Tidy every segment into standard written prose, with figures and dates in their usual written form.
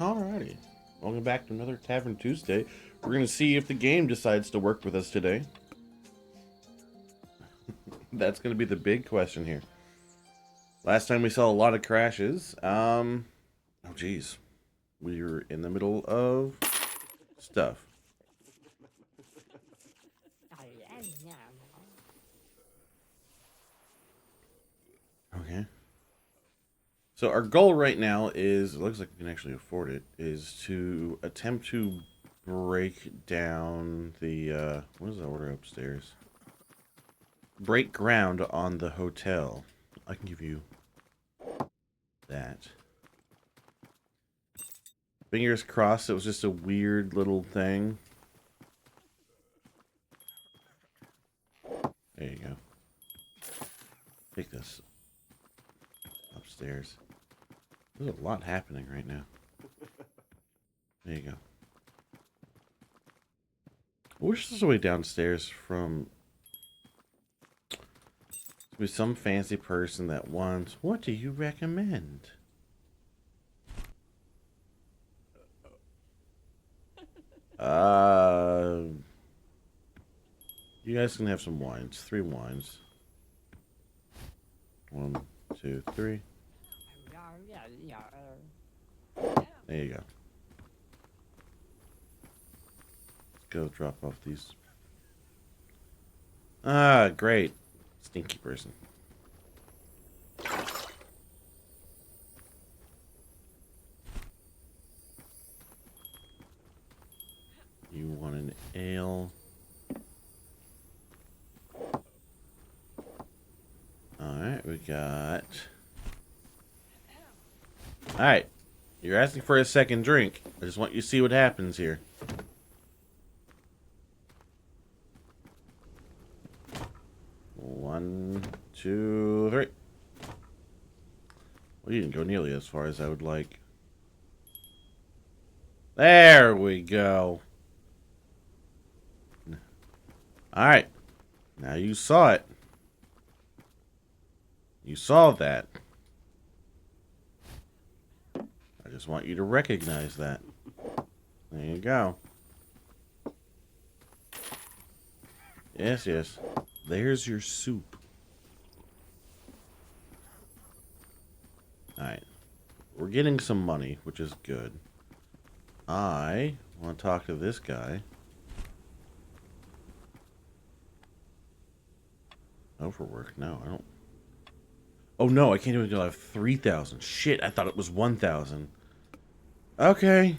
Alrighty. Welcome back to another Tavern Tuesday. We're going to see if the game decides to work with us today. That's going to be the big question here. Last time we saw a lot of crashes. Oh geez. We were in the middle of stuff. Okay. So our goal right now is, it looks like we can actually afford it, is to attempt to break down the, what is the order upstairs? Break ground on the hotel. I can give you that. Fingers crossed it was just a weird little thing. There you go. Take this upstairs. There's a lot happening right now. There you go. I wish there's a way downstairs from with some fancy person that wants, what do you recommend? You guys can have some wines. 3 wines. 1, 2, 3. There you go. Let's go drop off these. Ah, great. Stinky person. You want an ale. Alright, we got... Alright. You're asking for a second drink. I just want you to see what happens here. One, 2, 3. Well, you didn't go nearly as far as I would like. There we go. Alright. Now you saw it. You saw that. I just want you to recognize that. There you go. Yes, yes. There's your soup. Alright. We're getting some money, which is good. I want to talk to this guy. Overwork? No, I don't. Oh no, I can't do it until I have 3,000. Shit, I thought it was 1,000. Okay.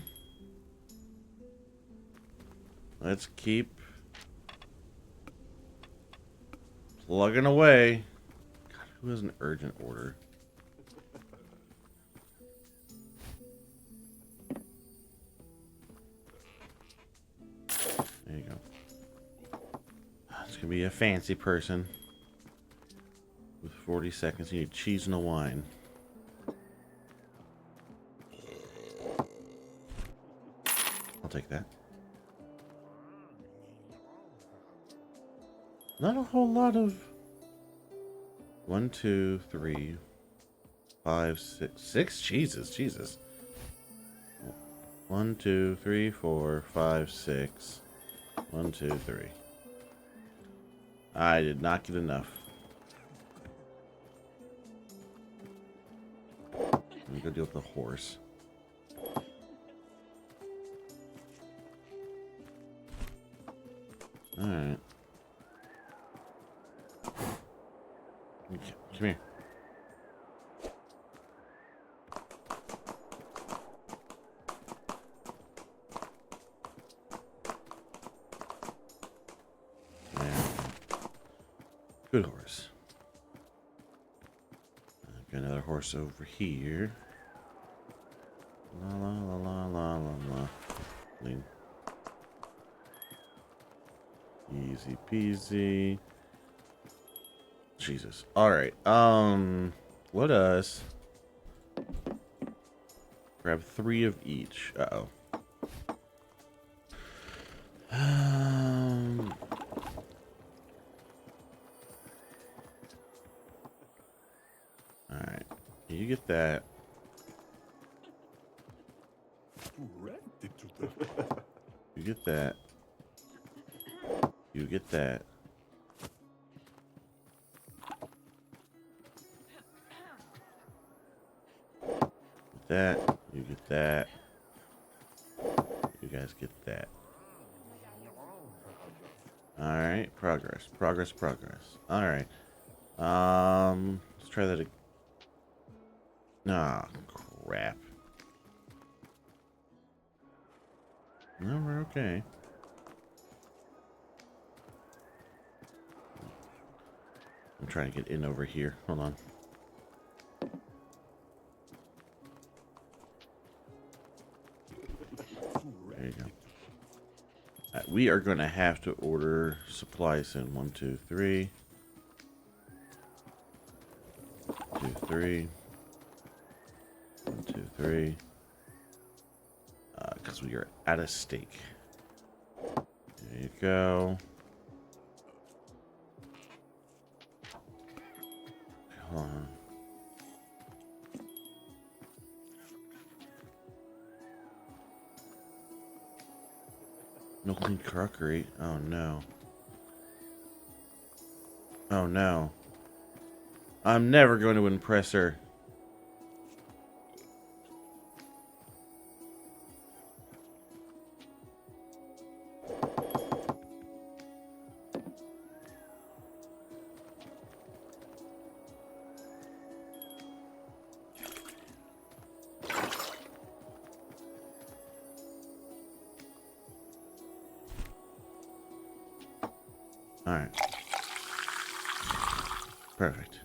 Let's keep plugging away. God, who has an urgent order? There you go. It's gonna be a fancy person. With 40 seconds, you need cheese and a wine. I'll take that. Not a whole lot of... 1, 2, 3, 5, 6. 6 cheeses, Jesus. 1, 2, 3, 4, 5, 6. 1, 2, 3. I did not get enough. Let me go deal with the horse. Alright. Come here. Good horse. I've got another horse over here. La la la la la la la. Lean. Easy peasy. Jesus. Alright. Let us grab 3 of each. Uh-oh. Alright. You get that. You get that. You get that. Get that. You get that. You guys get that. Alright, progress. Progress, progress. Alright. Let's try that again. Ah, crap. No, we're okay. I'm trying to get in over here. Hold on. There you go. We are going to have to order supplies in 1, 2, 3. 2, 3. 1, 2, 3. Because we are out of steak. There you go. Hold on. No clean crockery. Oh no. Oh no. I'm never going to impress her. Alright. Perfect.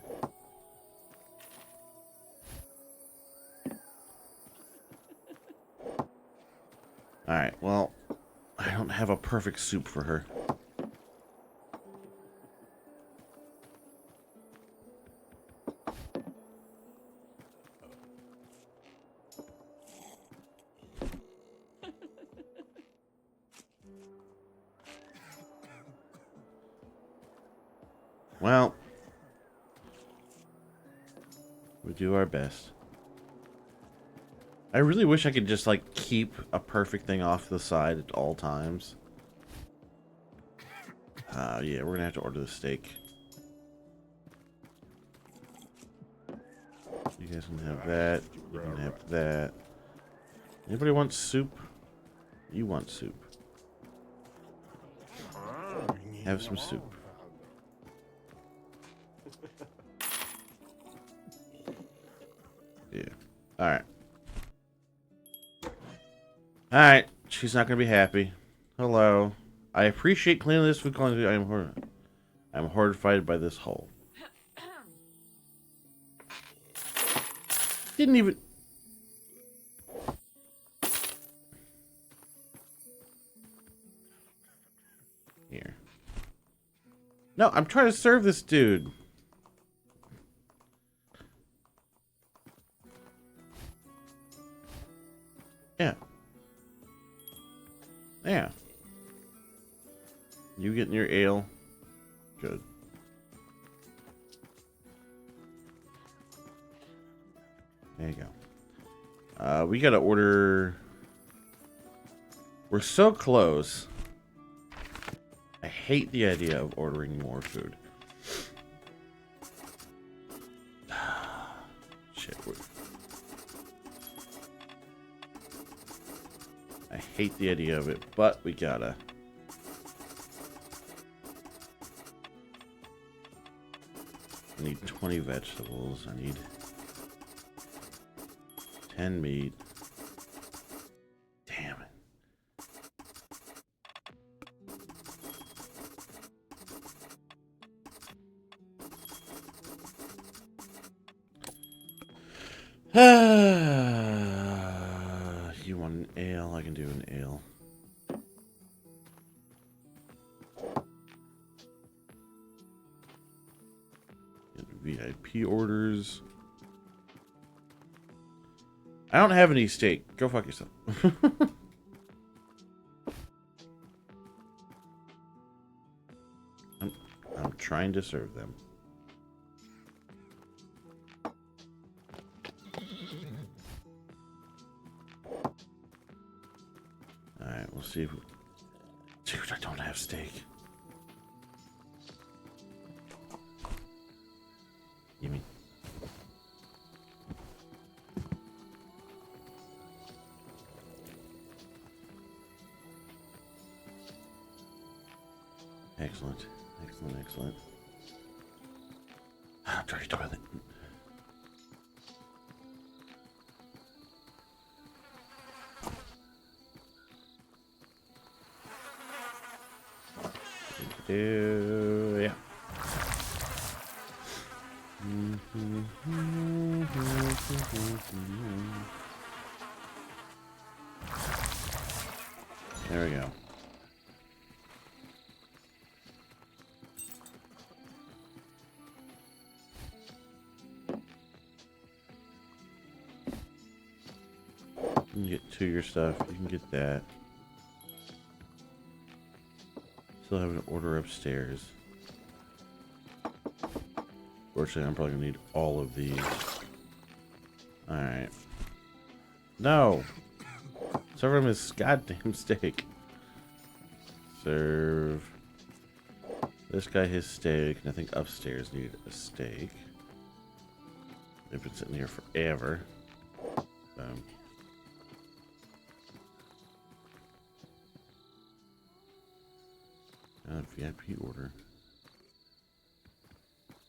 Alright, well, I don't have a perfect soup for her. Well, we do our best. I really wish I could just, like, keep a perfect thing off the side at all times. Yeah, we're gonna have to order the steak. You guys can have that. You can have that. Anybody want soup? You want soup. Have some soup. Yeah. Alright. Alright. She's not gonna be happy. Hello. I appreciate cleaning this food. I'm horrified by this hole. Didn't even... Here. No, I'm trying to serve this dude. Yeah. Yeah. You getting your ale? Good. There you go. We gotta order... We're so close. I hate the idea of ordering more food. Shit. I hate the idea of it, but we gotta. I need 20 vegetables. I need 10 meat. Damn it. You want an ale? I can do an ale. Get VIP orders. I don't have any steak. Go fuck yourself. I'm trying to serve them. Alright, we'll see if Dude, I don't have steak. Gimme. Excellent. Excellent, excellent. Ah, dirty toilet. Yeah. There we go. You can get 2 of your stuff. You can get that. Still have an order upstairs. Fortunately, I'm probably gonna need all of these. Alright. No! Serve him his goddamn steak. Serve this guy his steak. And I think upstairs need a steak. They've been sitting here forever. Boom. VIP order.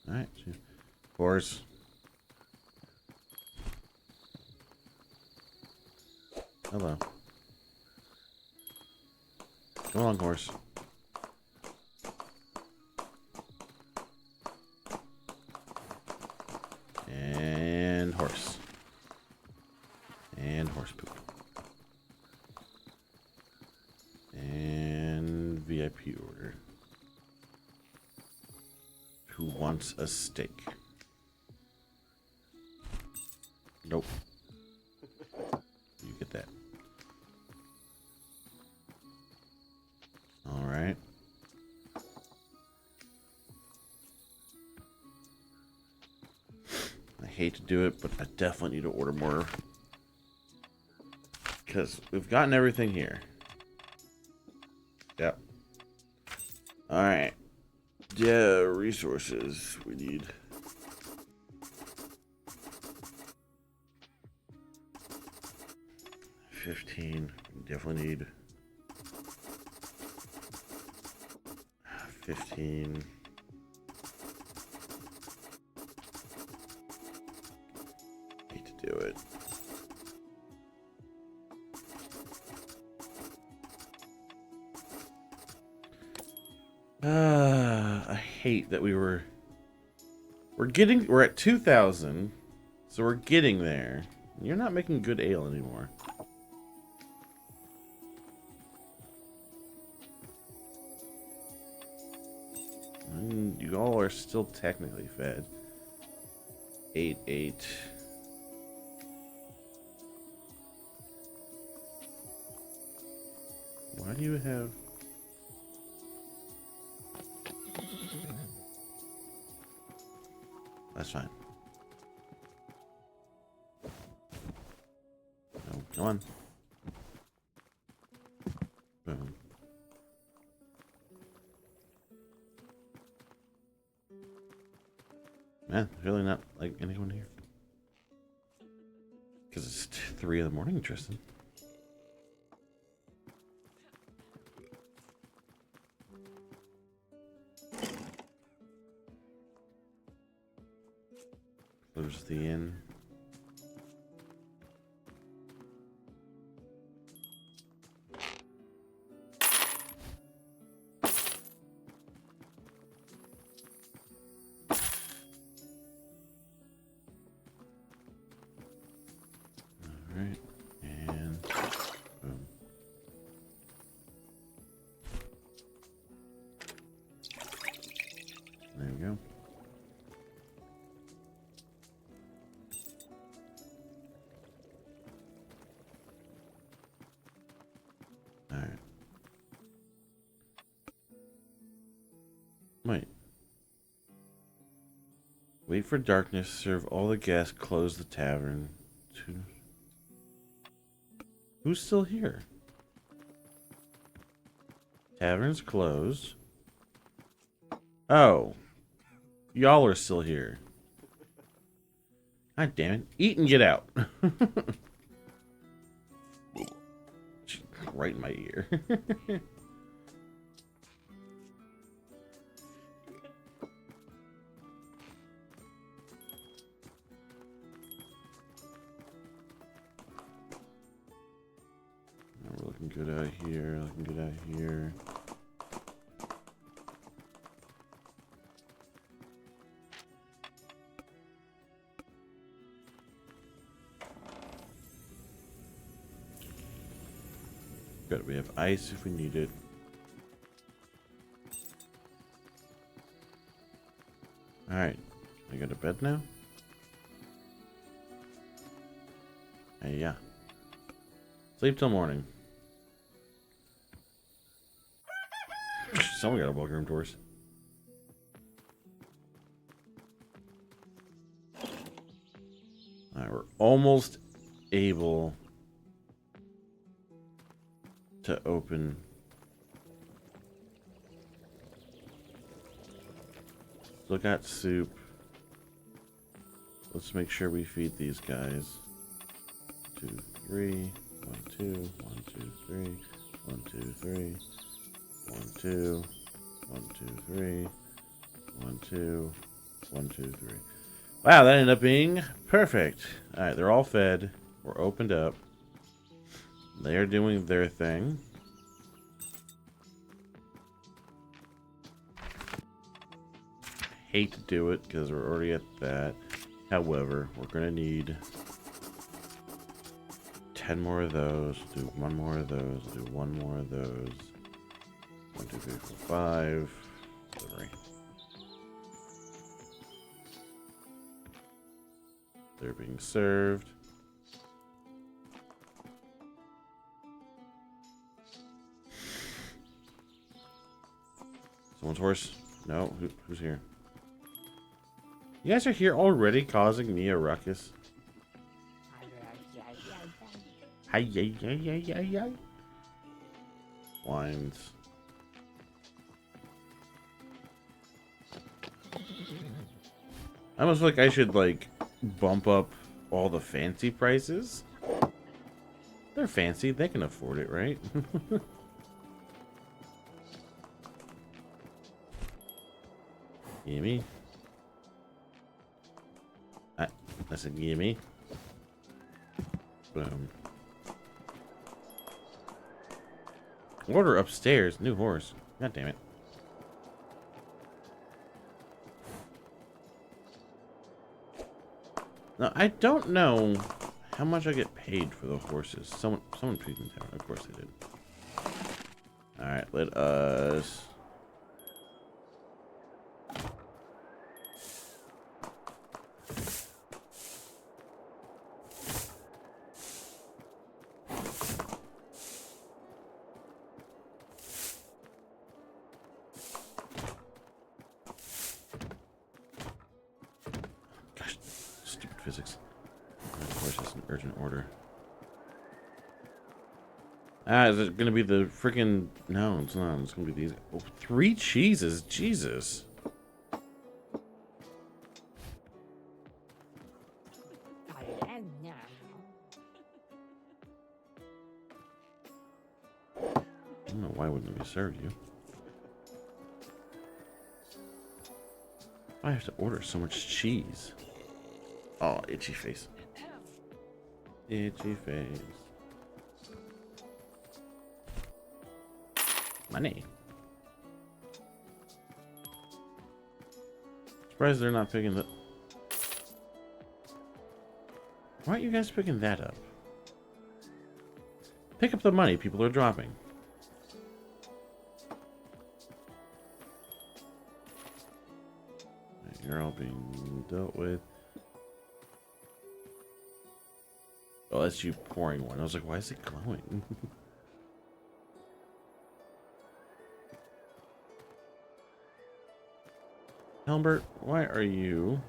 Alright. Horse. Hello. Come along, horse. And horse. And horse poop. And VIP order. Who wants a steak? Nope. You get that. Alright. I hate to do it, but I definitely need to order more. Because we've gotten everything here. Yep. Alright. Yeah, resources we need. $15. We definitely need 15. Hate to do it. I hate that we're at 2,000, so we're getting there. You're not making good ale anymore. And you all are still technically fed. 8. Why do you have... That's fine. No, come on. Boom. Man, there's really not like anyone here. Because it's 3 in the morning, Tristan. Close the inn. Alright, and boom. There we go. Alright. Wait. Wait for darkness, serve all the guests, close the tavern. Who's still here? Tavern's closed. Oh. Y'all are still here. God damn it. Eat and get out. Right in my ear. We're looking good out here. Looking good out here. Good. We have ice if we need it. Alright. I go to bed now? Hey, yeah. Sleep till morning. Someone got a welcome to us. Alright, we're almost able to open. Look at soup. Let's make sure we feed these guys. 2, 3. 1, 2. 1, 2, 3. 1, 2, 3. 1, 2. 1, 2, 3. 1, 2. 1, 2, 3. Wow, that ended up being perfect. Alright, they're all fed. We're opened up. They're doing their thing. Hate to do it because we're already at that. However, we're going to need 10 more of those. Do one more of those. Do one more of those. 1, 2, 3, 4, 5. Delivery. They're being served. Someone's horse? No? Who's here? You guys are here already causing me a ruckus? Hi, hi. Wines. I almost feel like I should, like, bump up all the fancy prices. They're fancy. They can afford it, right? Gimme. I said gimme. Boom. Order upstairs. New horse. God damn it. Now, I don't know how much I get paid for the horses. Someone tweeted me down. Of course they did. Alright, let us... Physics. Of course, that's an urgent order. Is it gonna be the freaking? No, it's not. It's gonna be these. Oh, 3 cheeses. Jesus. I don't know why wouldn't we serve you. I have to order so much cheese. Oh, itchy face. Itchy face. Money. Surprised they're not picking the... Why aren't you guys picking that up? Pick up the money people are dropping. You're all being dealt with. Oh, that's you pouring one. I was like, why is it glowing? Albert, why are you...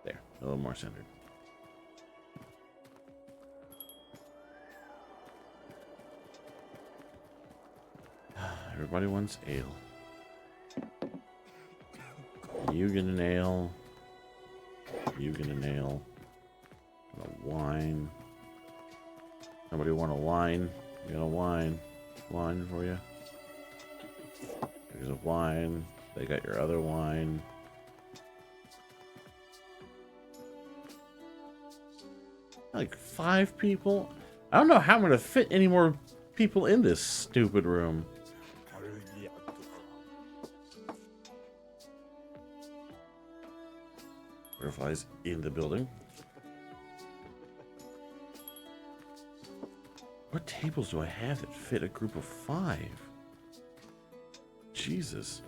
There, a little more centered. Everybody wants ale. You get an ale. You get an ale. A wine. Somebody want a wine? You got a wine. Wine for you. There's a wine. They got your other wine. Like 5 people? I don't know how I'm going to fit any more people in this stupid room. Butterflies in the building. What tables do I have that fit a group of 5? Jesus.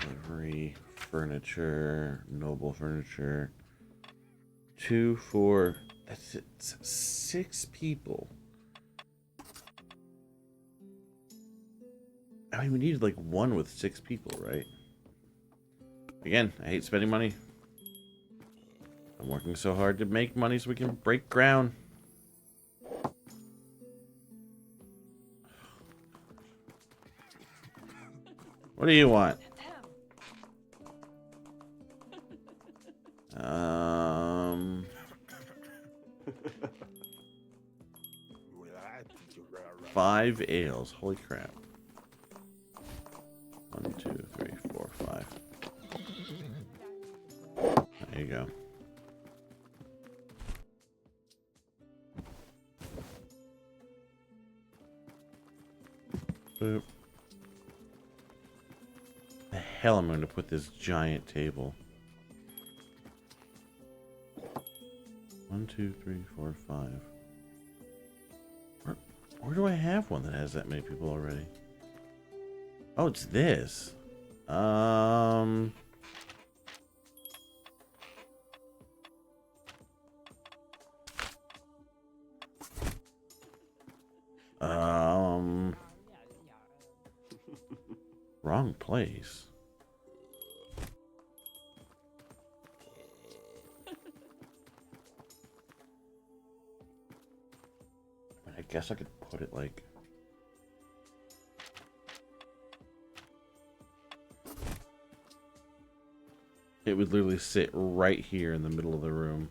Livery, furniture, noble furniture. 2, 4. That's it. 6 people. I mean, we needed like 1 with 6 people, right? Again, I hate spending money. I'm working so hard to make money so we can break ground. What do you want? Five ales. Holy crap. 1, 2, 3, 4, 5. There you go. Boop. The hell am I going to put this giant table? 1, 2, 3, 4, 5. Where do I have one that has that many people already? Oh, it's this. Wrong place. I guess I could put it like... It would literally sit right here in the middle of the room.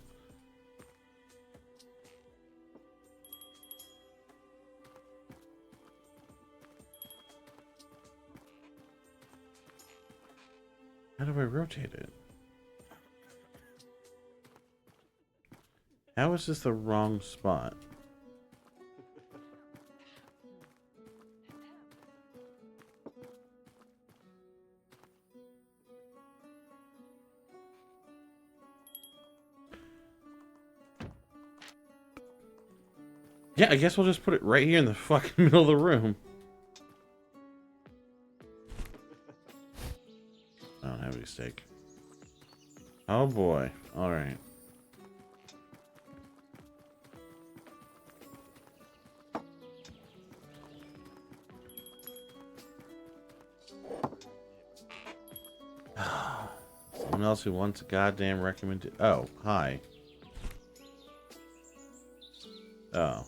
How do I rotate it? How is this the wrong spot? Yeah, I guess we'll just put it right here in the fucking middle of the room. I don't have any steak. Oh boy. Alright. Someone else who wants a goddamn recommendation. Oh, hi. Oh.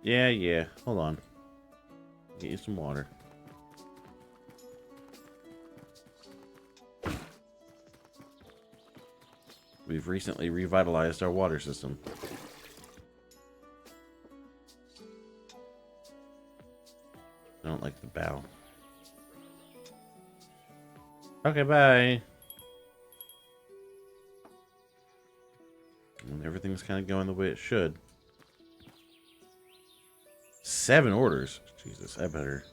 Yeah. Hold on. Get you some water. We've recently revitalized our water system. I don't like the bow. Okay, bye. And everything's kind of going the way it should. 7 orders. Jesus, I better.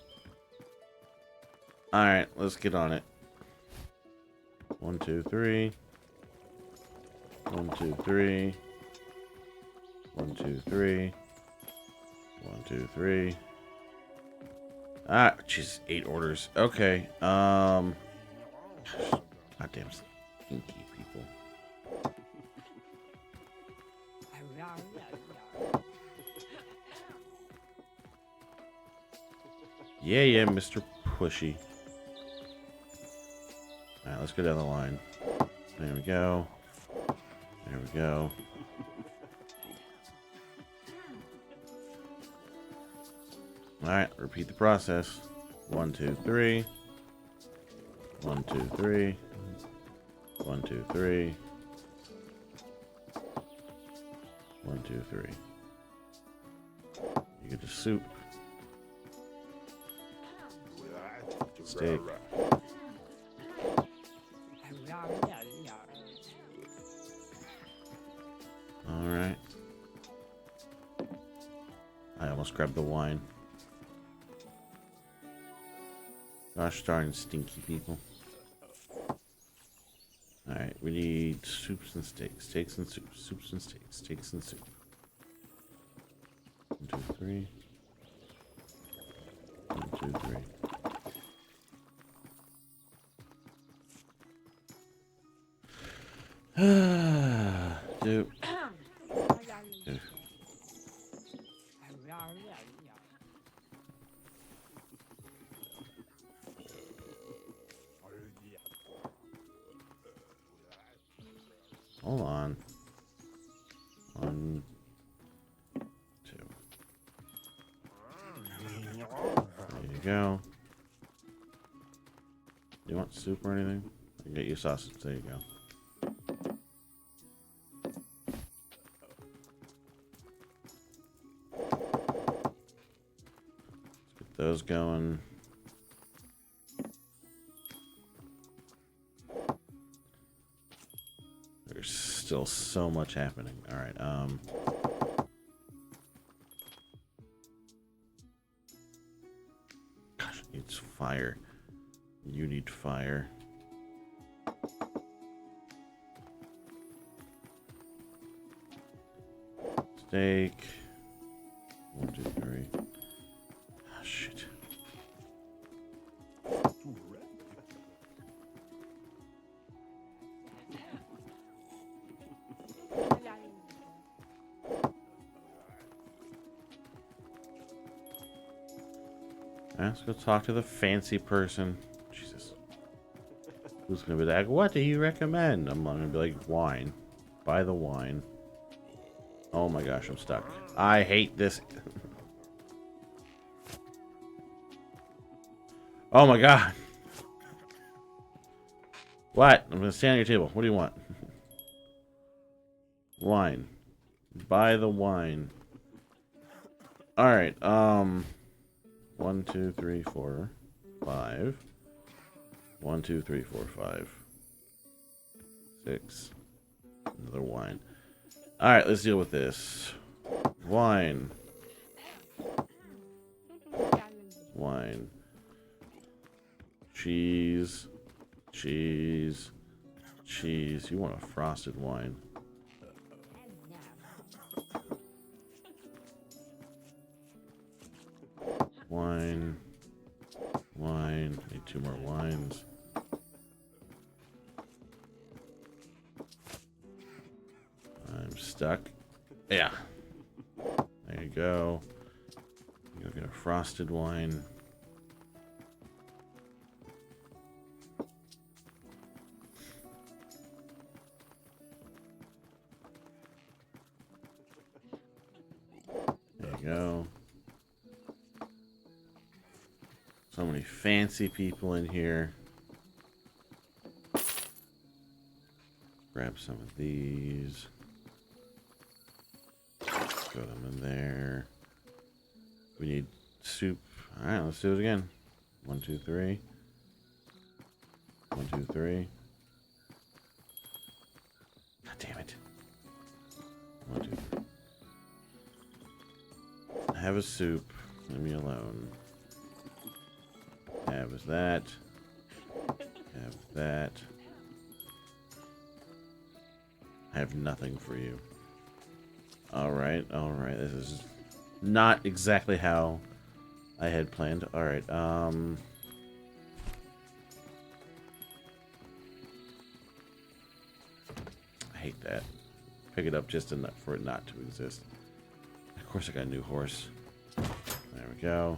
Alright, let's get on it. 1, 2, 3. 1, 2, 3. 1, 2, 3. 1, 2, 3. Ah, jeez, 8 orders. Okay. Goddamn stinky people. Yeah, Mr. Pushy. Alright, let's go down the line. There we go. There we go. Alright, repeat the process. 1, 2, 3. 1, 2, 3. 1, 2, 3. 1, 2, 3. You get the soup. Steak. Alright. I almost grabbed the wine. Gosh darn stinky people. Alright, we need soups and steaks. Steaks and soups. Soups and steaks. Steaks and soup. 1, 2, 3. 1, 2, 3. Dude. Dude. Hold on. 1, 2. There you go. You want soup or anything? I can get you sausage. There you go. Let's get those going. There's still so much happening. All right. Gosh, it needs fire. You need fire. Steak. 1, 2, 3. Ah, shit. Let's go talk to the fancy person. Jesus. Who's gonna be like, what do you recommend? I'm gonna be like, wine. Buy the wine. Oh my gosh, I'm stuck. I hate this. Oh my god. What? I'm gonna stand on your table. What do you want? Wine. Buy the wine. Alright, 1, 2, 3, 4, 5. 1, 2, 3, 4, 5. 6. Another wine. Alright, let's deal with this. Wine. Wine. Cheese. Cheese. Cheese. You want a frosted wine. Wine. Wine. Need 2 more wines. I'm stuck. Yeah. There you go. You'll get a frosted wine. There you go. So many fancy people in here. Grab some of these. Throw them in there. We need soup. Alright, let's do it again. 1, 2, 3. 1, 2, 3. God damn it. 1, 2, 3. Have a soup. Leave me alone. Have that. Have that. I have nothing for you. Alright, alright. This is not exactly how I had planned. Alright, I hate that. Pick it up just enough for it not to exist. Of course I got a new horse. There we go.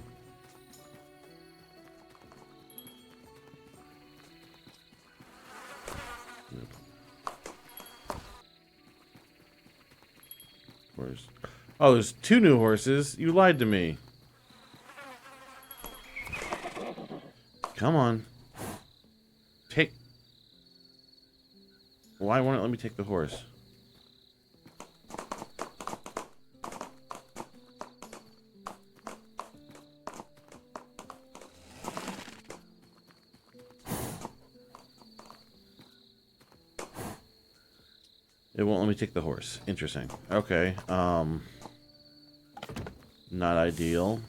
horse. Oh, there's 2 new horses. You lied to me. Come on. Take... Why won't it let me take the horse? It won't let me take the horse. Interesting. Okay. Not ideal.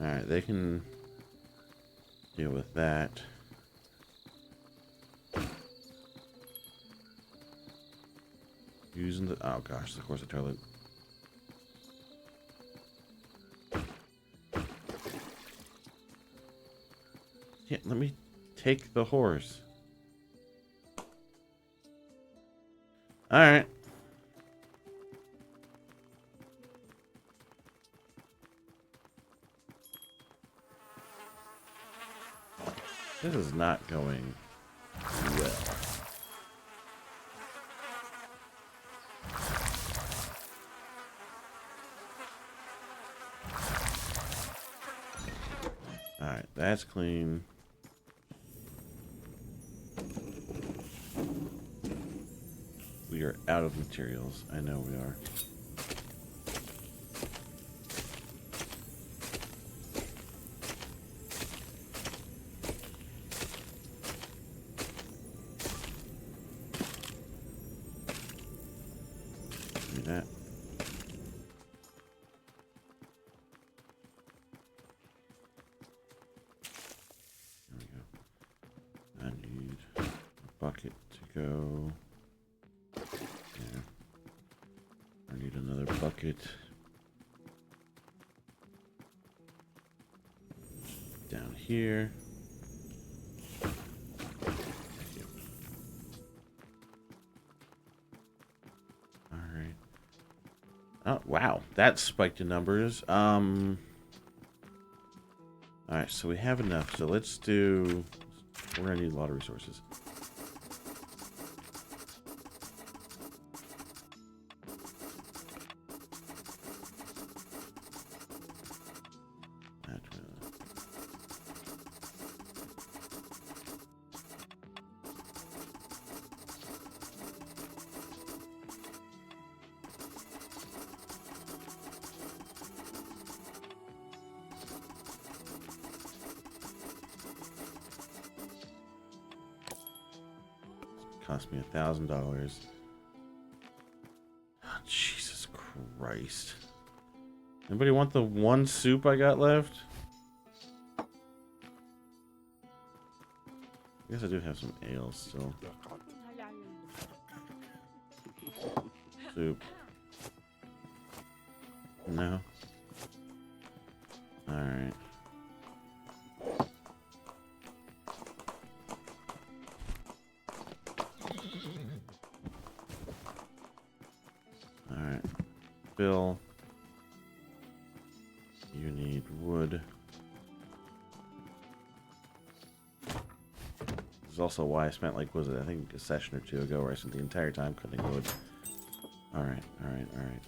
Alright, they can deal with that. Using the... Oh gosh, of course the toilet. Yeah, let me take the horse. Alright. This is not going well. Alright, that's clean. We are out of materials. I know we are. Do that. There we go. I need a bucket to go. There. I need another bucket. Down here. Alright. Oh, wow. That spiked in numbers. Alright, so we have enough. So let's do... We're going to need a lot of resources. Cost me $1,000. Oh, Jesus Christ. Anybody want the 1 soup I got left? I guess I do have some ale still. Soup. No? Alright. Alright. Bill. You need wood. This is also why I spent, like, was it, I think a session or 2 ago where I spent the entire time cutting wood. Alright, alright, alright.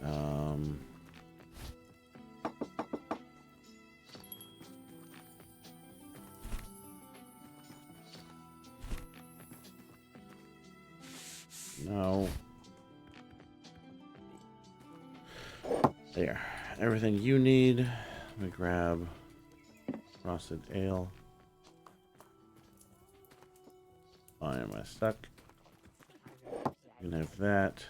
No. There. Everything you need. Let me grab frosted ale. Why am I stuck? You can have that.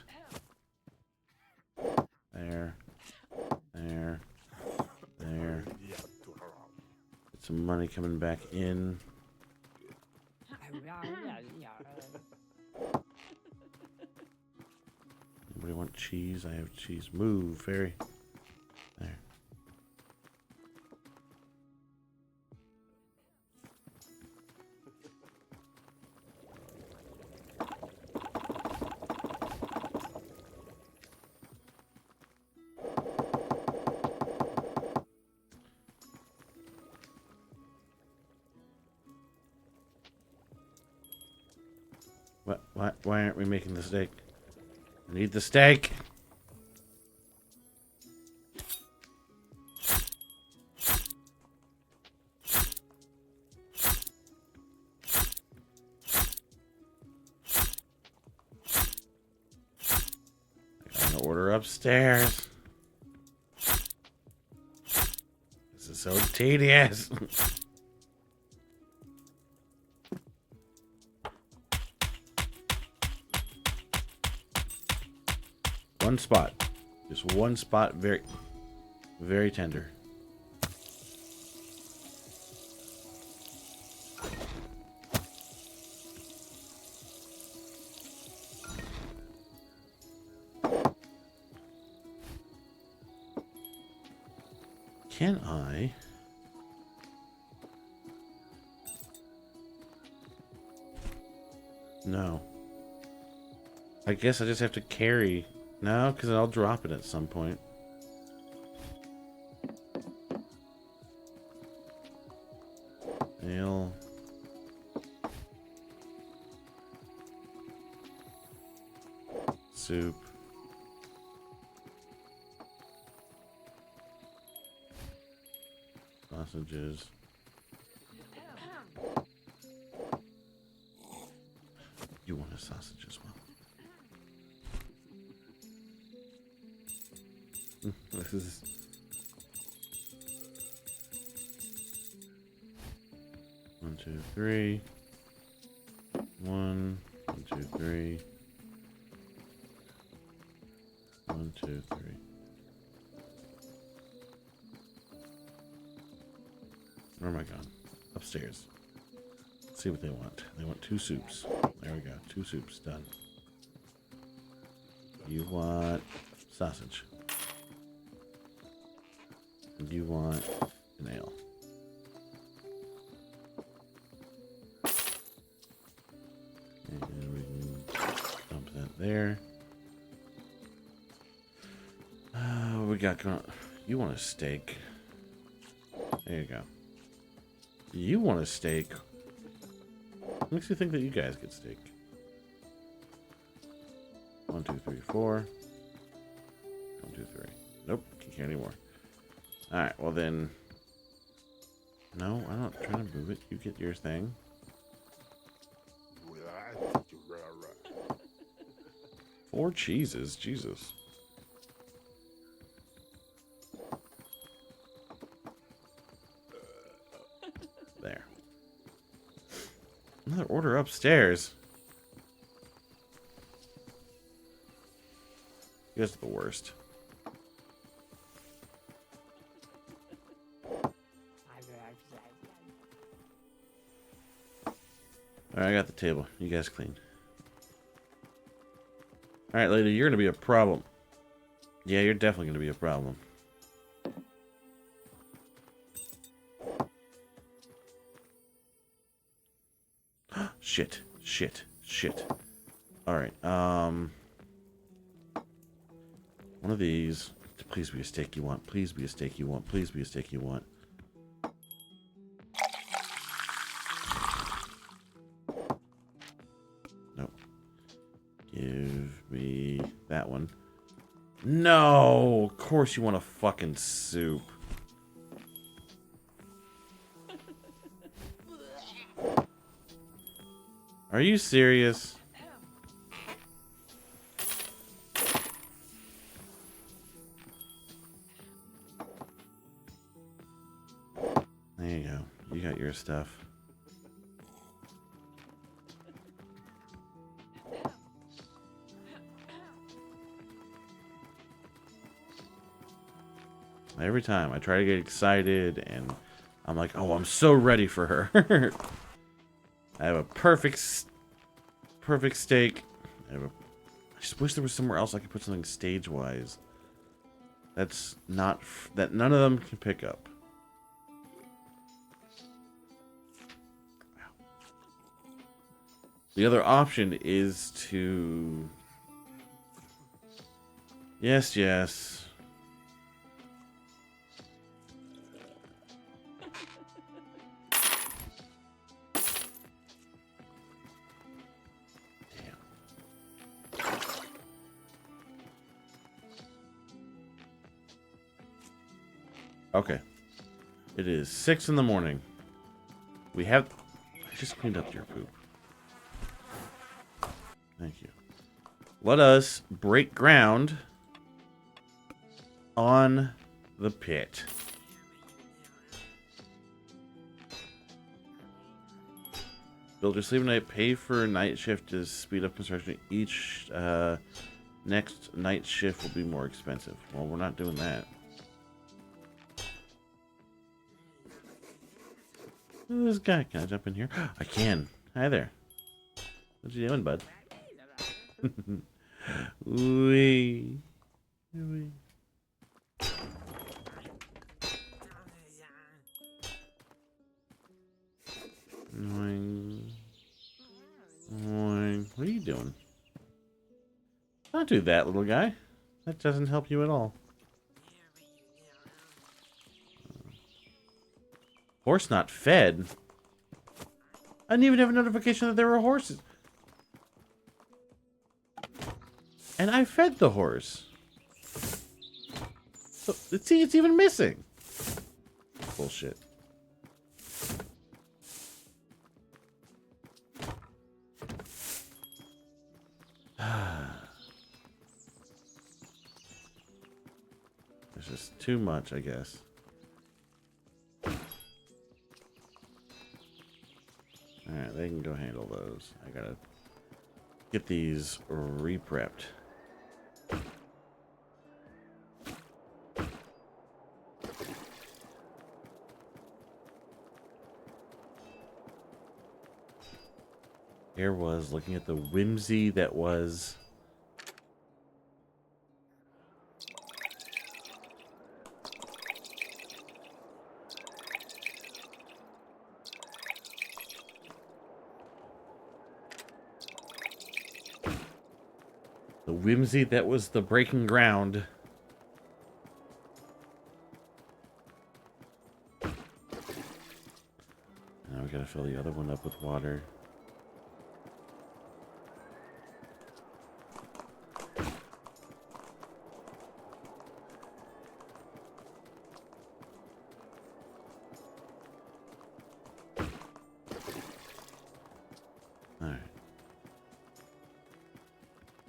There. There. There. Get some money coming back in. Anybody want cheese? I have cheese. Move, fairy. There. What? Why aren't we making the steak? I need the steak. I got an order upstairs. This is so tedious. One spot. Just one spot. Very, very tender. Can I? No. I guess I just have to carry. No, because I'll drop it at some point. Ale. Soup. Sausages. You want a sausage as well. This is... One, two, three. One, two, three. One, two, three. Where am I gone? Upstairs. Let's see what they want. They want 2 soups. There we go. 2 soups. Done. You want sausage. And you want an ale. And we can dump that there. What we got going on? You want a steak. There you go. You want a steak. What makes you think that you guys get steak? 1, 2, 3, 4. 1, 2, 3. Nope, can't carry anymore. Alright, well then. No, I'm not trying to move it. You get your thing. 4 cheeses, Jesus. There. Another order upstairs. You guys are the worst. Alright, I got the table. You guys clean. Alright, lady, you're gonna be a problem. Yeah, you're definitely gonna be a problem. Shit. Shit. Shit. Alright, one of these. Please be a steak you want. Please be a steak you want. Please be a steak you want. Nope. Give me that one. No! Of course you want a fucking soup. Are you serious? There you go. You got your stuff. Every time I try to get excited and I'm like, oh, I'm so ready for her. I have a perfect steak. I just wish there was somewhere else I could put something stage-wise. That's not... that none of them can pick up. The other option is to... Yes, yes. Okay. It is 6 in the morning. We have... I just cleaned up your poop. Thank you. Let us break ground on the pit. Build your sleep night. Pay for night shift to speed up construction. Each next night shift will be more expensive. Well, we're not doing that. Look at this guy. Can I jump in here? I can. Hi there. What you doing, bud? Wee. Wee. Oing. Oing. What are you doing? Don't do that, little guy. That doesn't help you at all. Horse not fed? I didn't even have a notification that there were horses. And I fed the horse. So, see, it's even missing. Bullshit. There's just too much, I guess. Alright, they can go handle those. I gotta get these re-prepped. Here was looking at the whimsy that was... the whimsy that was the breaking ground. Now we gotta fill the other one up with water. Alright.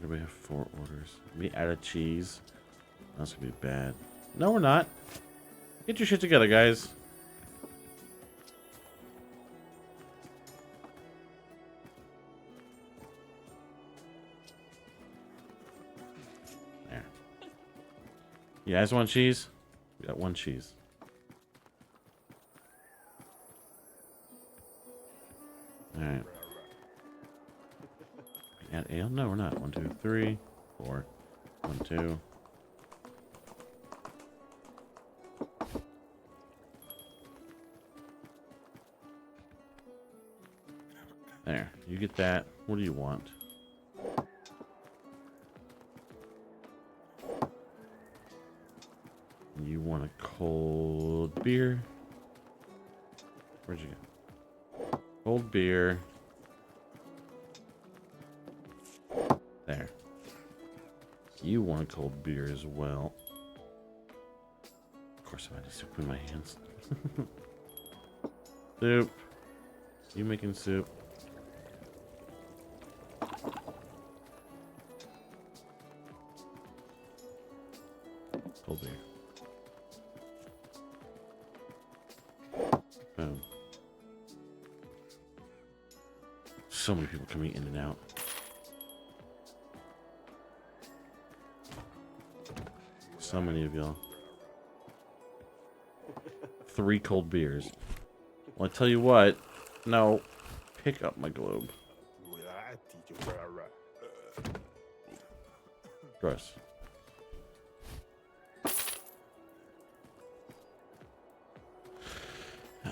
We have 4 orders. We added cheese. That's gonna be bad. No, we're not. Get your shit together, guys. There. You guys want cheese? We got 1 cheese. Alright. Add ale? No, we're not. 1, 2, 3, 4. 1, 2. There. You get that. What do you want? You want a cold beer? Where'd you go? Cold beer. There. You want a cold beer as well. Of course, I had soup in my hands. Soup. You making soup? Cold beer. Boom. So many people coming in and out. So many of y'all. 3 cold beers. Well, I tell you what. No. Pick up my globe. Gross.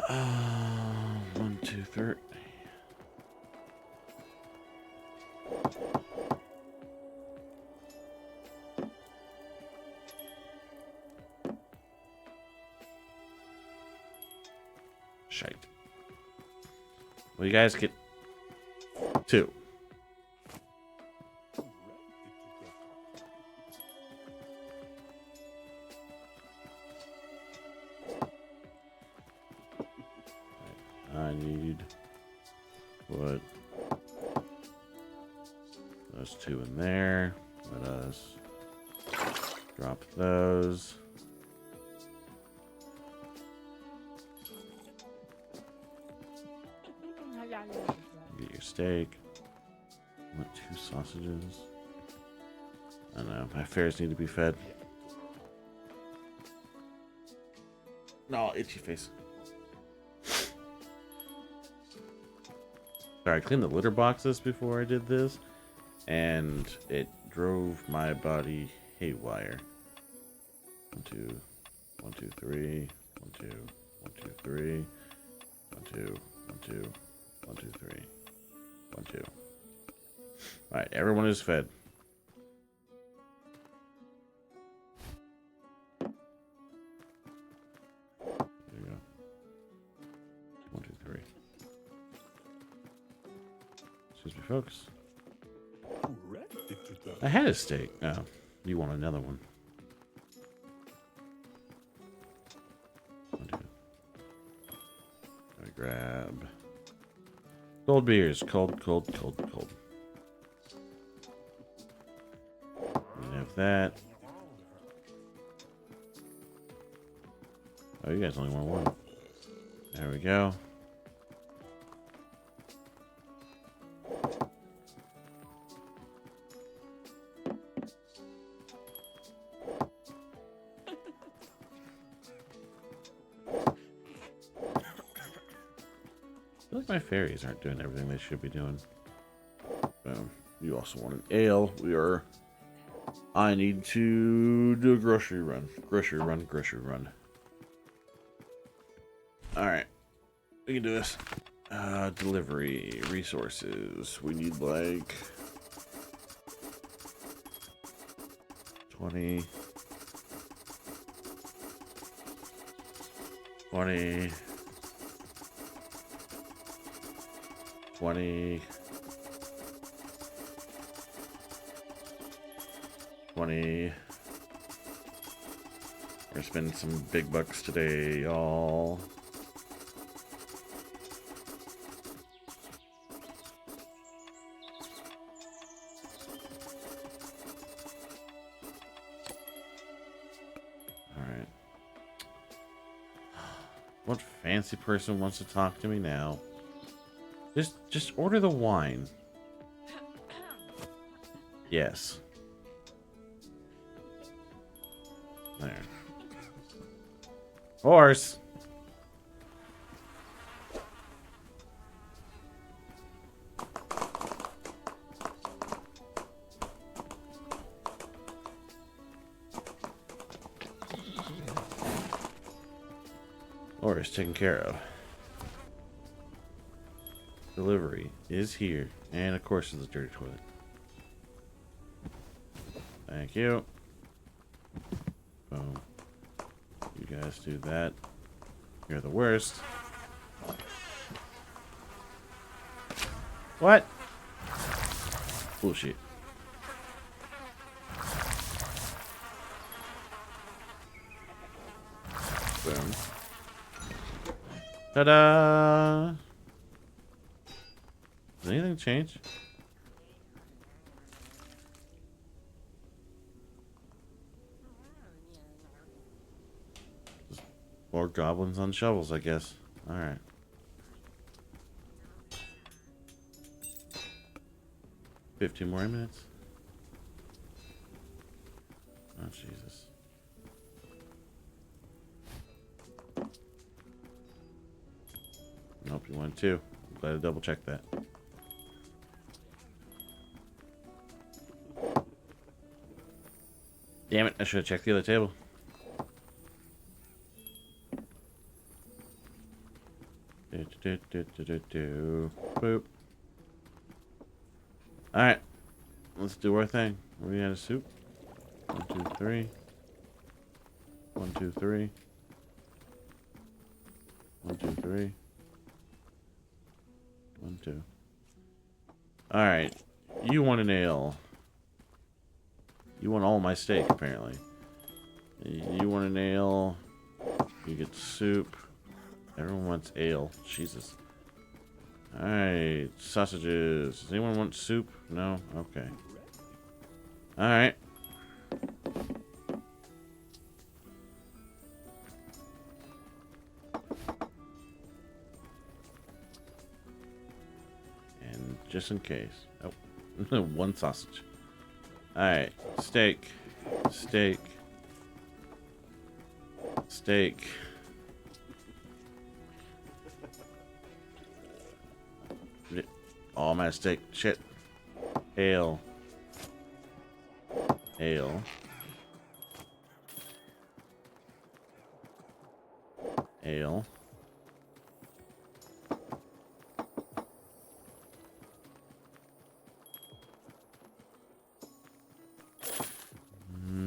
Uh, 1, 2, 3. Shite. Well, you guys get 2. I need put those two in there. Let us drop those. Get your steak. I want 2 sausages. I don't know. My fares need to be fed. No, itchy face. Sorry, I cleaned the litter boxes before I did this, and it drove my body haywire. 1, 2, 1, 2, 3, 1, 2, 1, 2, 3, 1, 2, 1, 2, 1, 2, 3, 1, 2. All right, everyone is fed. There you go. 1, 2, 3. Excuse me, folks. I had a steak. Oh, you want another one? 1, 2. I grab cold beers. Cold. We have that. Oh, you guys only want one. There we go. I feel like my fairies aren't doing everything they should be doing. Boom. You also want an ale. I need to do a grocery run. Grocery run. Alright. We can do this. Delivery. Resources. We need like 20. 20. 20. 20. We're gonna spend some big bucks today, y'all. Alright. What fancy person wants to talk to me now? Just order the wine. Yes. There. Horse. Horse taken care of. Delivery is here. And of course there's a dirty toilet. Thank you. Boom. You guys do that. You're the worst. What? Bullshit. Boom. Ta-da! Does anything change? More goblins on shovels, I guess. Alright. $15 more minutes. Oh, Jesus. Nope, you want to. I'm glad to double check that. Damn it, I should have checked the other table. Boop. Alright. Let's do our thing. We had a soup. 1, 2, 3. 1, 2, 3. 1, 2, 3. 1, 2. Alright. You want an ale. You want all my steak, apparently. You want an ale. You get soup. Everyone wants ale. Jesus. Alright, sausages. Does anyone want soup? No? Okay. Alright. And just in case. Oh, one sausage. Alright, steak. Steak. Steak. Oh, I'm out of steak. Shit. Ale. Ale. Ale.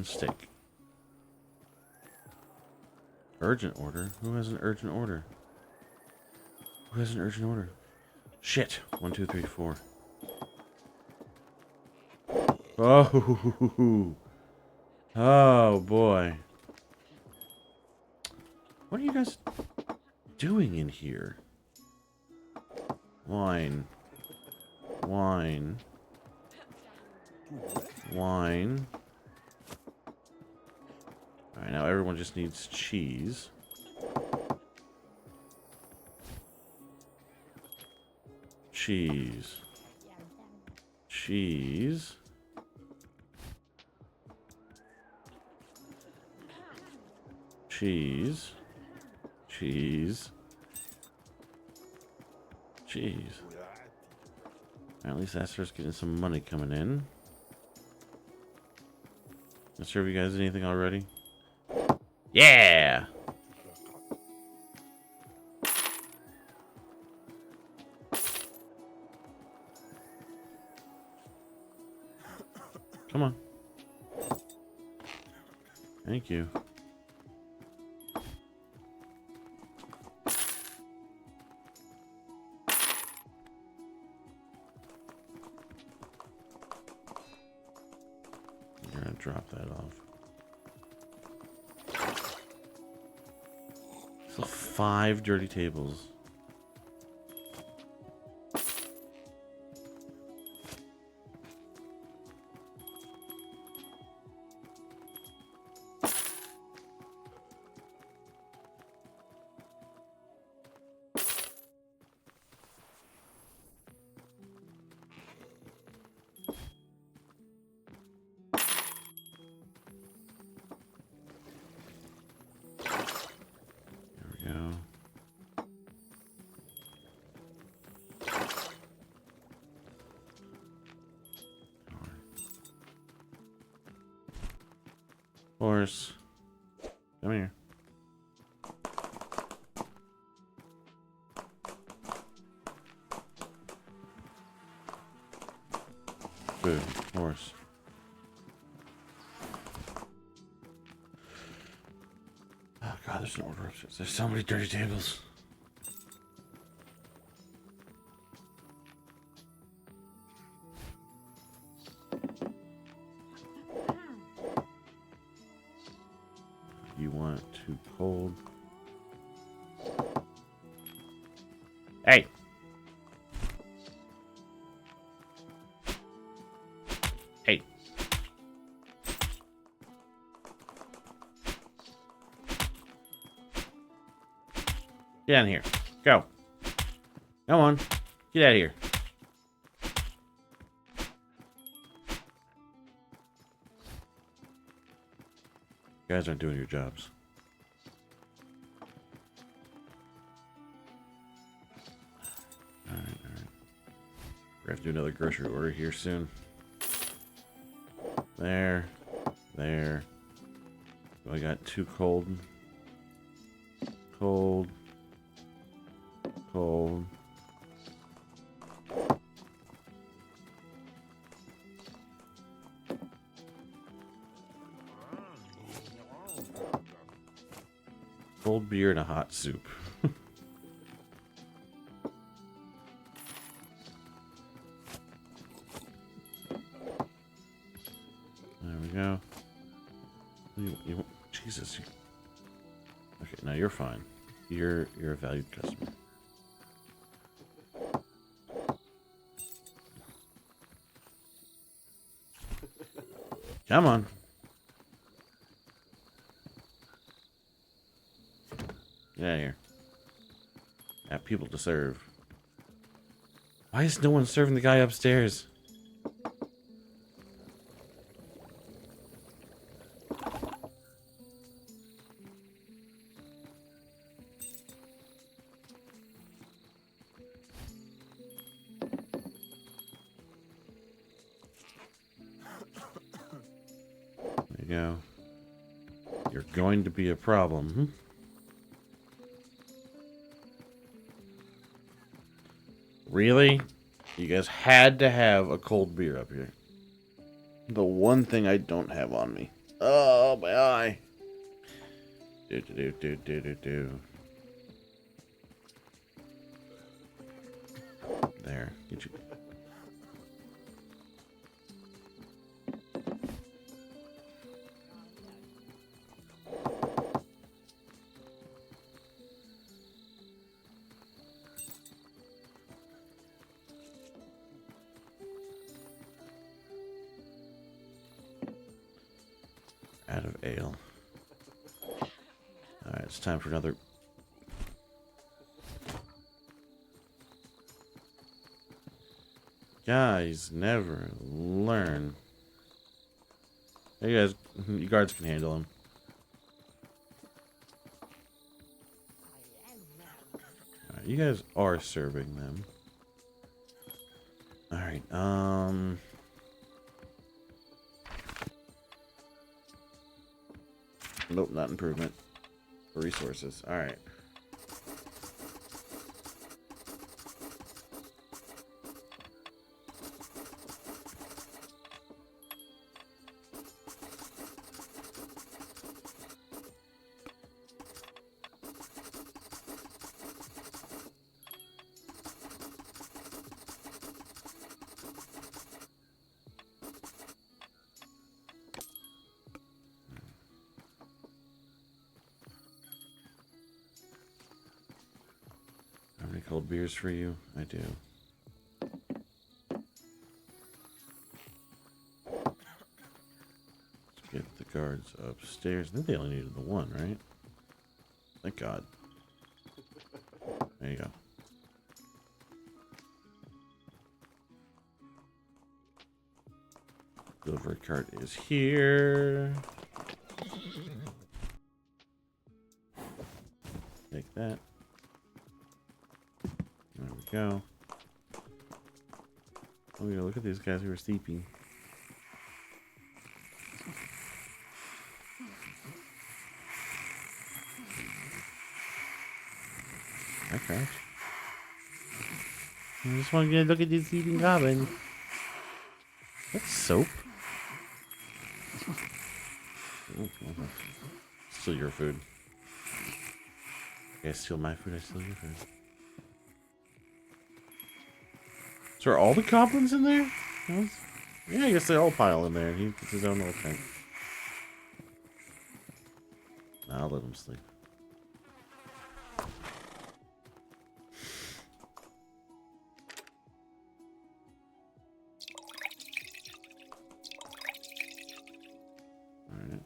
Steak. Urgent order? Who has an urgent order? Who has an urgent order? Shit. 1, 2, 3, 4. Oh. Oh boy. What are you guys doing in here? Wine. Wine. Wine. Alright, now everyone just needs cheese. Cheese. Cheese. Cheese. Cheese. Cheese. At least that starts getting some money coming in. I serve you guys anything already? Yeah! Come on. Thank you. You're gonna drop that off. So 5 dirty tables. Horse. Come here. Food. Horse. Oh god, there's no order upstairs. There's so many dirty tables. You want too cold? Hey! Hey! Get down here. Go. Come on. Get out of here. You guys aren't doing your jobs. Alright. We're gonna have to do another grocery order here soon. There. There. Oh, I got 2 cold. Cold. Cold. Cold beer and a hot soup. There we go. Jesus. Okay, now you're fine. You're a valued customer. Come on. Get out of here. Got people to serve. Why is no one serving the guy upstairs? There you go. You're going to be a problem. Hmm? Really? You guys had to have a cold beer up here. The one thing I don't have on me. Oh, my eye. Do. There. Get you. Out of ale. Alright, it's time for another. Guys never learn. Hey guys, you guards can handle him. Alright, you guys are serving them. Alright, nope, not improvement. Resources. Alright. How many cold beers for you? I do. Let's get the guards upstairs. I think they only needed the one, right? Thank God. There you go. Delivery cart is here. Take that. There we go. Oh yeah, look at these guys who are sleeping. Okay. I just want to look at these sleeping goblins. That's soap. Steal your food. You guys steal my food, I steal your food. So are all the goblins in there? Yeah, I guess they all pile in there. He gets his own little thing. Nah, I'll let him sleep. Alright.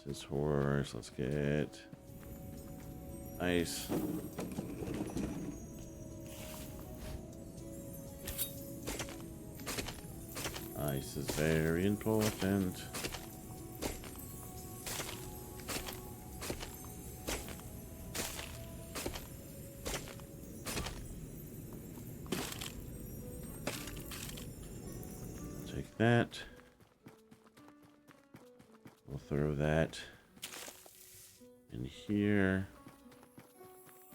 This is horse. Let's get ice. Ice is very important. Take that. We'll throw that in here.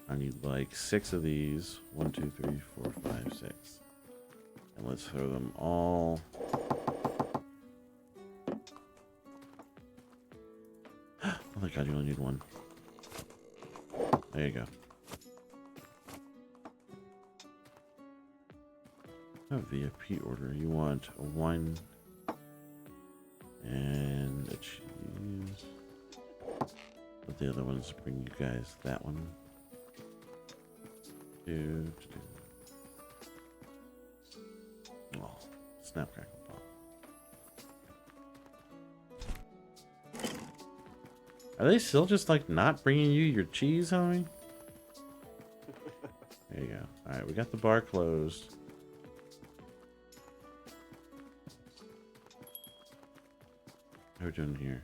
I need like 6 of these. 1, 2, 3, 4, 5, 6. And let's throw them all. Oh my God, you only need 1. There you go. A VIP order. You want a wine and a cheese. But the other ones bring you guys that one. Oh, snap, crackle, pop. Are they still just like not bringing you your cheese, homie? There you go. All right, we got the bar closed. How are we doing here?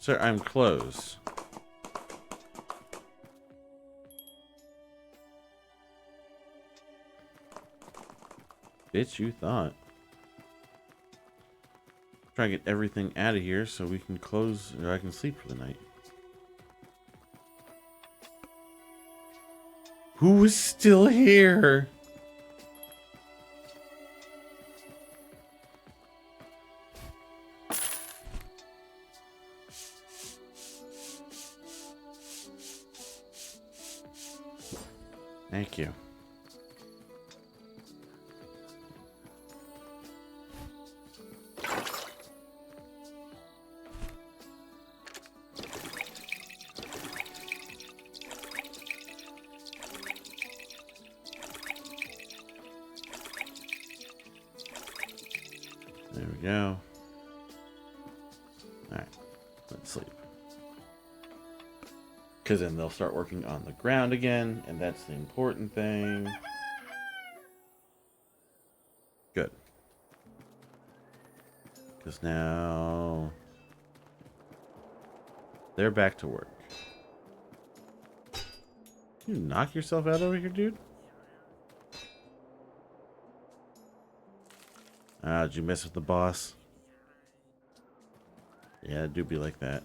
Sir, I'm closed. Bitch, you thought. Try to get everything out of here so we can close, or I can sleep for the night. Who is still here? Thank you. There we go. Alright, let's sleep. Because then they'll start working on the ground again, and that's the important thing. Good. Because now they're back to work. You knock yourself out over here, dude? Ah, did you mess with the boss? Yeah, it do be like that.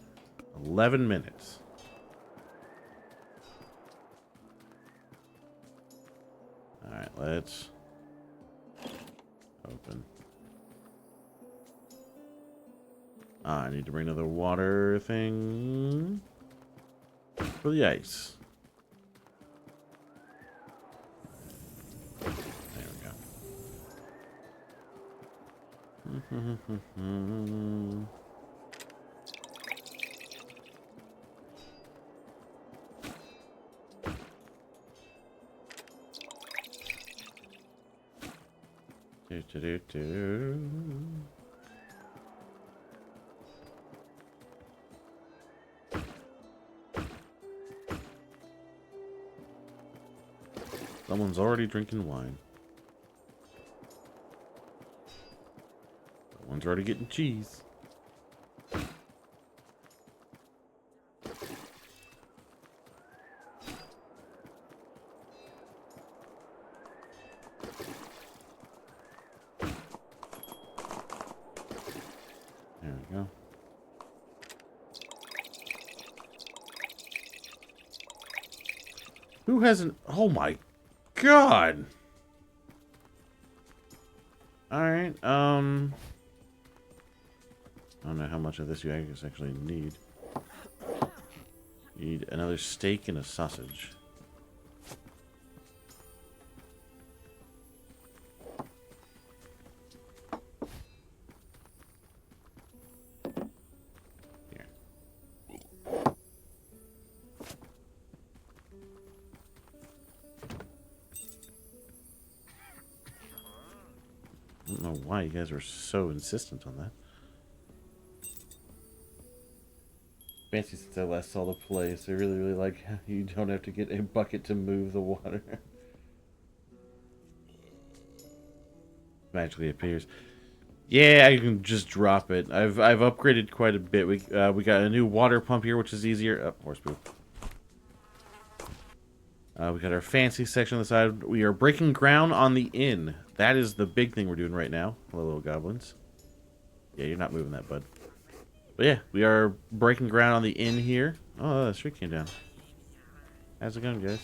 11 minutes. Alright, let's open. Ah, I need to bring another water thing for the ice. There we go. Someone's already drinking wine. Someone's already getting cheese. There we go. Who hasn't? Oh my God. Alright, I don't know how much of this you actually need. You need another steak and a sausage. Here. I don't know why you guys were so insistent on that. Fancy since I last saw the place. I really like how you don't have to get a bucket to move the water. Magically appears. Yeah, I can just drop it. I've upgraded quite a bit. We got a new water pump here, which is easier. Oh, horse poop. We got our fancy section on the side. We are breaking ground on the inn. That is the big thing we're doing right now. Hello, little goblins. Yeah, you're not moving that, bud. But yeah, we are breaking ground on the inn here. Oh, the street came down. How's it going, guys?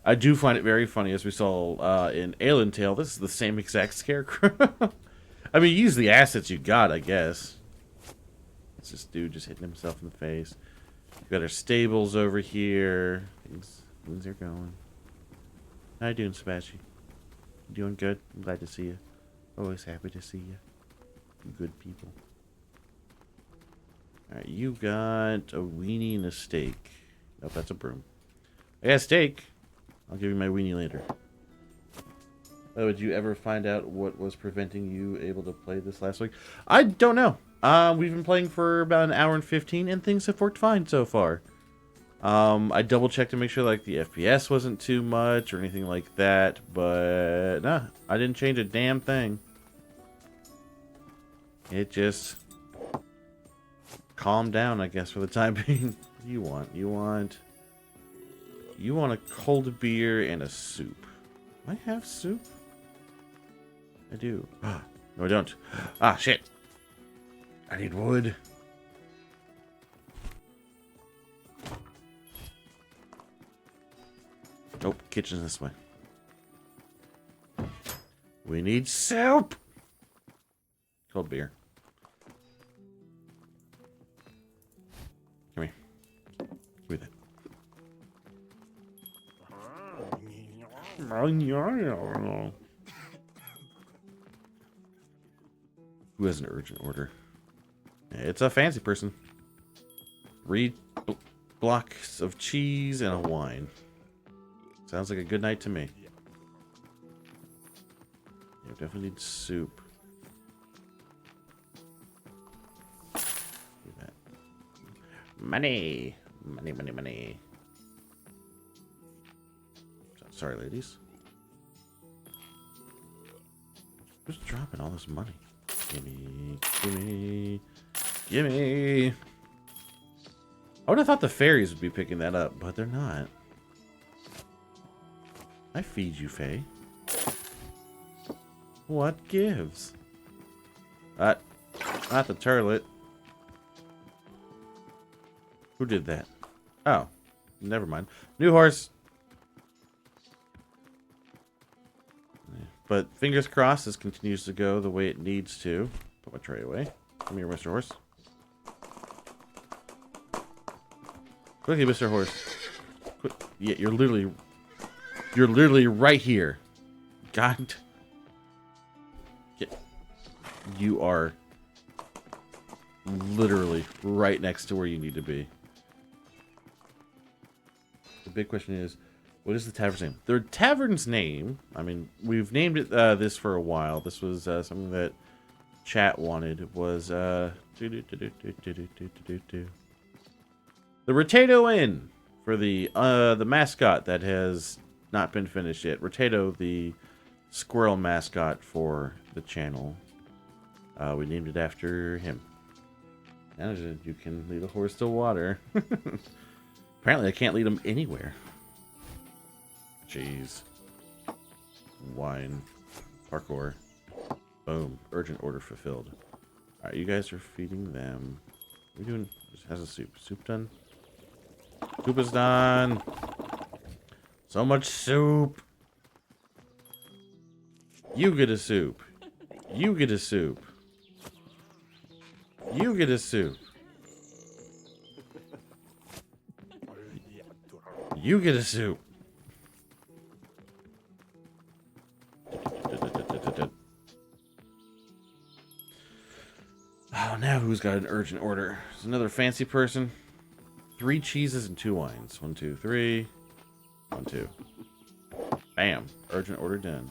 I do find it very funny, as we saw in Alien Tale. This is the same exact scarecrow. I mean, use the assets you got, I guess. It's this dude just hitting himself in the face. We've got our stables over here. Things are going. How you doing, Sebastian? You doing good? I'm glad to see you. Always happy to see you. You good people. Alright, you got a weenie and a steak. Nope, that's a broom. I got a steak. I'll give you my weenie later. Oh, did you ever find out what was preventing you able to play this last week? I don't know. We've been playing for about an hour and 15, and things have worked fine so far. I double checked to make sure like the FPS wasn't too much or anything like that, but nah, I didn't change a damn thing. It just calmed down, I guess, for the time being. What do you want? You want a cold beer and a soup. Do I have soup? I do. No, I don't. Ah, shit. I need wood. Nope, kitchen's this way. We need soup! Cold beer. Come here. Give me that. Who has an urgent order? It's a fancy person. 3 blocks of cheese and a wine. Sounds like a good night to me. You definitely need soup. Do that. Money. Money, money, money. Sorry, ladies. Who's dropping all this money? Gimme, gimme, gimme. I would have thought the fairies would be picking that up, but they're not. I feed you, Faye. What gives? Not the turlet. Who did that? Oh, never mind. New horse. But fingers crossed this continues to go the way it needs to. Put my tray away. Come here, Mr. Horse. Quickly, Mr. Horse. Quick. Yeah, you're literally right here. God. You are literally right next to where you need to be. The big question is, what is the tavern's name? The tavern's name, I mean, we've named it this for a while. This was something that chat wanted. Was the Rotato Inn for the mascot that has not been finished yet. Rotato, the squirrel mascot for the channel. We named it after him. Now you can lead a horse to water. Apparently, I can't lead him anywhere. Cheese. Wine. Parkour. Boom. Urgent order fulfilled. Alright, you guys are feeding them. What are we doing? Has a soup. Soup done? Soup is done. So much soup. You get a soup. You get a soup. You get a soup. You get a soup. Oh, now who's got an urgent order? There's another fancy person. 3 cheeses and 2 wines. 1, 2, 3. 1, 2. Bam. Urgent order done.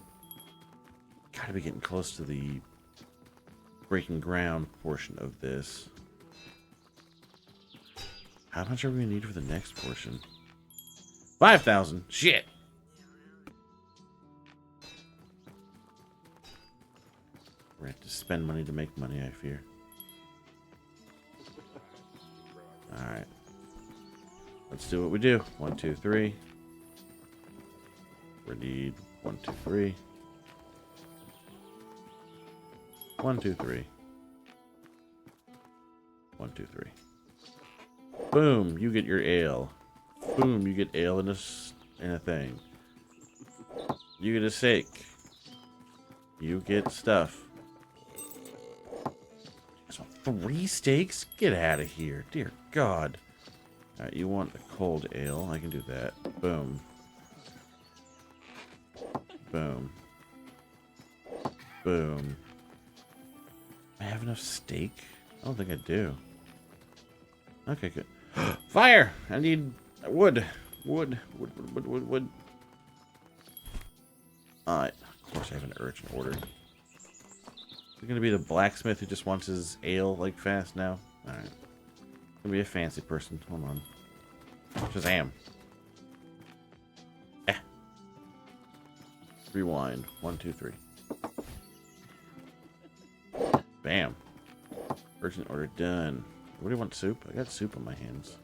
Gotta be getting close to the breaking ground portion of this. How much are we gonna need for the next portion? 5,000. Shit. We're gonna have to spend money to make money, I fear. Alright. Let's do what we do. 1, 2, 3. We need 1, 2, 3. 1, 2, 3. 1, 2, 3. Boom, you get your ale. Boom, you get ale in a thing. You get a steak. You get stuff. So 3 steaks? Get out of here. Dear God. Alright, you want a cold ale. I can do that. Boom. Boom. Boom. I have enough steak? I don't think I do. Okay, good. Fire! I need wood. Wood. Wood. Alright. Of course I have an urgent order. Is it gonna be the blacksmith who just wants his ale, like, fast now? Alright. Gonna be a fancy person. Hold on. Shazam. Eh. Rewind. 1, 2, 3. Bam. Urgent order done. What do you want, soup? I got soup on my hands.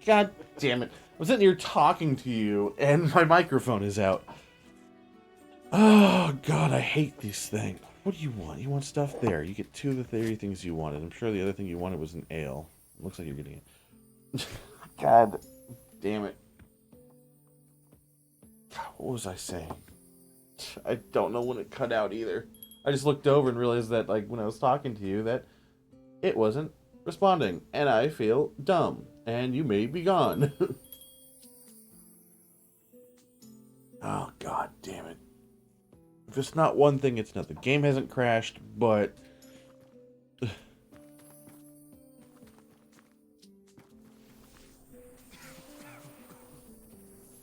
God damn it. I'm sitting here talking to you, and my microphone is out. Oh, God, I hate these things. What do you want? You want stuff there. You get two of the three things you wanted. I'm sure the other thing you wanted was an ale. Looks like you're getting it. God damn it. God, what was I saying? I don't know when it cut out either. I just looked over and realized that, like, when I was talking to you, that it wasn't responding. And I feel dumb. And you may be gone. Oh, God damn it. If it's not one thing, it's not. The game hasn't crashed, but...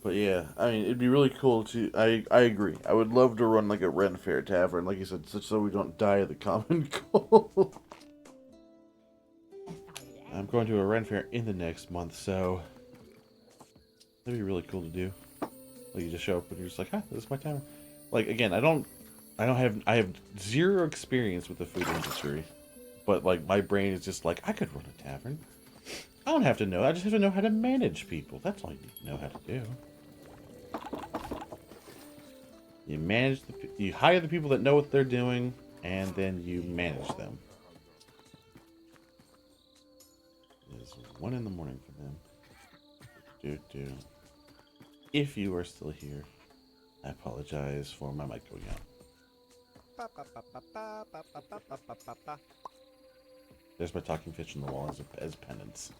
But yeah, I mean, it'd be really cool to... I agree. I would love to run like a Ren Fair Tavern, like you said, such so we don't die of the common cold. I'm going to a Ren Fair in the next month, so... That'd be really cool to do. Like, you just show up and you're just like, huh, this is my tavern. Like, again, I have zero experience with the food industry. But, like, my brain is just like, I could run a tavern. I don't have to know. I just have to know how to manage people. That's all you need to know how to do. You hire the people that know what they're doing, and then you manage them. It is 1 in the morning for them. If you are still here, I apologize for my mic going out. There's my talking fish on the wall as penance.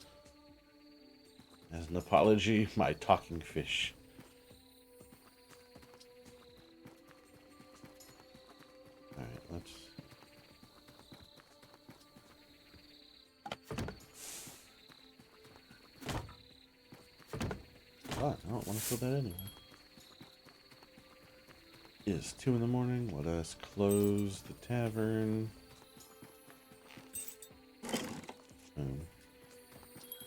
As an apology, my talking fish. Alright, let's... But I don't want to fill that anyway. It is 2 in the morning. Let us close the tavern.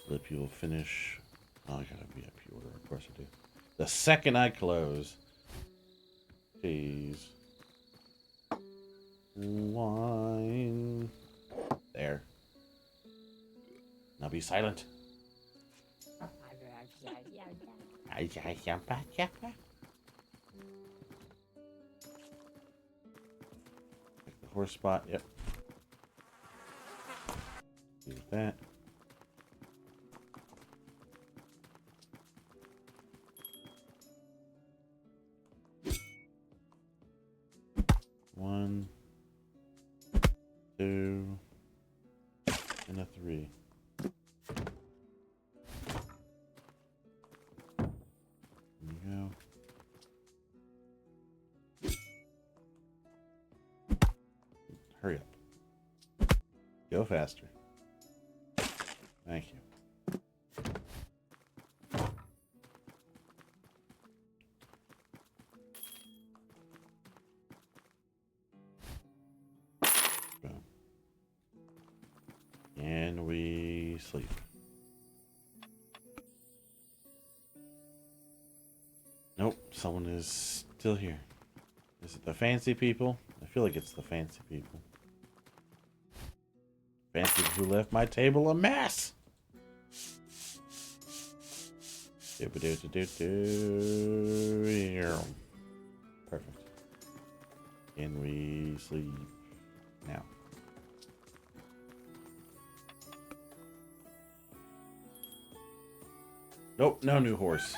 Let people finish. Oh, I got a VIP order. Of course I do. The second I close. Jeez. Wine. There. Now be silent. The horse spot. Yep. Do that. One, 2, and a 3. There you go. Hurry up. Go faster. Thank you. Boom. And we sleep. Nope, someone is still here. Is it the fancy people? I feel like it's the fancy people. Fancy who left my table a mess! Perfect. And we sleep now. Nope, no new horse.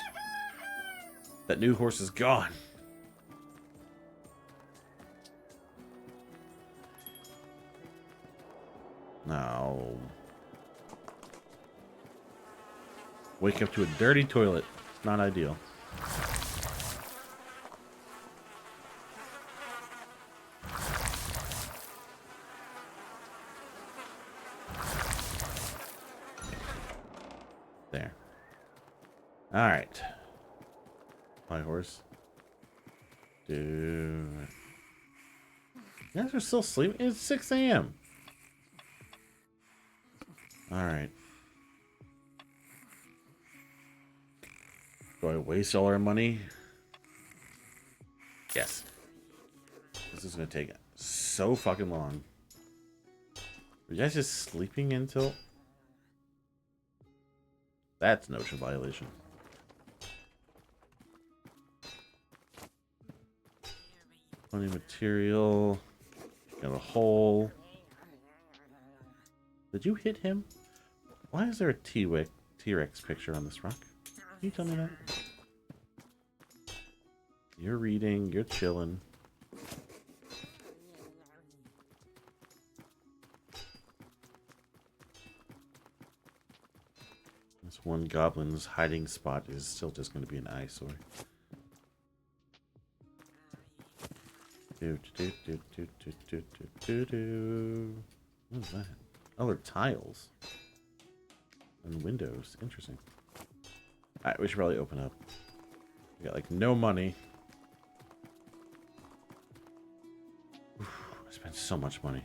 That new horse is gone. No. Wake up to a dirty toilet. Not ideal. There. Alright. My horse. Dude. You guys are still sleeping? It's 6 a.m. Alright. Do I waste all our money? Yes. This is going to take so fucking long. Are you guys just sleeping until... That's an ocean violation. Plenty of material. Got a hole. Did you hit him? Why is there a T-Rex picture on this rock? Can you tell me that? You're reading, you're chilling. This one goblin's hiding spot is still just going to be an eyesore. What is that? Oh, they're tiles. And windows. Interesting. Alright, we should probably open up. We got like no money. Oof, I spent so much money.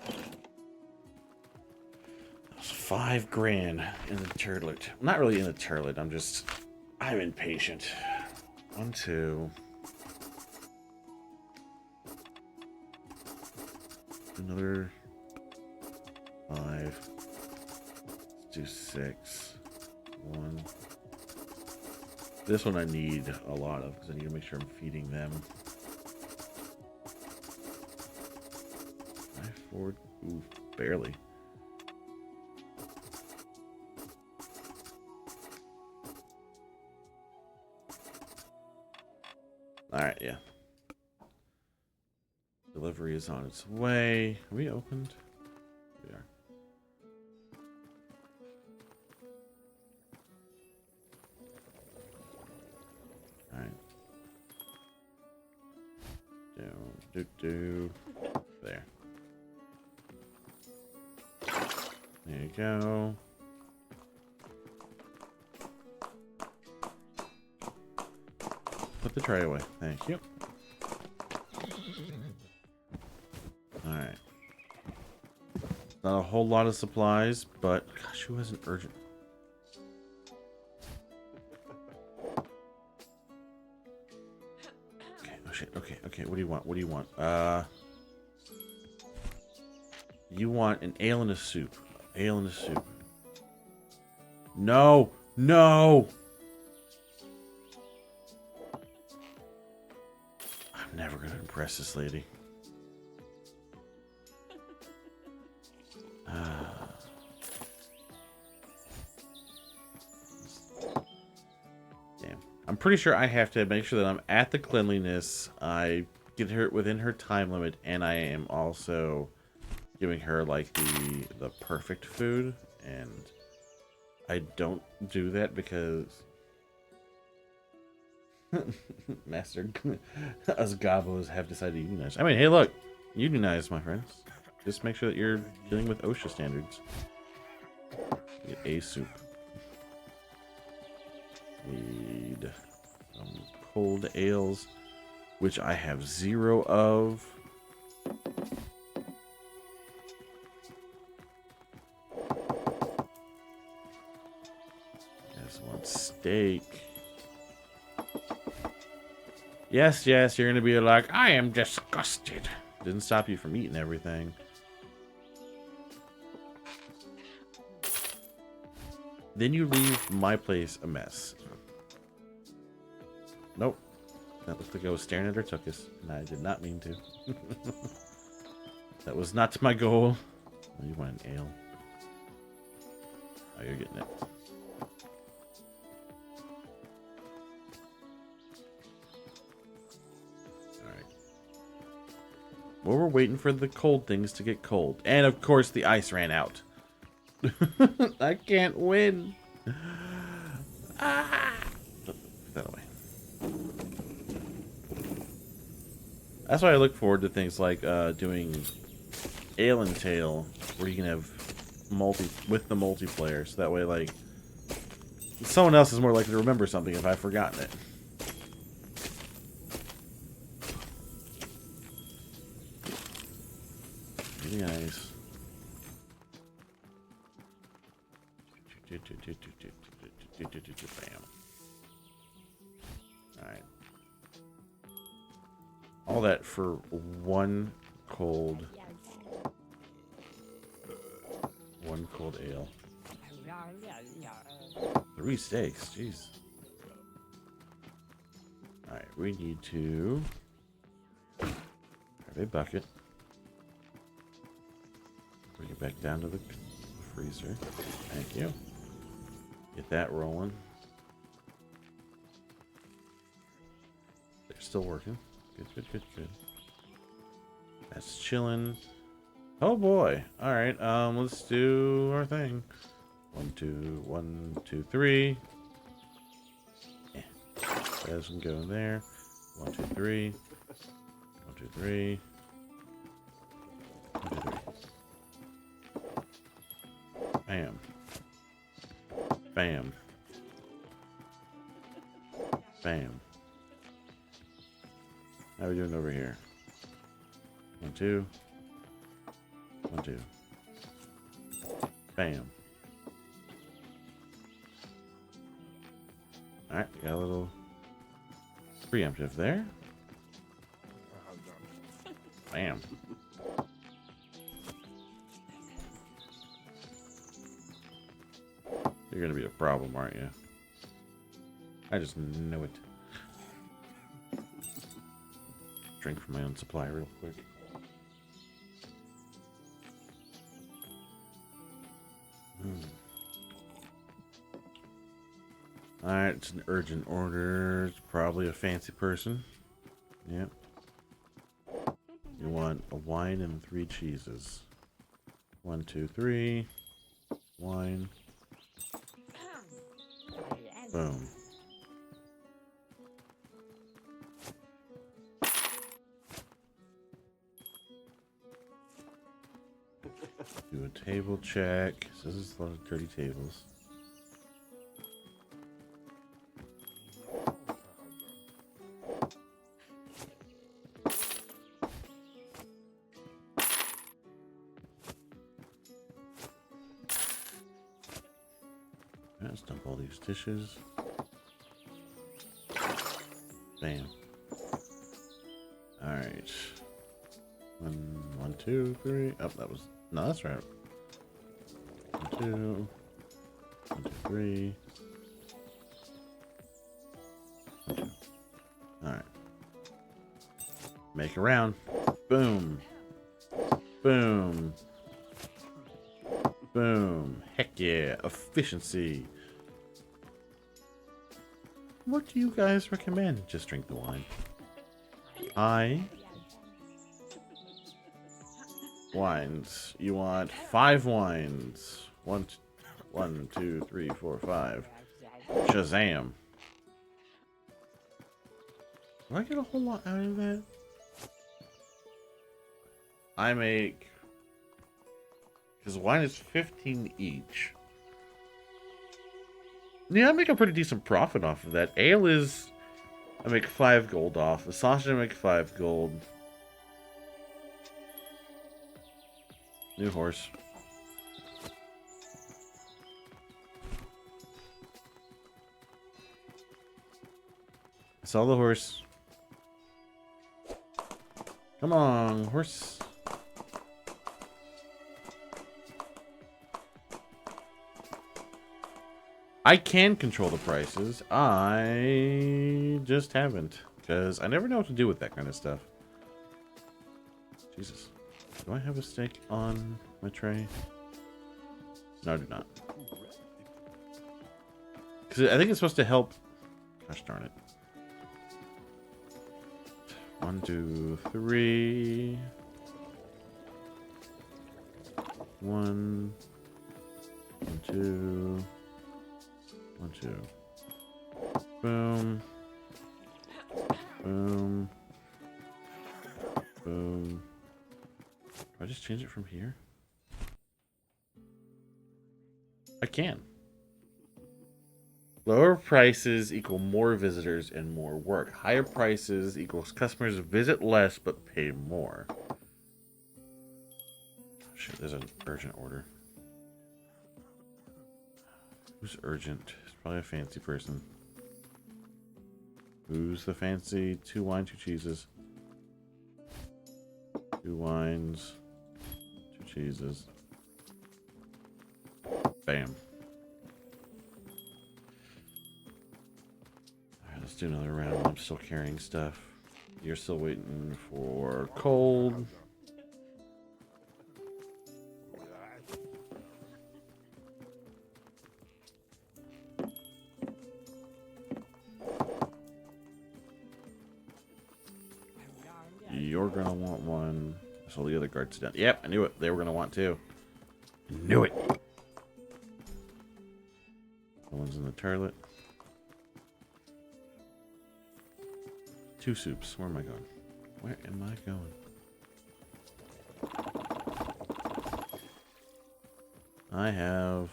That was 5 grand in the turlet. Not really in the turlet, I'm impatient. 1, 2. Another 5. Let's do 6. 1. This one I need a lot of because I need to make sure I'm feeding them. 5, 4. Ooh, barely. Alright, yeah. Delivery is on its way. Are we opened? We are. There. There you go. Put the tray away. Thank you. Alright. Not a whole lot of supplies, but gosh, who has an urgent? Okay, oh shit. Okay, what do you want? What do you want? You want an ale and a soup. Ale and a soup. No! No! I'm never gonna impress this lady. Damn. I'm pretty sure I have to make sure that I'm at the cleanliness. I get her within her time limit, and I am also giving her like the perfect food, and I don't do that because Master us Gabos have decided to unionize. I mean, hey, look, unionize, my friends. Just make sure that you're dealing with OSHA standards. Get a soup. Need some cold ales, which I have 0 of. Just one steak. Yes, you're gonna be like, I am disgusted. Didn't stop you from eating everything. Then you leave my place a mess. Nope. That looked like I was staring at her tuchus, and I did not mean to. That was not my goal. Oh, you want an ale. Oh, you're getting it. Alright. Well, we're waiting for the cold things to get cold. And, of course, the ice ran out. I can't win. Ah! Put that away. That's why I look forward to things like doing Ale and Tail, where you can have with the multiplayer, so that way, like, someone else is more likely to remember something if I've forgotten it. Really nice. Bam. Alright. All that for one cold ale. 3 steaks, jeez. Alright, we need to grab a bucket. Bring it back down to the freezer. Thank you. Get that rolling. They're still working. Good. That's chilling. Oh boy. Alright, let's do our thing. 1, 2, 3. Yeah. There's some going there. 1, 2, 3. 1, 2, 3. 1, 2, 3. Bam. Bam. Bam. How are we doing over here? 1, 2. 1, 2. Bam. Alright, got a little preemptive there. Bam. You're gonna be a problem, aren't you? I just know it. Drink from my own supply real quick. Alright, it's an urgent order. It's probably a fancy person. Yep. You want a wine and 3 cheeses. 1, 2, 3. Wine. Boom. Table check. So this is a lot of dirty tables. Let's dump all these dishes. Bam. Alright. One, two, three. Oh, that was... No, that's right. 1, 2. 1, 2, 3. 1, 2. Alright. Make a round. Boom. Boom. Boom. Heck yeah. Efficiency. What do you guys recommend? Just drink the wine. Wines. You want 5 wines. 1, 2, 3, 4, 5. Shazam. Do I get a whole lot out of that? I make... Because wine is 15 each. Yeah, I make a pretty decent profit off of that. Ale is... I make 5 gold off. The sausage I make 5 gold. New horse. Sell the horse. Come on, horse. I can control the prices. I just haven't. Because I never know what to do with that kind of stuff. Jesus. Do I have a steak on my tray? No, I do not. Because I think it's supposed to help. Gosh darn it. 1, 2, 3. 1, 2. 1, 2. Boom. Boom. Boom. Do I just change it from here? I can. Lower prices equal more visitors and more work. Higher prices equals customers visit less but pay more. Oh, shit, there's an urgent order. Who's urgent? It's probably a fancy person. Who's the fancy? 2 wine, 2 cheeses. 2 wines, 2 cheeses. Bam. Alright, let's do another round while I'm still carrying stuff. You're still waiting for cold. You're gonna want one. So the other guards down. Yep, I knew it. They were gonna want 2. Knew it. The one's in the toilet. 2 soups. Where am I going? Where am I going? I have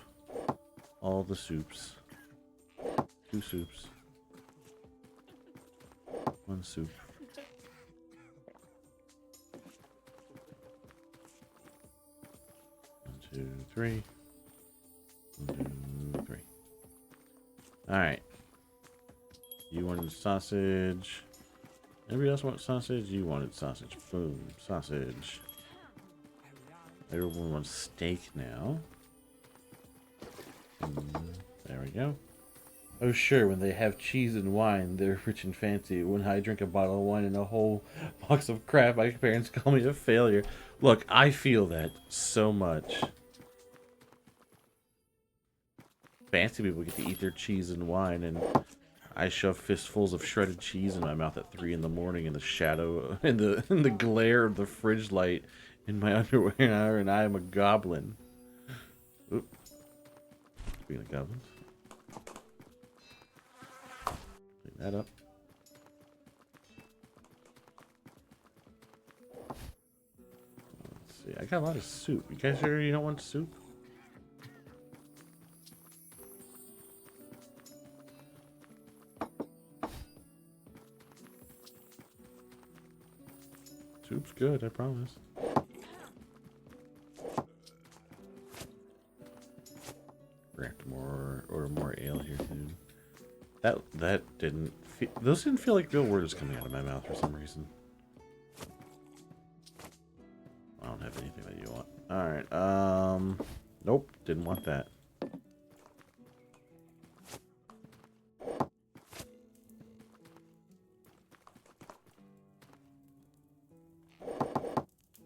all the soups. 2 soups. 1 soup. 1, 2, 3. 1, 2, 3. Alright. You wanted sausage. Anybody else want sausage? You wanted sausage. Boom. Sausage. Everyone wants steak now. There we go. Oh sure, when they have cheese and wine, they're rich and fancy. When I drink a bottle of wine and a whole box of crap, my parents call me a failure. Look, I feel that so much. Fancy people get to eat their cheese and wine, and I shove fistfuls of shredded cheese in my mouth at 3 in the morning in the shadow, in the glare of the fridge light in my underwear, and I am a goblin. Oop. Speaking of goblins. Clean that up. Let's see, I got a lot of soup. You guys sure you don't want soup? Soup's good, I promise. We're gonna have to order more ale here soon. That didn't feel, those didn't feel like real words coming out of my mouth for some reason. I don't have anything that you want. Alright, nope, didn't want that.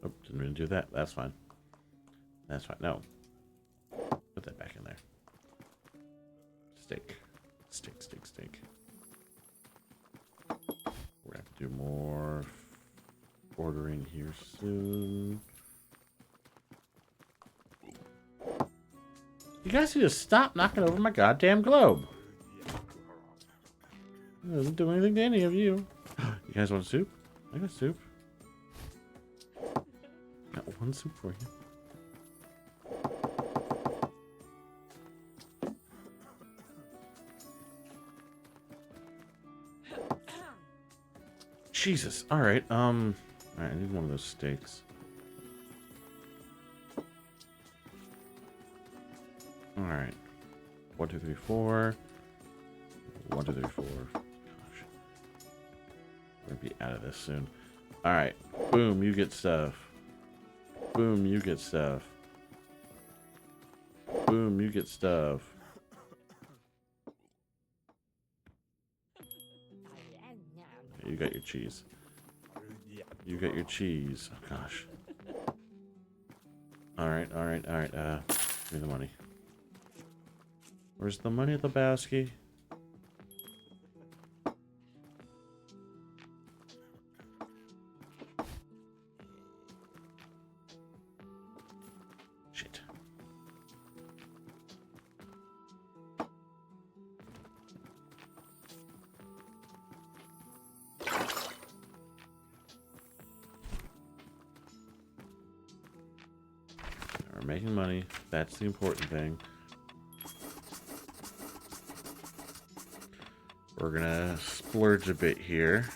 Nope, didn't really do that. That's fine. That's fine. No. Put that back in there. Steak. Steak, steak, steak. We're gonna have to do more ordering here soon. You guys need to stop knocking over my goddamn globe. It doesn't do anything to any of you. You guys want soup? I got soup. Got one soup for you. Jesus. Alright, alright, I need one of those steaks. Alright. 1, 2, 3, 4. 1, 2, 3, 4. Gosh. We're gonna be out of this soon. Alright. Boom, you get stuff. Boom, you get stuff. Boom, you get stuff. You got your cheese. You got your cheese. Oh, gosh. Alright, alright, alright. Give me the money. Where's the money, Lebowski? Shit. We're making money. That's the important thing. We're gonna splurge a bit here.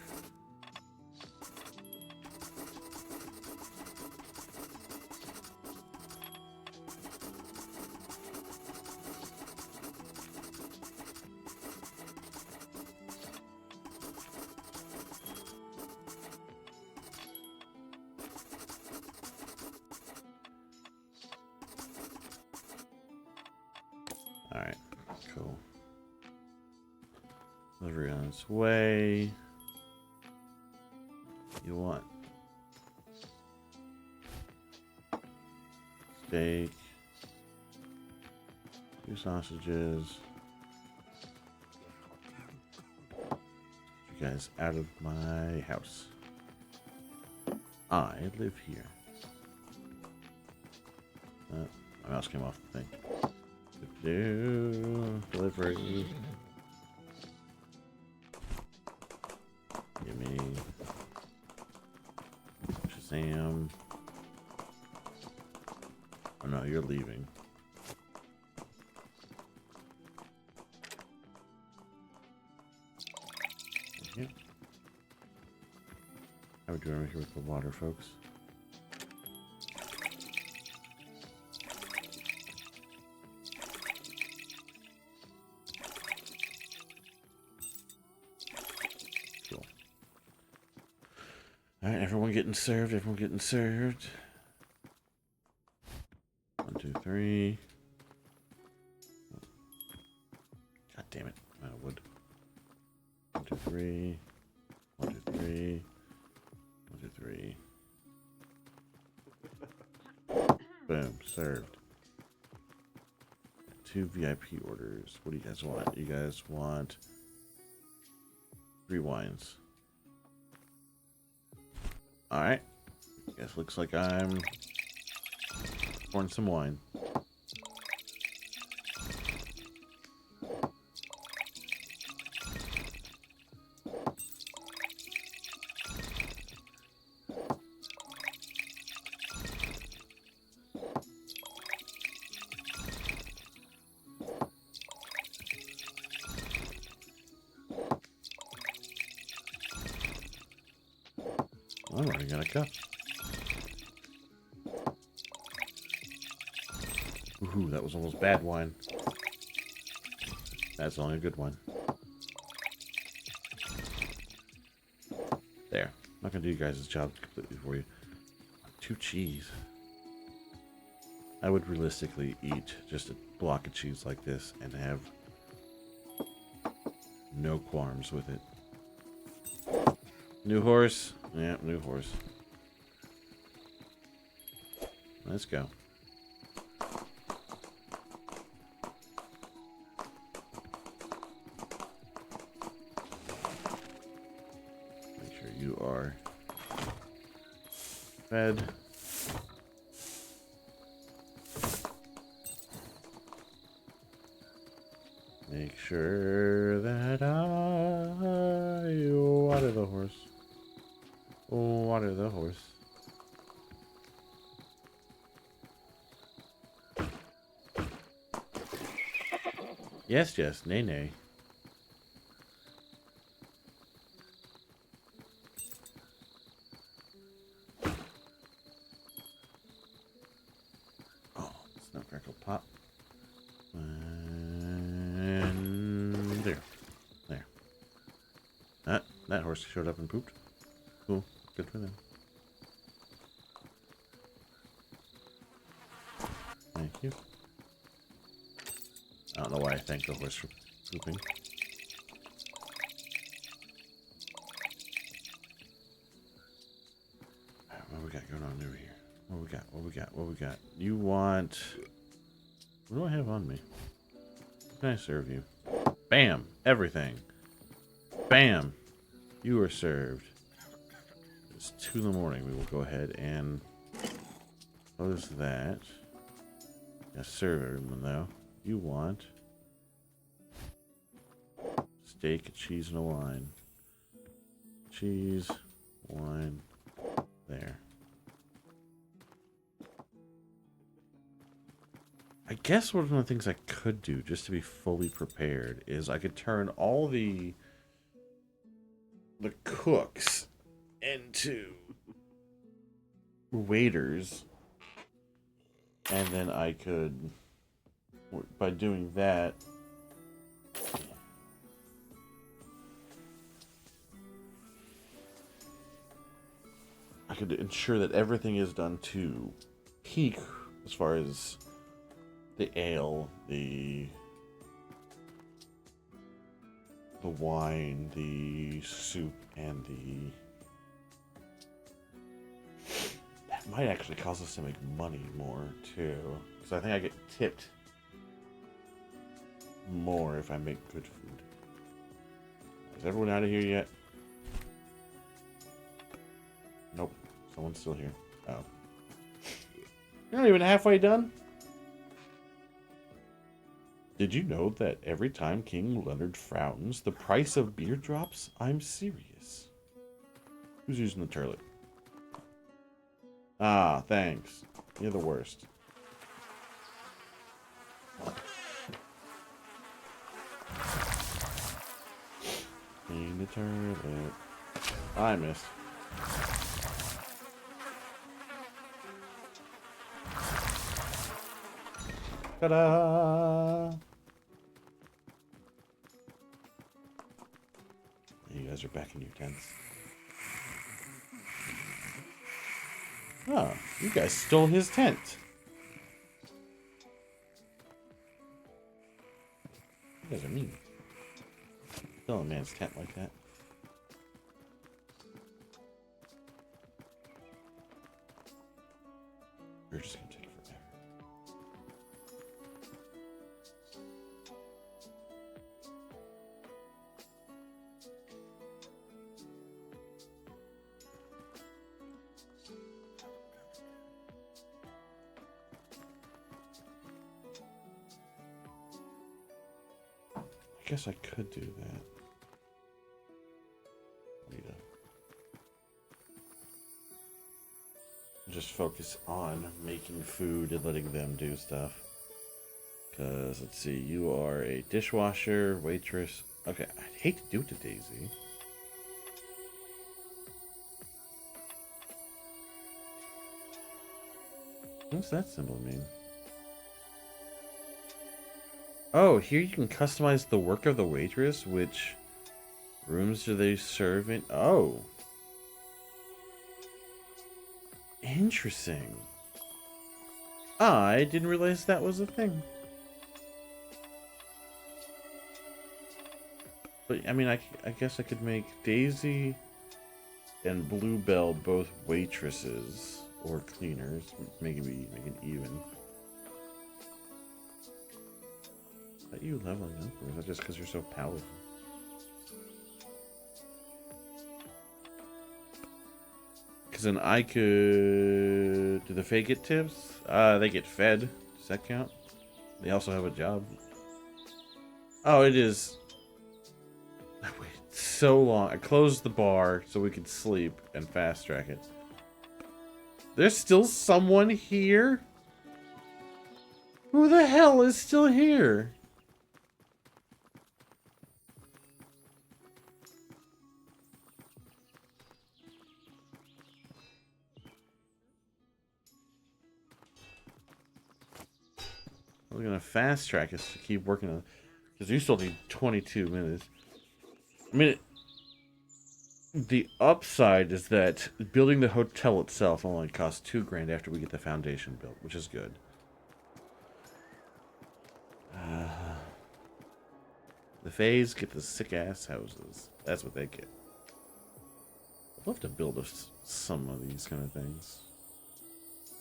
All right, cool. Delivery on its way. You want steak, 2 sausages. You guys out of my house. I live here. My mouse came off the thing. Delivery. Gimme. Shazam. Oh no, you're leaving. Yeah. How are we doing here with the water, folks? Alright, everyone getting served, everyone getting served. 1, 2, 3. God damn it, I'm out of wood. 1, 2, 3. 1, 2, 3. 1, 2, 3. Boom, served. 2 VIP orders. What do you guys want? You guys want 3 wines. Alright. Guess looks like I'm pouring some wine. I'm running out of cup. Ooh, that was almost bad wine. That's only a good one. There. I'm not gonna do you guys' job completely for you. 2 cheese. I would realistically eat just a block of cheese like this and have no qualms with it. New horse? Yeah, new horse. Let's go. Make sure you are fed. Make sure that I water the horse. Water the horse. Yes, yes, nay, nay. Oh, snap, crackle, pop. And there. There. That horse showed up and pooped. Cool. Good for them. Thank you. I don't know why I thanked the horse for pooping. What we got going on over here? What we got? What we got? What we got? You want... What do I have on me? What can I serve you? Bam! Everything. Bam! You are served. It's 2 in the morning. We will go ahead and close that. Yes, serve everyone though. You want steak, cheese, and a wine. Cheese, wine, there. I guess one of the things I could do, just to be fully prepared, is I could turn all the cooks into waiters, and then I could, by doing that, I could ensure that everything is done to peak as far as the ale, the wine, the soup, and the... That might actually cause us to make money more, too. Because I think I get tipped more if I make good food. Is everyone out of here yet? Nope. Someone's still here. Oh. You're not even halfway done? Did you know that every time King Leonard frowns, the price of beer drops? I'm serious. Who's using the toilet? Ah, thanks. You're the worst. Clean the toilet. I missed. Ta-da! You guys are back in your tents. Oh, you guys stole his tent. You guys are mean. Steal a man's tent like that. You're just gonna take forever. I guess I could do that. Just focus on making food and letting them do stuff. Because, let's see, you are a dishwasher, waitress. Okay, I'd hate to do it to Daisy. What's that symbol mean? Oh, here you can customize the work of the waitress. Which rooms do they serve in? Oh. Interesting. I didn't realize that was a thing. But, I mean, I guess I could make Daisy and Bluebell both waitresses or cleaners. Make it even. Are you leveling up, or is that just because you're so powerful? Because then I could... Do the Fae get tips? They get fed. Does that count? They also have a job. Oh, it is... I waited so long. I closed the bar so we could sleep and fast track it. There's still someone here? Who the hell is still here? We're gonna fast track us to keep working on, because you still need 22 minutes. I mean, the upside is that building the hotel itself only costs $2,000 after we get the foundation built, which is good. The Fays get the sick ass houses. That's what they get. I'd love to build some of these kind of things.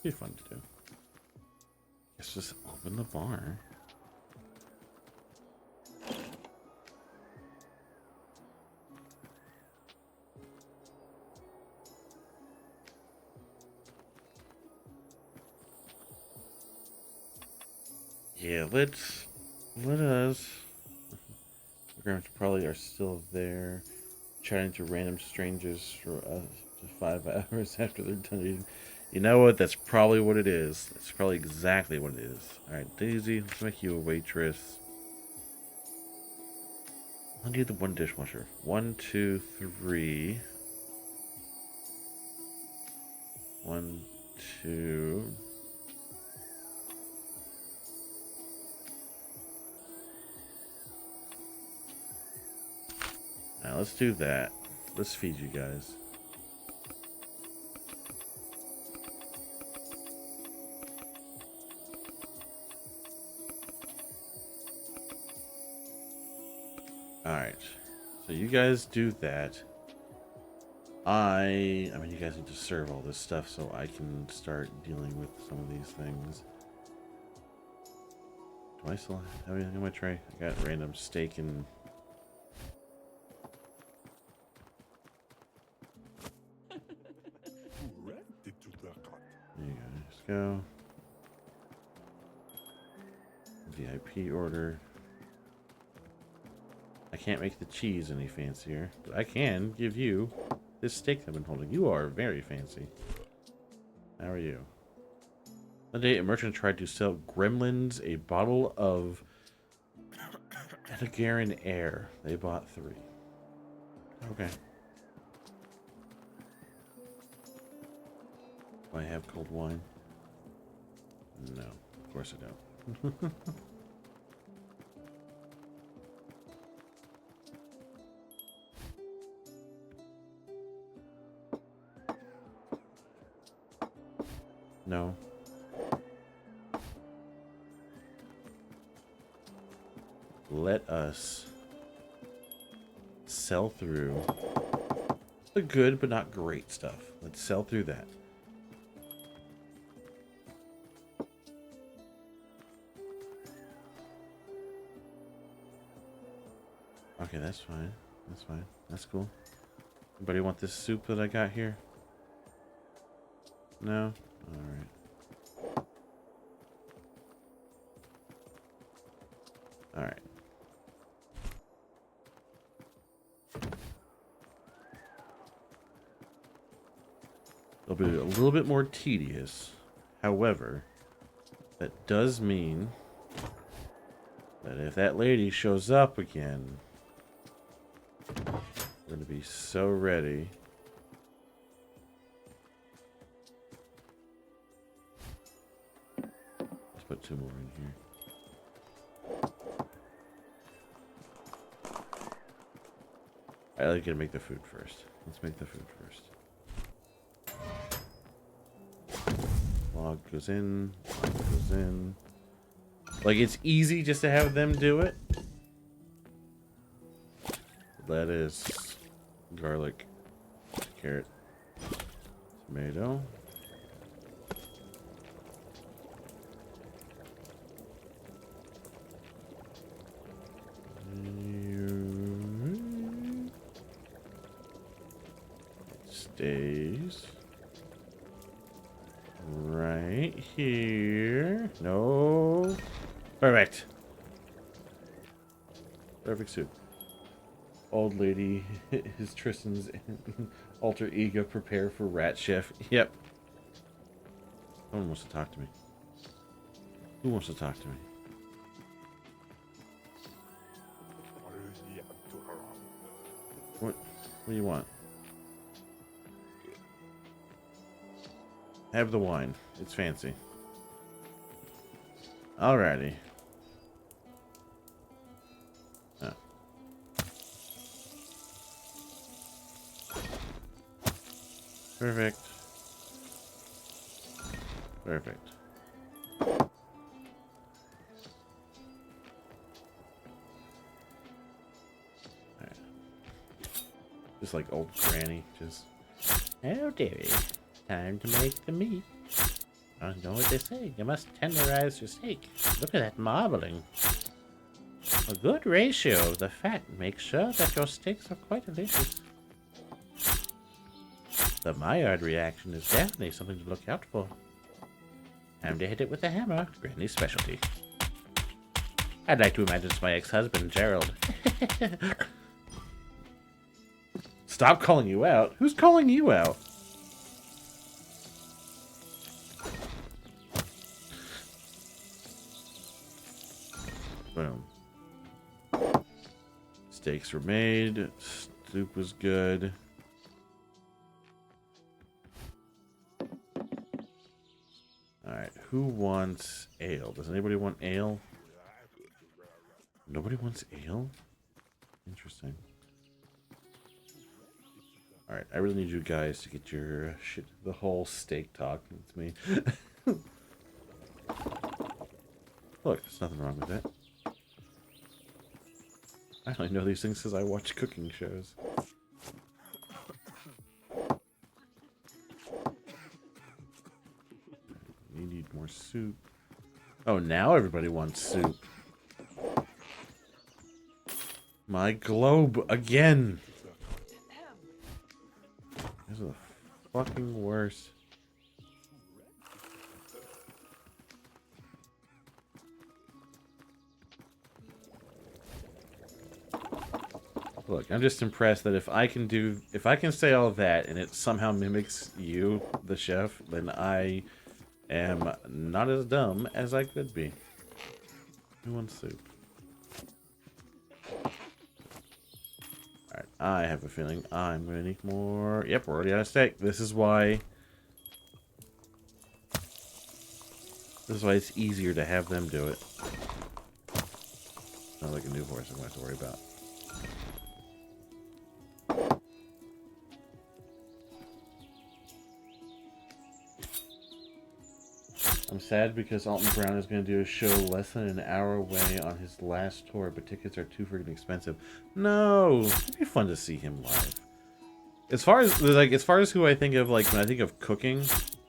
Be fun to do. Let's just open the bar. Yeah, let us. Programs probably are still there, chatting to random strangers for to 5 hours after they're done eating. You know what? That's probably what it is. That's probably exactly what it is. Alright, Daisy, let's make you a waitress. I'll need the one dishwasher. 1, 2, 3. 1, 2. Now let's do that. Let's feed you guys. Alright. So you guys do that. I mean, you guys need to serve all this stuff so I can start dealing with some of these things. Do I still have anything in my tray? I got random steak and... There you guys go. VIP order. I can't make the cheese any fancier, but I can give you this steak I've been holding. You are very fancy. How are you? One day, a merchant tried to sell gremlins a bottle of Edagaran air. They bought 3. Okay. Do I have cold wine? No, of course I don't. No. Let us sell through the good but not great stuff. Let's sell through that. Okay, that's fine. That's fine. That's cool. Anybody want this soup that I got here? No? Alright. Alright. It'll be a little bit more tedious. However, that does mean that if that lady shows up again, we're going to be so ready. put 2 more in here. I like to make the food first. Let's make the food first. Log goes in. Log goes in. Like, it's easy just to have them do it. Lettuce, garlic, carrot, tomato. Stays right here. No. Perfect. Perfect soup. Old lady is Tristan's alter ego. Prepare for rat chef. Yep. Someone wants to talk to me. Who wants to talk to me? What do you want? Have the wine. It's fancy. Alrighty. Oh. Perfect. Perfect. Alright. Just like old granny, just... How dearie. Time to make the meat. I know what they say. You must tenderize your steak. Look at that marbling. A good ratio of the fat makes sure that your steaks are quite delicious. The Maillard reaction is definitely something to look out for. Time to hit it with a hammer. Granny's specialty. I'd like to imagine it's my ex-husband, Gerald. Stop calling you out. Who's calling you out? Boom. Steaks were made. Soup was good. Alright, who wants ale? Does anybody want ale? Nobody wants ale? Interesting. Alright, I really need you guys to get your shit, the whole steak talk. It's me. Look, there's nothing wrong with that. I only know these things because I watch cooking shows. You need more soup. Oh, now everybody wants soup. My globe again. This is the fucking worst. Look, I'm just impressed that if I can say all that and it somehow mimics you, the chef, then I am not as dumb as I could be. Who wants soup? Alright, I have a feeling I'm gonna need more. Yep, we're already out of steak. This is why it's easier to have them do it. Not like a new horse I'm gonna have to worry about. I'm sad because Alton Brown is going to do a show less than an hour away on his last tour, but tickets are too freaking expensive. No, it'd be fun to see him live. As far as who I think of, like when I think of cooking,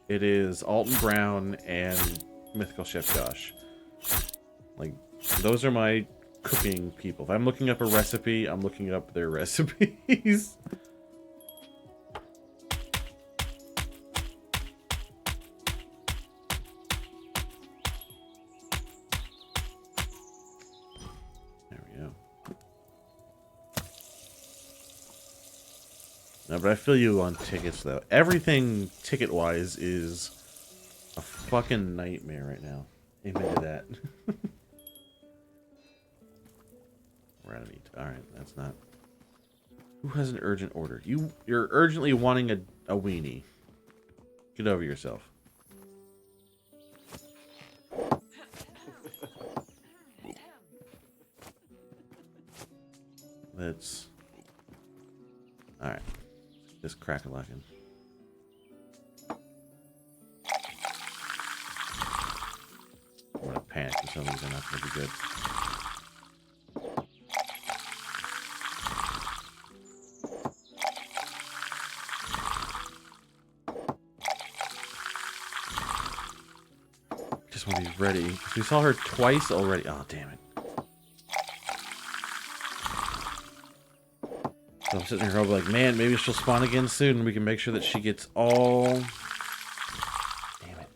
it is Alton Brown and Mythical Chef Josh. Like those are my cooking people. If I'm looking up a recipe, I'm looking up their recipes. No, but I feel you on tickets, though. Everything ticket-wise is a fucking nightmare right now. Amen to that. We're out of meat. Alright, that's not... Who has an urgent order? You're urgently wanting a weenie. Get over yourself. Let's... Alright. Just crack-a-lackin'. I'm gonna panic for some reason. That's gonna be good. Just want to be ready. We saw her twice already. Oh, damn it. So I'm sitting here like, man, maybe she'll spawn again soon and we can make sure that she gets all... Damn it.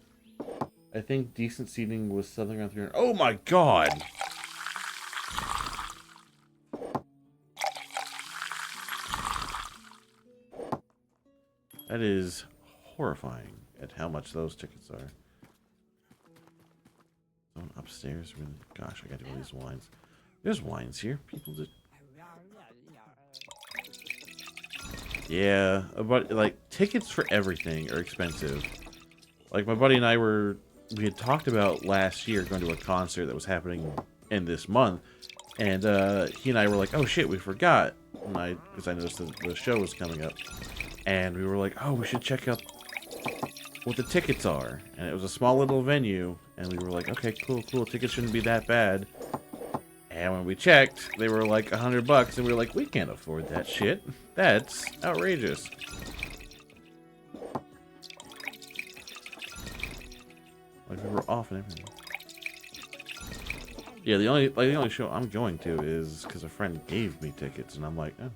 I think decent seating was something around 300. Oh my god! That is horrifying at how much those tickets are. Someone upstairs, really? Gosh, I gotta go to these wines. There's wines here. People just... Yeah, but like tickets for everything are expensive. Like my buddy and I we had talked about last year going to a concert that was happening in this month, and he and I were like, "Oh shit, we forgot," because I noticed that the show was coming up, and we were like, "Oh, we should check out what the tickets are," and it was a small little venue, and we were like, "Okay, cool, tickets shouldn't be that bad." And when we checked, they were like $100, and we were like, we can't afford that shit. That's outrageous. Like we were off and everything. Yeah, the only show I'm going to is because a friend gave me tickets, and I'm like, oh, okay.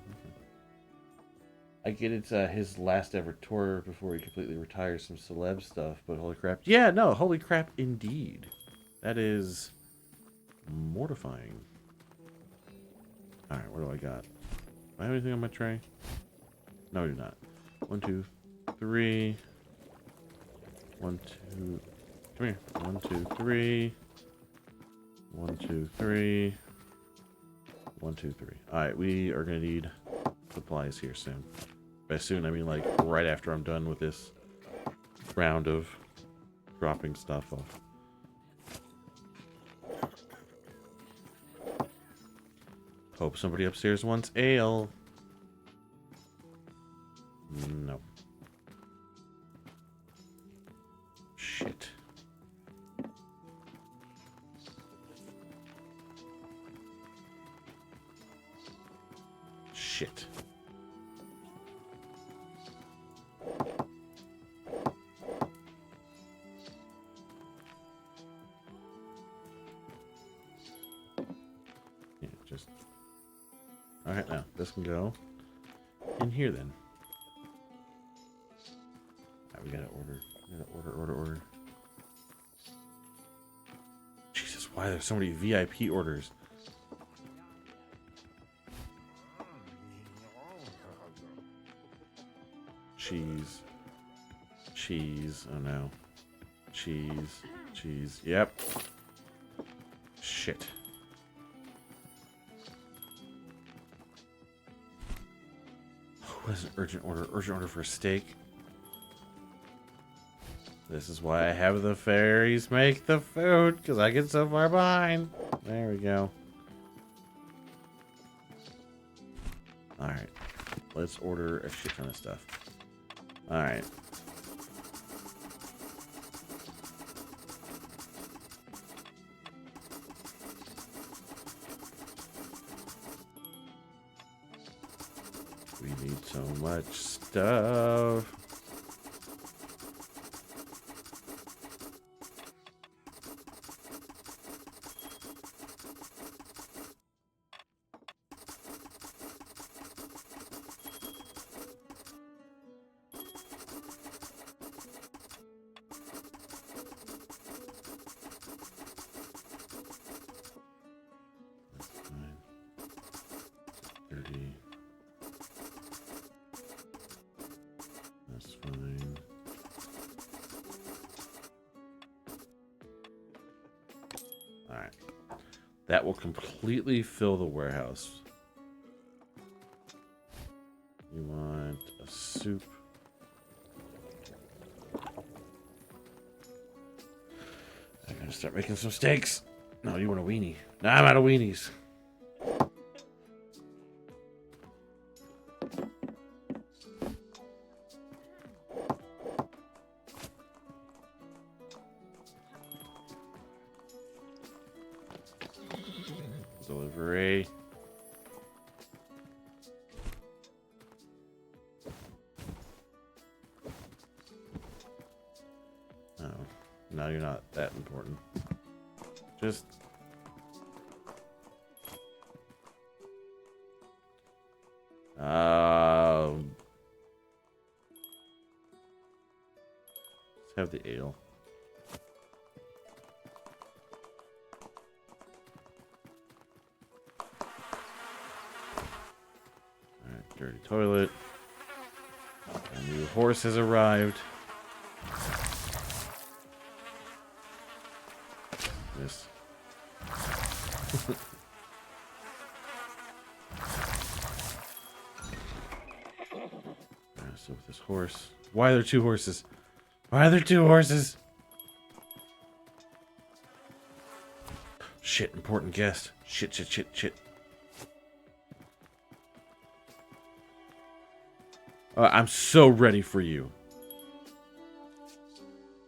I get it's his last ever tour before he completely retires some celeb stuff, but holy crap. Yeah, no, holy crap indeed. That is mortifying. Alright, what do I got? Do I have anything on my tray? No, I do not. 1, 2, 3. 1, 2. Come here. 1, 2, 3. 1, 2, 3. 1, 2, 3. Alright, we are going to need supplies here soon. By soon, I mean like right after I'm done with this round of dropping stuff off. Hope somebody upstairs wants ale. No. Shit. Shit. Yeah, just... Alright, now, this can go in here then. Alright, we gotta order. We gotta order. Jesus, why are there so many VIP orders? Cheese. Cheese. Oh no. Cheese. Cheese. Yep. Shit. What is an urgent order? Urgent order for a steak. This is why I have the fairies make the food, because I get so far behind. There we go. Alright. Let's order a shit ton of stuff. Alright. We need so much stuff. That's fine. 30. That's fine. Alright. That will completely fill the warehouse. You want a soup? I'm gonna start making some steaks. No, you want a weenie. Nah, I'm out of weenies. no, you're not that important. Just... let's have the ale. Alright, dirty toilet. A new horse has arrived. This. So with this horse. Why are there two horses? Why are there two horses? Shit, important guest. Shit, shit, shit, shit. I'm so ready for you.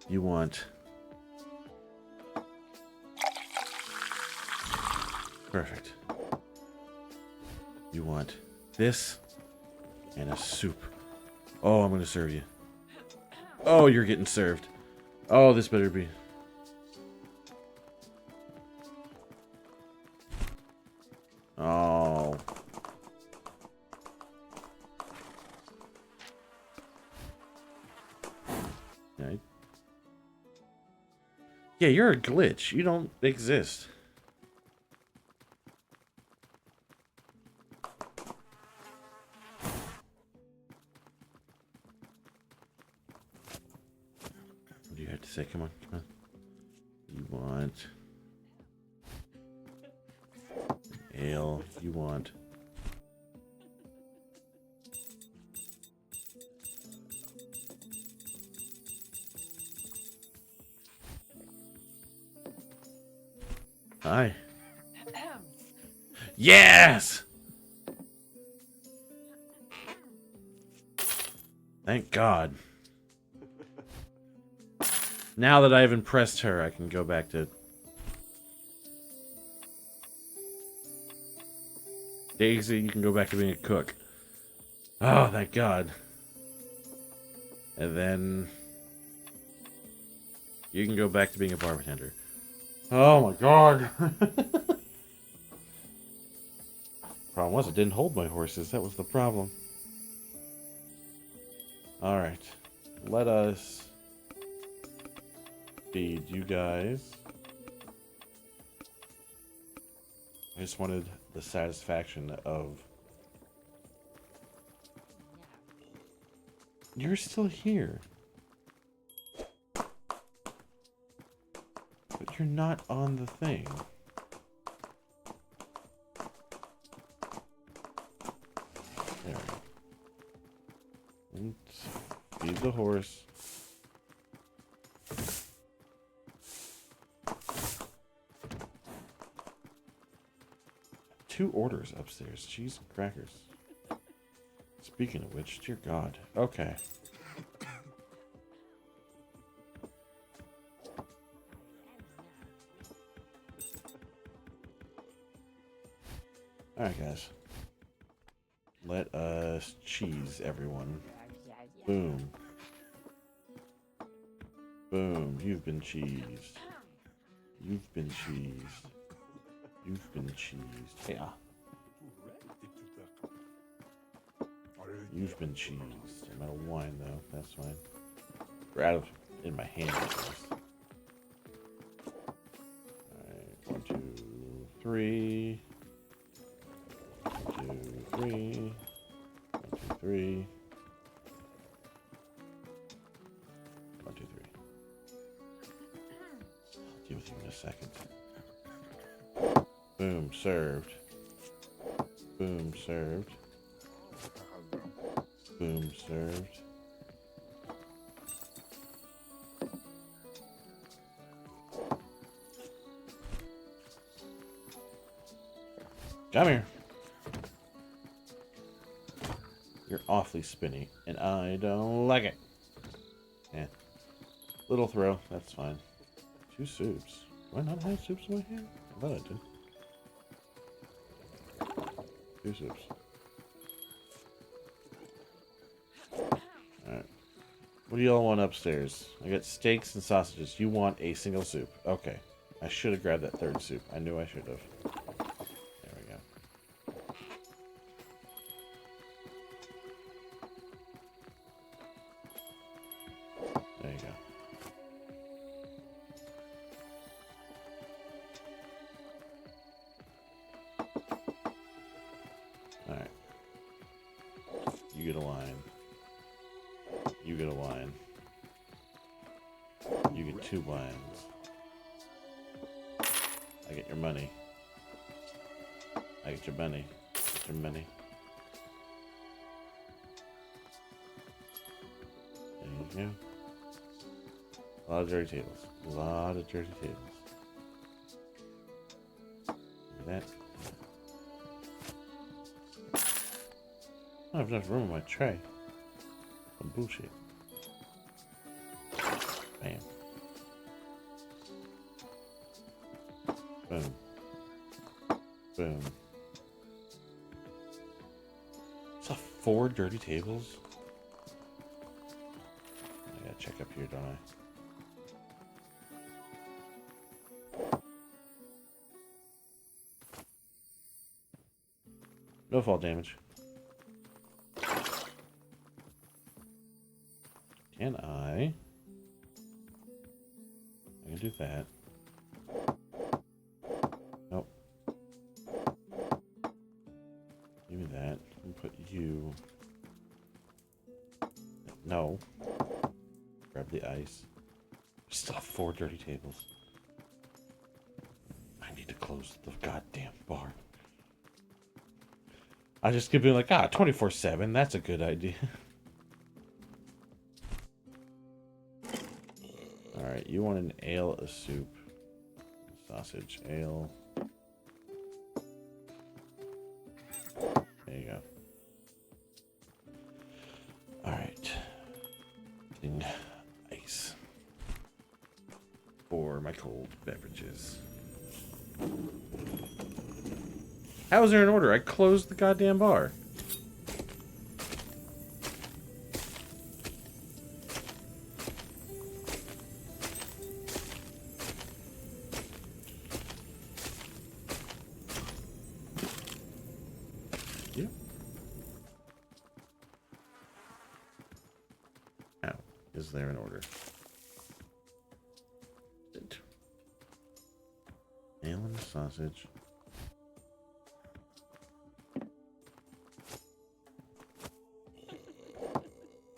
You want... Perfect. You want this and a soup. Oh, I'm going to serve you. Oh, you're getting served. Oh, this better be. Oh. Right. Yeah, you're a glitch. You don't exist. What do you have to say? Come on, come on. You want ale. You want... Hi. Yes! Thank God. Now that I've impressed her, I can go back to... Daisy, you can go back to being a cook. Oh, thank God. And then... you can go back to being a bartender. Oh my God. Problem was, it didn't hold my horses. That was the problem. Alright. Let us feed you guys. I just wanted the satisfaction of... You're still here. But you're not on the thing. There. And feed the horse. Two orders upstairs. Cheese and crackers. Speaking of which, dear God. Okay. Alright, guys. Let us cheese everyone. Boom. Boom. You've been cheesed. You've been cheesed. You've been cheesed. Yeah. You've been cheesed. I'm out of wine, though. That's fine. We're out of... in my hand, I guess. Alright. 1, 2, 3. 1, 2, 3. 1, 2, 3. 1, 2, 3. I'll deal with you in a second. Boom, served. Boom, served. Boom, served. Come here. You're awfully spinny, and I don't like it. Yeah. Little throw, that's fine. 2 soups. Do I not have soups in my hand? I thought I did. 2 soups. Alright. What do y'all want upstairs? I got steaks and sausages. You want a single soup. Okay. I should have grabbed that third soup. I knew I should have. There we go. There you go. Alright. You get a wine. You get a wine. You get 2 wines. I get your money. I get your money. Get your money. There you go. A lot of dirty tables. A lot of dirty tables. Look at that. I don't have enough room on my tray. Some bullshit. Bam. Boom. Boom. Saw 4 dirty tables? I gotta check up here, don't I? No fall damage. Can I? I can do that. Nope. Give me that. And put you. No. Grab the ice. Still have 4 dirty tables. I need to close the goddamn bar. I just keep being like, 24/7. That's a good idea. Alright, you want an ale, a soup. Sausage, ale. There you go. Alright. Getting ice. For my cold beverages. How is there an order? I closed the goddamn bar. Yeah. How is there an order? Ale and sausage.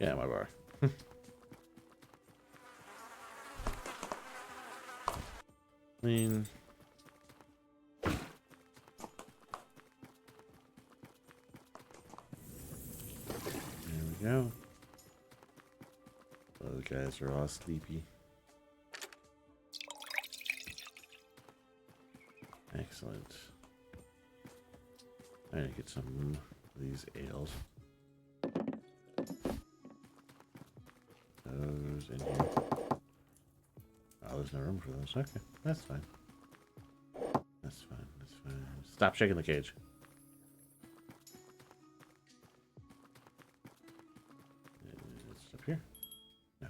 Yeah, my bar. Clean. There we go. Those guys are all sleepy. Excellent. I need to get some of these ales. Those in here. Oh, there's no room for those. Okay, that's fine. That's fine. That's fine. Stop shaking the cage. It's up here. No.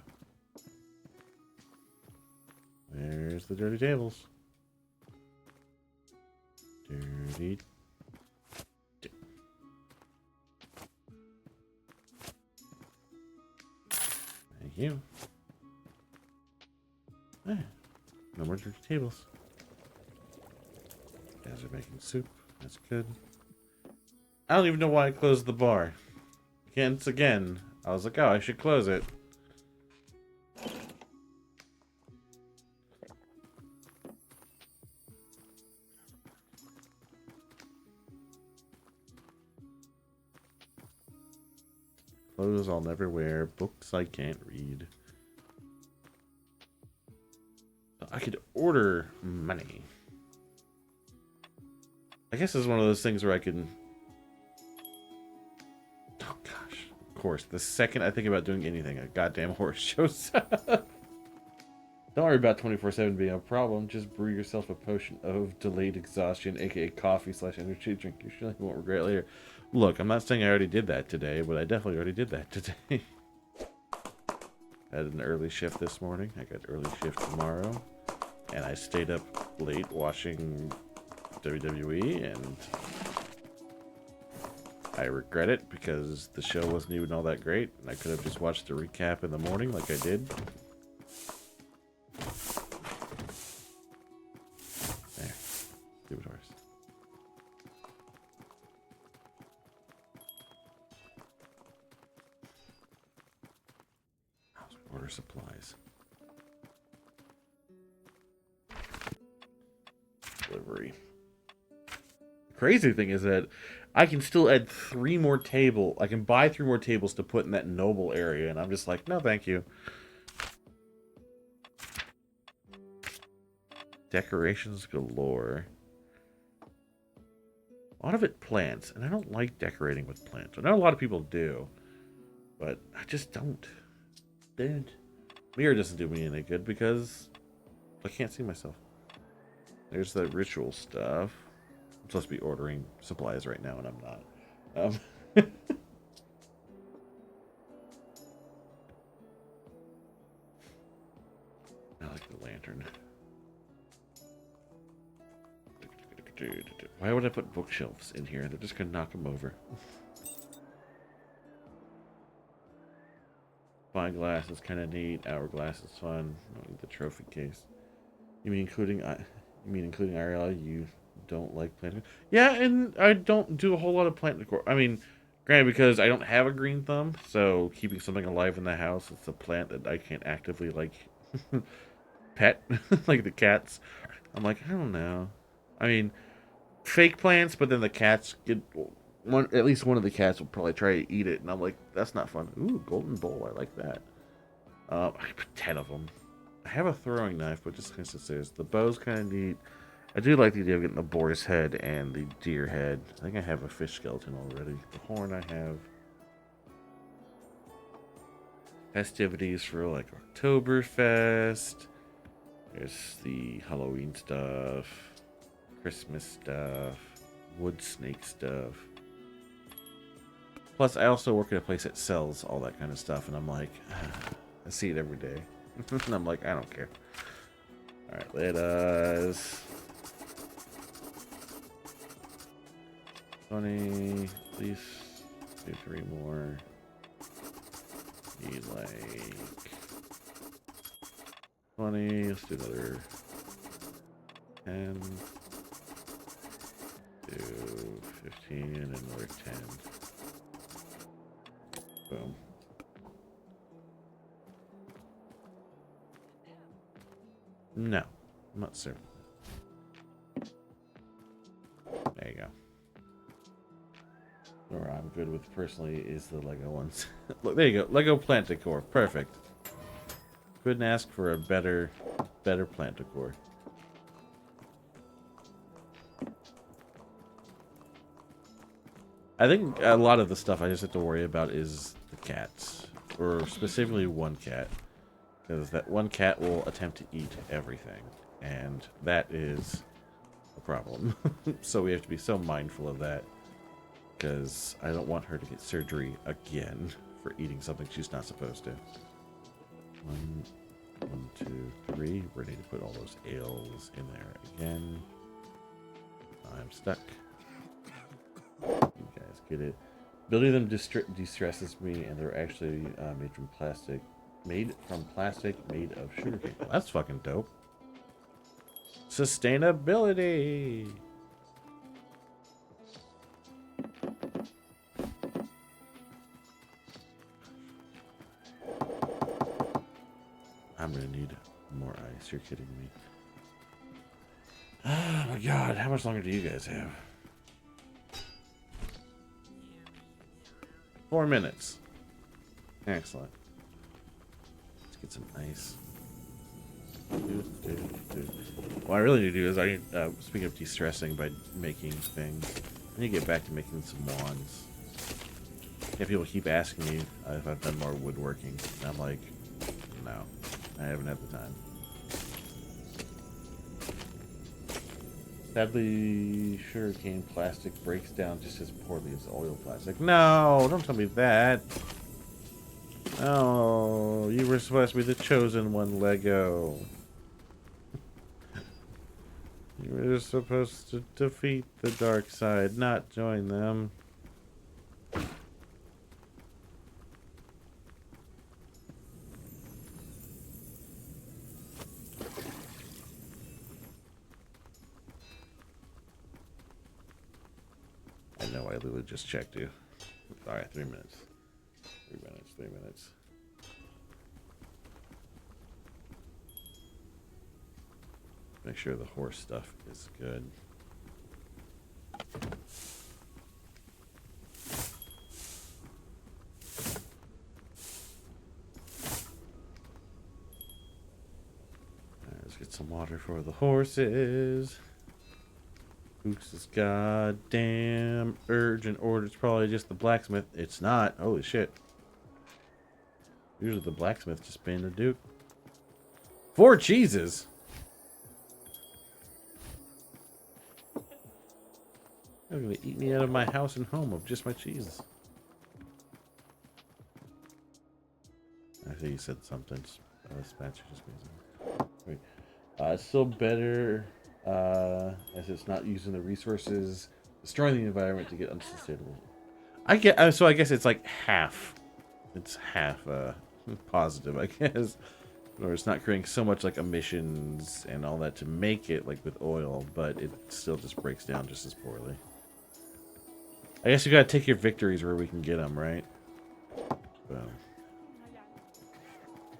Where's the dirty tables? Dirty. Thank you. Ah, no more dirty tables. Guys are making soup. That's good. I don't even know why I closed the bar. Again, I was like, oh, I should close it. Clothes I'll never wear. Books I can't read. I could order money. I guess this is one of those things where I can... Oh, gosh. Of course. The second I think about doing anything, a goddamn horse shows up. Don't worry about 24/7 being a problem. Just brew yourself a potion of delayed exhaustion, aka coffee/energy drink. You surely won't regret it later. Look, I'm not saying I already did that today, but I definitely already did that today. Had an early shift this morning. I got early shift tomorrow. And I stayed up late watching WWE, and I regret it because the show wasn't even all that great, and I could have just watched the recap in the morning like I did. There. Stupid horse. Order supplies. Delivery. The crazy thing is that I can still add 3 more tables. I can buy 3 more tables to put in that noble area, and I'm just like, no, thank you. Decorations galore. A lot of it plants, and I don't like decorating with plants. I know a lot of people do, but I just don't. Mirror doesn't do me any good because I can't see myself. There's the ritual stuff. I'm supposed to be ordering supplies right now, and I'm not. I like the lantern. Why would I put bookshelves in here? They're just gonna knock them over. Spyglass is kind of neat. Hourglass is fun. I don't need the trophy case. You mean including Ariel? You don't like plant? Yeah, and I don't do a whole lot of plant decor. I mean, granted, because I don't have a green thumb, so keeping something alive in the house, it's a plant that I can't actively like pet, like the cats. I'm like, I don't know. I mean, fake plants, but then the cats get one. At least one of the cats will probably try to eat it, and I'm like, that's not fun. Ooh, golden bowl, I like that. I put 10 of them. I have a throwing knife, but just because there's the bow's kind of neat. I do like the idea of getting the boar's head and the deer head. I think I have a fish skeleton already. The horn I have. Festivities for like Oktoberfest. There's the Halloween stuff. Christmas stuff. Wood snake stuff. Plus, I also work at a place that sells all that kind of stuff, and I'm like, I see it every day. And I'm like, I don't care. Alright, let us... 20, at least do 3 more. Need like 20, let's do another 10. Do 15 and another 10. Boom. No, I'm not certain. There you go. Or I'm good with personally is the Lego ones. Look, there you go. Lego plant decor. Perfect. Couldn't ask for a better plant decor. I think a lot of the stuff I just have to worry about is the cats. Or specifically one cat. Because that one cat will attempt to eat everything. And that is a problem. So we have to be so mindful of that. Because I don't want her to get surgery again for eating something she's not supposed to. 1, 2, 3. Ready to put all those ales in there again. I'm stuck. You guys get it. Building them distresses me, and they're actually made from plastic. Made of sugarcane. Well, that's fucking dope. Sustainability. I'm gonna need more ice. You're kidding me. Oh my god, how much longer do you guys have? 4 minutes. Excellent. Let's get some ice. What I really need to do is speaking of de-stressing by making things, I need to get back to making some wands. Yeah, people keep asking me if I've done more woodworking. And I'm like, no, I haven't had the time. Sadly, sugarcane plastic breaks down just as poorly as oil plastic. No, don't tell me that. Oh, you were supposed to be the chosen one, Lego. You were supposed to defeat the dark side, not join them. I know I literally just checked you. Alright, 3 minutes. 3 minutes, 3 minutes. Make sure the horse stuff is good. Alright, let's get some water for the horses. Oops, goddamn urgent order. It's probably just the blacksmith. It's not. Holy shit. Usually the blacksmith just being the duke. 4 cheeses. They're gonna eat me out of my house and home of just my cheeses. I think you said something. Spatcher just wait. It's still better as it's not using the resources, destroying the environment to get unsustainable. I guess it's like half. It's half positive, I guess. Or it's not creating so much like emissions and all that to make it like with oil, but it still just breaks down just as poorly. I guess you gotta take your victories where we can get them, right? Boom.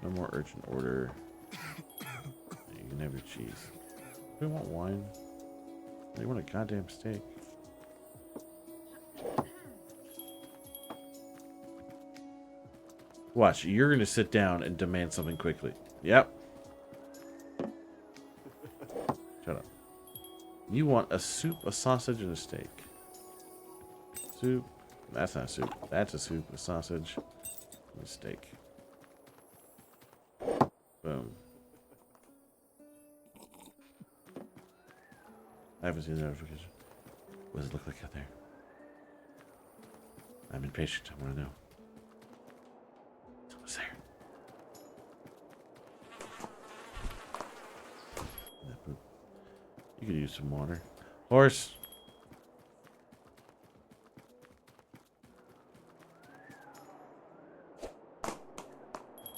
No more urgent order. You can have your cheese. We want wine. They want a goddamn steak. Watch, you're gonna sit down and demand something quickly. Yep. Shut up. You want a soup, a sausage, and a steak. Soup. That's not soup. That's a soup, a sausage, and a steak. Boom. I haven't seen the notification. What does it look like out there? I'm impatient. I want to know. Someone's there. You could use some water. Horse.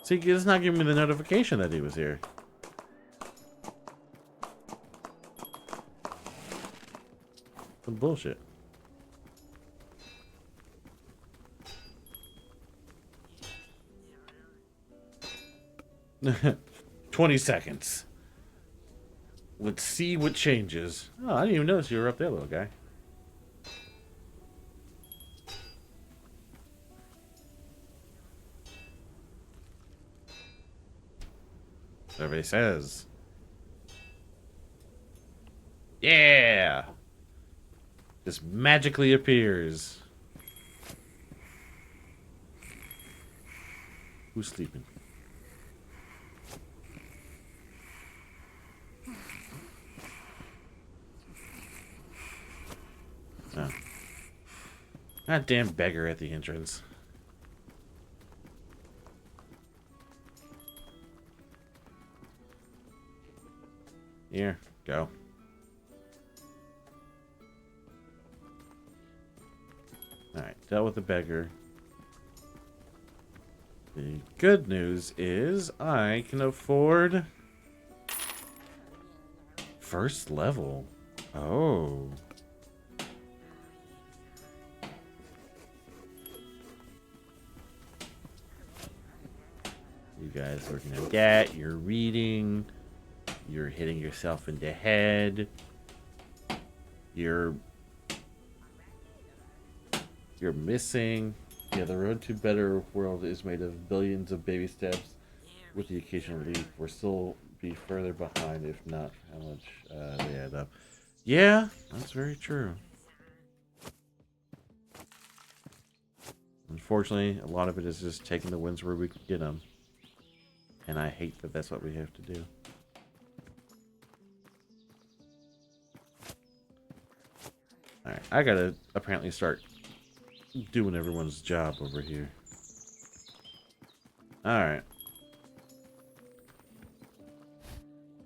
See, it's not giving me the notification that he was here. Some bullshit. "20 seconds. Let's see what changes." Oh, I didn't even notice you were up there, little guy. Survey says. Yeah! Just magically appears. Who's sleeping? Oh. Goddamn beggar at the entrance. Here, go. Alright, dealt with the beggar. The good news is I can afford first level. Oh. You guys working on that, you're reading, you're hitting yourself in the head, you're missing. Yeah, the road to better world is made of billions of baby steps with the occasional leap. We'll still be further behind if not how much they add up. Yeah, that's very true. Unfortunately, a lot of it is just taking the wins where we can get them. And I hate that that's what we have to do. Alright, I gotta apparently start doing everyone's job over here. Alright.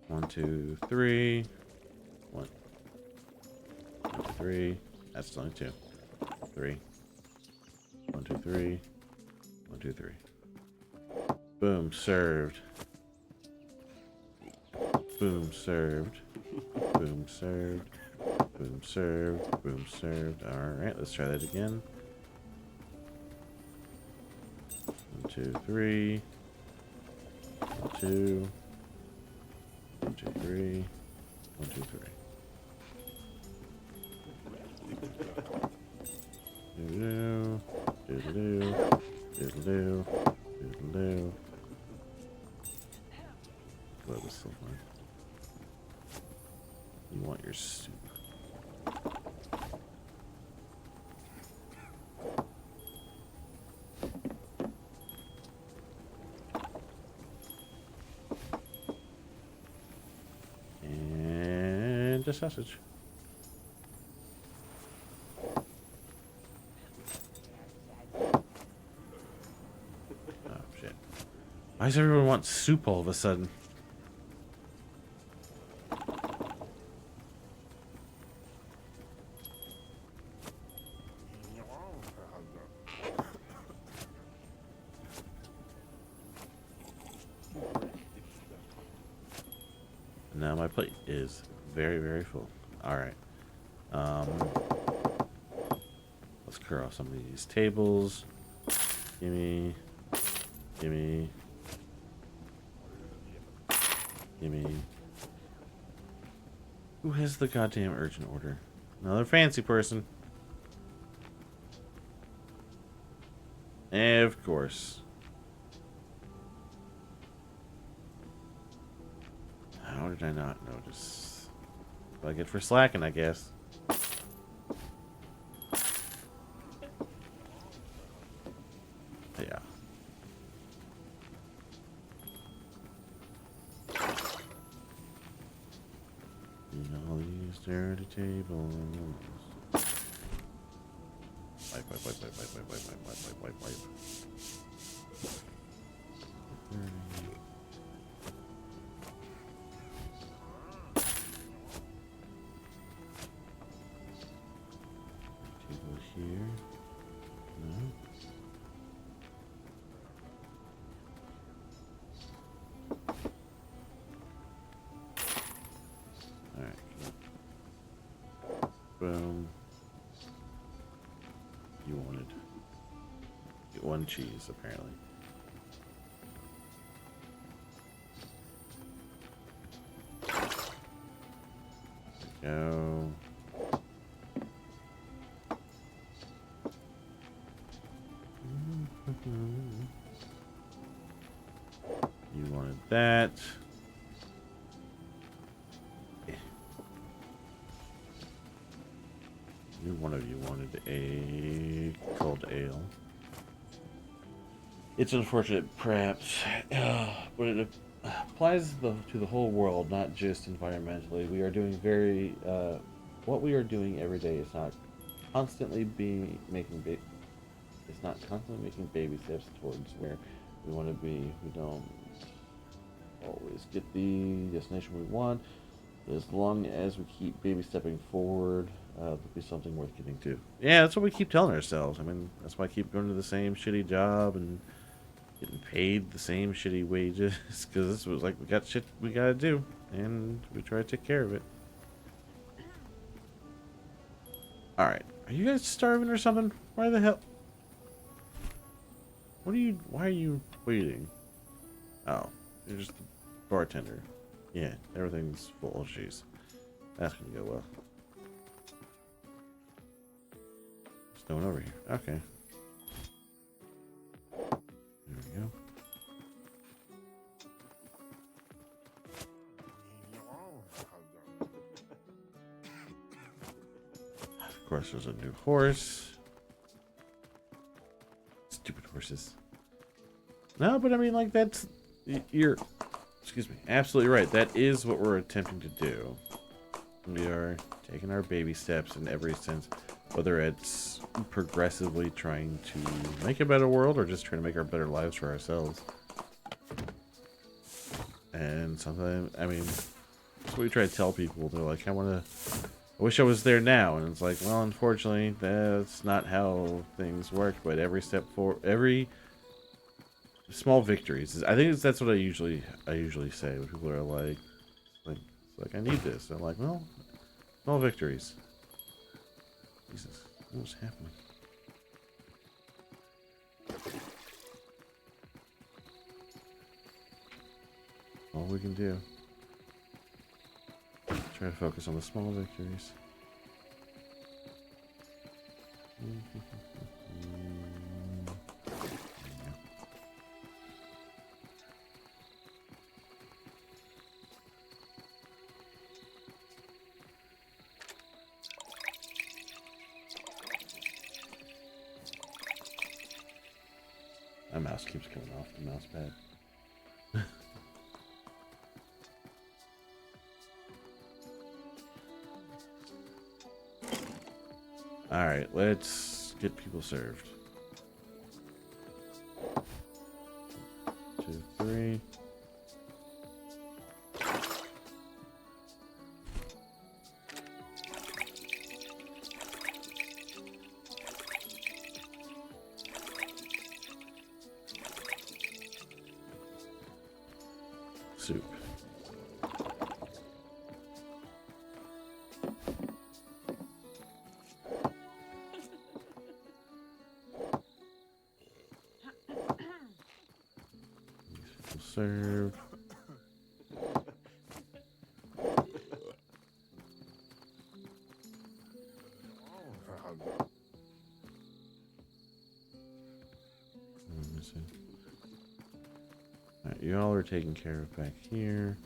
1, 2, 3. 1, 2, 3. That's only 2. 3. 1, 2, 3. 1, 2, 3. Boom, served. Boom, served. Boom, served. Boom, served. Boom, served. Alright, let's try that again. 1, 2, 3. 1, 2. 1, 2, 3. 1, 2, 3. Doodle-doo. Doodle-doo. Doodle-doo. Doodle-doo. That was so fun. You want your soup. And a sausage. Oh, shit. Why does everyone want soup all of a sudden? Now my plate is very, very full. Alright. Let's clear off some of these tables. Gimme. Gimme. Gimme. Who has the goddamn urgent order? Another fancy person. Of course. How did I not notice? What I get for slacking, I guess. Yeah. All these dirty tables. Wipe, wipe, wipe, wipe, wipe, wipe, wipe, wipe, wipe, wipe, wipe. Table here. No. Alright. Boom. You wanted get one cheese, apparently. There we go. You wanted that. One of you wanted a cold ale. It's unfortunate, perhaps, but it applies to the whole world, not just environmentally. We are doing what we are doing every day is not constantly it's not constantly making baby steps towards where we want to be. We don't always get the destination we want. But as long as we keep baby stepping forward, there'll be something worth getting to. Yeah, that's what we keep telling ourselves. I mean, that's why I keep going to the same shitty job and getting paid the same shitty wages. Because this was like, we got shit we gotta do. And we try to take care of it. Alright. Are you guys starving or something? Why the hell? Why are you waiting? Oh, you're just the bartender. Yeah, everything's full. Oh, jeez. That's gonna go well. There's no one over here. Okay. There we go. Of course, there's a new horse. Stupid horses. No, but I mean, like, you're, excuse me, absolutely right. That is what we're attempting to do. We are taking our baby steps in every sense, whether it's progressively trying to make a better world or just trying to make our better lives for ourselves. And sometimes, I mean, that's what we try to tell people. They're like, I wish I was there now. And it's like, well, unfortunately, that's not how things work. But every step forward, every small victories. I think that's what I usually say when people are like I need this. I'm like, well, small victories. Jesus, what's happening? All we can do. Try to focus on the small victories. My mouse keeps coming off the mouse pad. Alright, let's get people served. 2, 3. Soup. Serve. Let me see. Alright, you all are taken care of back here.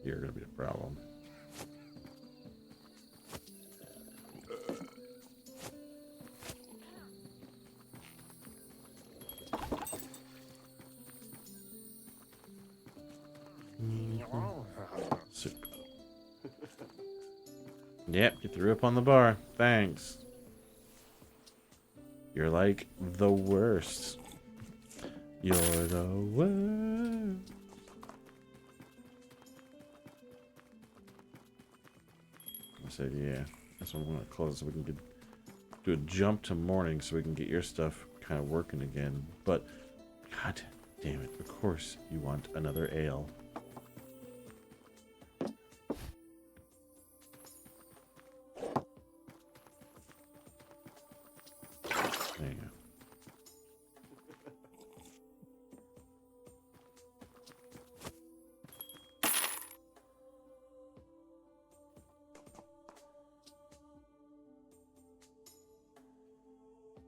You're gonna be a problem. Soup. Yep, you threw up on the bar. Thanks. You're like the worst. You're the worst. I said, yeah. That's what I'm going to close so we can do a jump to morning so we can get your stuff kind of working again. But, god damn it. Of course you want another ale. There you go.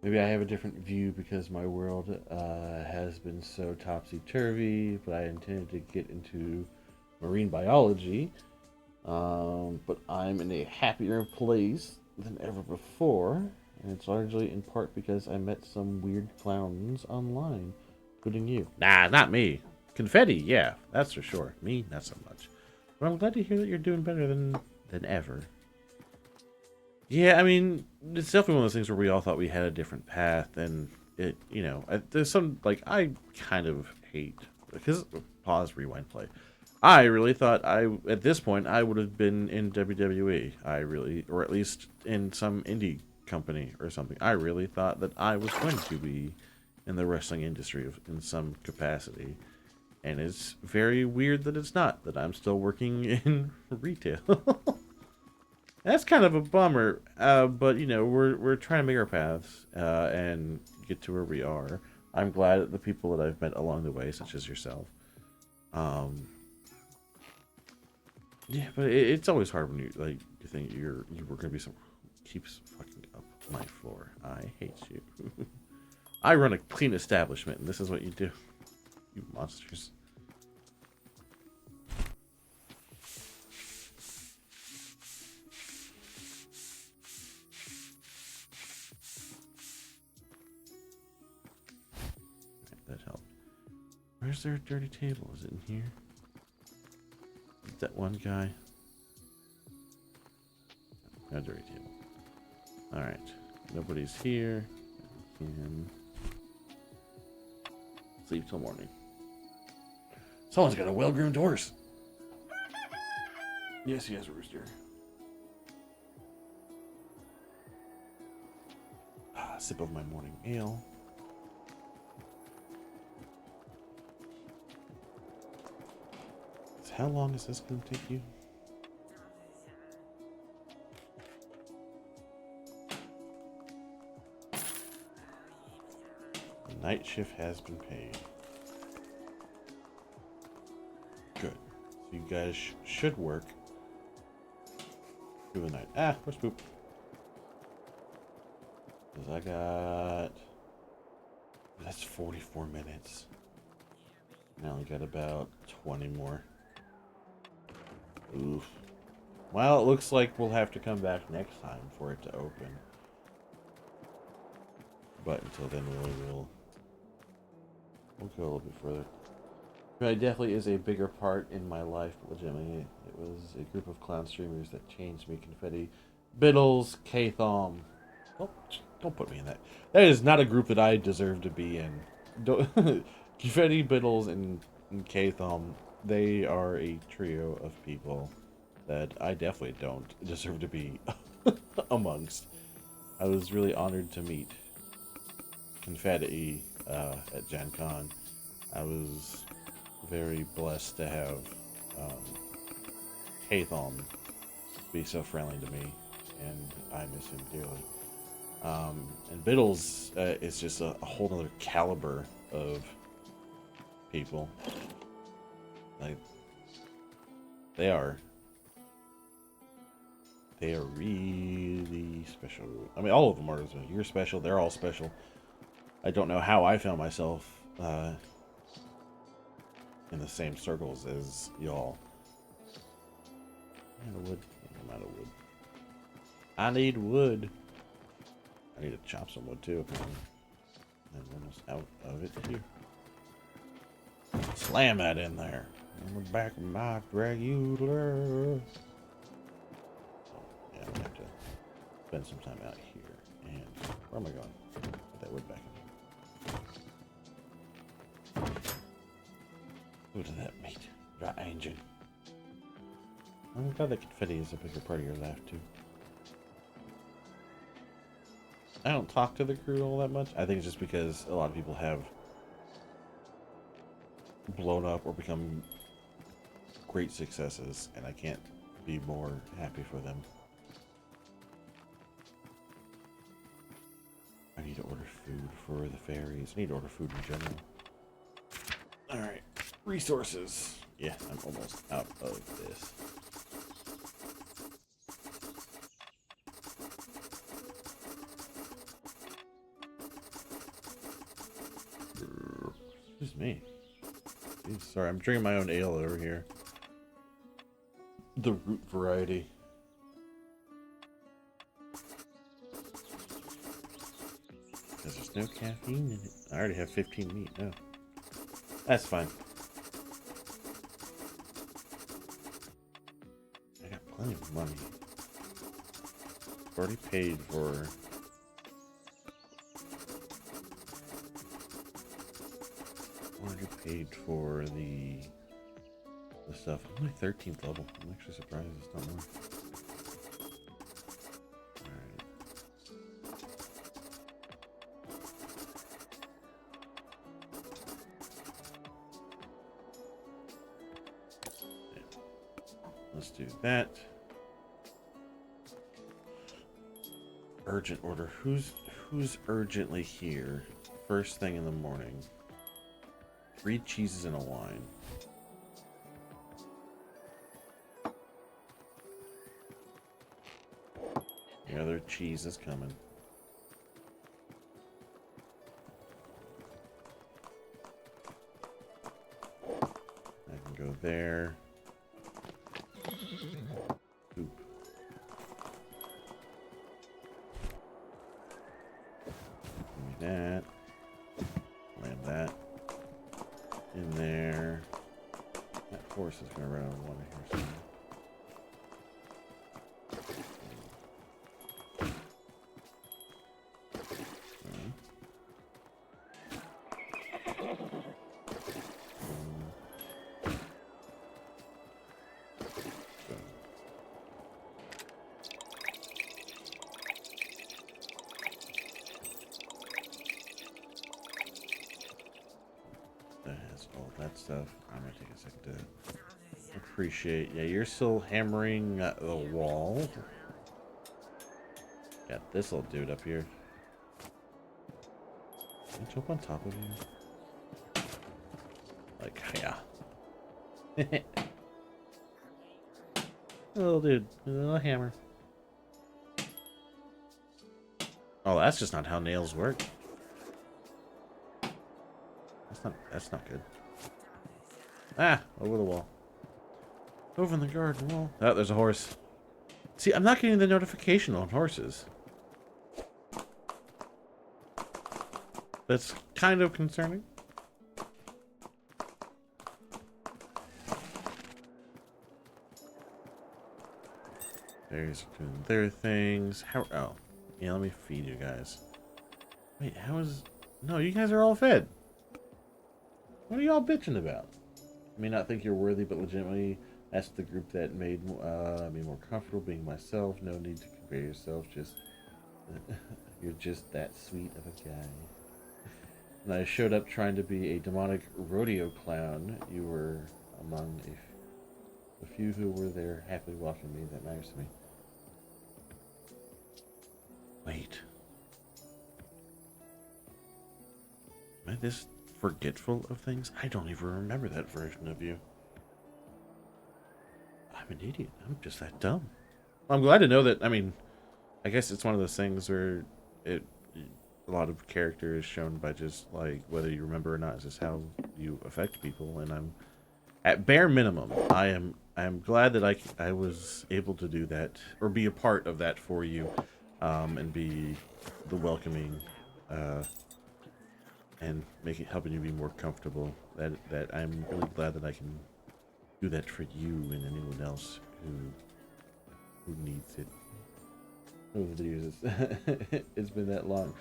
Maybe I have a different view because my world has been so topsy-turvy, but I intended to get into marine biology. But I'm in a happier place than ever before, and it's largely in part because I met some weird clowns online, including you. Nah, not me. Confetti, yeah, that's for sure. Me, not so much. But I'm glad to hear that you're doing better than ever. Yeah, I mean, it's definitely one of those things where we all thought we had a different path, and it, you know, there's some, like, I kind of hate, because, pause, rewind, play. I really thought at this point, I would have been in WWE. Or at least in some indie company or something. I really thought that I was going to be in the wrestling industry in some capacity. And it's very weird that it's not, that I'm still working in retail. That's kind of a bummer, but you know, we're trying to make our paths and get to where we are. I'm glad at the people that I've met along the way, such as yourself. Yeah, but it's always hard when you think you were gonna be someone who keeps fucking up my floor. I hate you. I run a clean establishment, and this is what you do, you monsters. That helped. Where's their dirty table? Is it in here? Is that one guy? No dirty table. Alright. Nobody's here. I can sleep till morning. Someone's got a well-groomed horse. Yes, he has a rooster. Sip of my morning ale. So how long is this going to take you? The night shift has been paid. Good. So you guys should work through the night. Ah, where's Poop? Because I got... That's 44 minutes. Now I got about 20 more. Oof. Well, it looks like we'll have to come back next time for it to open. But until then, we'll go a little bit further. It definitely is a bigger part in my life, legitimately. It was a group of clown streamers that changed me. Confetti, Biddles, K-Thom. Oh, don't put me in that. That is not a group that I deserve to be in. Confetti, Biddles, and K-Thom, they are a trio of people that I definitely don't deserve to be amongst. I was really honored to meet Confetti at Gen Con. I was very blessed to have K-Thom be so friendly to me, and I miss him dearly. And Biddles is just a whole other caliber of people. Like, they are really special. I mean, all of them are. You're special. They're all special. I don't know how I found myself in the same circles as y'all. I'm out of wood. I'm out of wood. I need wood. I need to chop some wood too. I'm almost out of it too. Slam that in there. On the back of my Dragula. Oh, yeah, I'm gonna have to spend some time out here. And where am I going? Put that wood back in here. Look at that meat. Dry engine. I'm glad that confetti is a bigger part of your life too. I don't talk to the crew all that much. I think it's just because a lot of people have blown up or become great successes, and I can't be more happy for them. I need to order food for the fairies. I need to order food in general. Alright. Resources. Yeah, I'm almost out of this. Excuse me. Jeez, sorry, I'm drinking my own ale over here. The root variety. Because there's no caffeine in it. I already have 15 meat. No. That's fine. I got plenty of money. Already paid for... Already paid for the stuff. I'm only 13th level. I'm actually surprised it's not more. Alright. Yeah. Let's do that. Urgent order. Who's urgently here? First thing in the morning. 3 cheeses and a wine. The other cheese is coming. I can go there. Oop. Give me that. Land that in there. That horse is gonna run out of water here soon. stuff. I'm gonna take a second to appreciate. Yeah, you're still hammering the wall. Got this little dude up here. Can I jump on top of you? Like, yeah. Little dude, with a little hammer. Oh, that's just not how nails work. That's not good. Ah, over the wall. Over in the garden wall. Oh, there's a horse. See, I'm not getting the notification on horses. That's kind of concerning. There's their things. How? Oh, yeah. Let me feed you guys. Wait, how is? No, you guys are all fed. What are y'all bitching about? I may not think you're worthy, but legitimately, that's the group that made me more comfortable being myself. No need to compare yourself. Just you're just that sweet of a guy. When I showed up trying to be a demonic rodeo clown, you were among the few who were there happily welcoming me. That matters to me. Wait. Am I this forgetful of things? I don't even remember that version of you. I'm an idiot. I'm just that dumb. Well, I'm glad to know that. I mean, I guess it's one of those things where a lot of character is shown by just like whether you remember or not is just how you affect people. And I'm at bare minimum, I am glad that I was able to do that or be a part of that for you, and be the welcoming, and helping you be more comfortable. That I'm really glad that I can do that for you and anyone else who needs it. Over the years, it's been that long.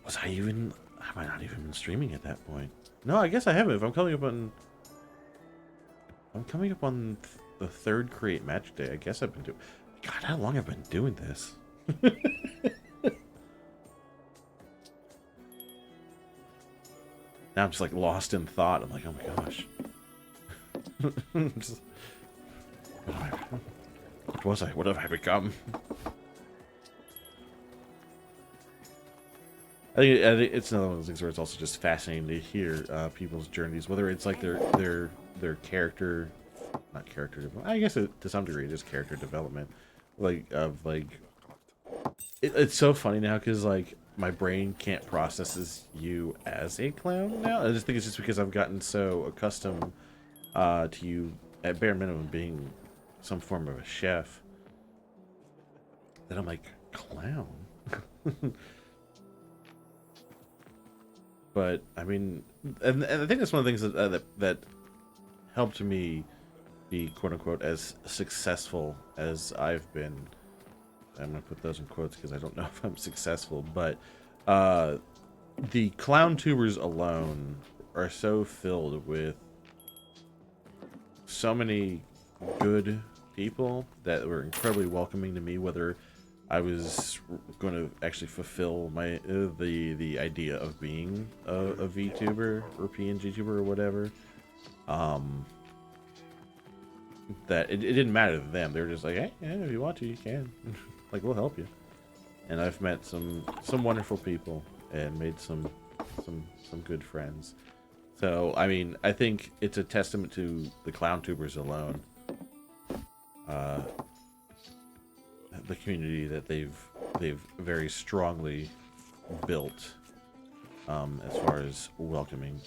Was I even? Have I not even been streaming at that point? No, I guess I haven't. If I'm coming up on, the third create match day. I guess I've been doing. God, how long have I been doing this? Now I'm just like lost in thought. I'm like, oh my gosh. Just, what was I? What have I become? I think it's another one of those things where it's also just fascinating to hear people's journeys, whether it's like their character, not character development. I guess to some degree it is character development. It's so funny now because like my brain can't process you as a clown now. I just think it's just because I've gotten so accustomed to you at bare minimum being some form of a chef that I'm like, clown. But I mean, and I think that's one of the things that helped me be quote unquote as successful as I've been. I'm gonna put those in quotes because I don't know if I'm successful, but the clown tubers alone are so filled with so many good people that were incredibly welcoming to me, whether I was going to actually fulfill my the idea of being a VTuber or PNG tuber or whatever. That it didn't matter to them. They were just like, hey, yeah, if you want to, you can. Like, we'll help you. And I've met some wonderful people and made some good friends. So I mean, I think it's a testament to the clown tubers alone. The community that they've very strongly built, as far as welcoming.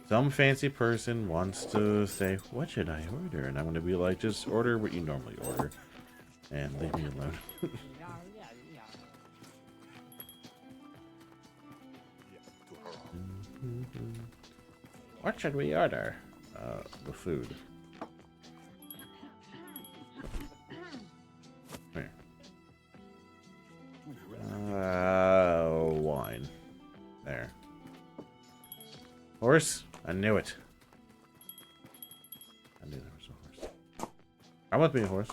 Some fancy person wants to say, what should I order? And I'm going to be like, just order what you normally order and leave me alone. What should we order? The food. Here. Wine. There. Horse? I knew it. I knew there was a horse. I want to be a horse.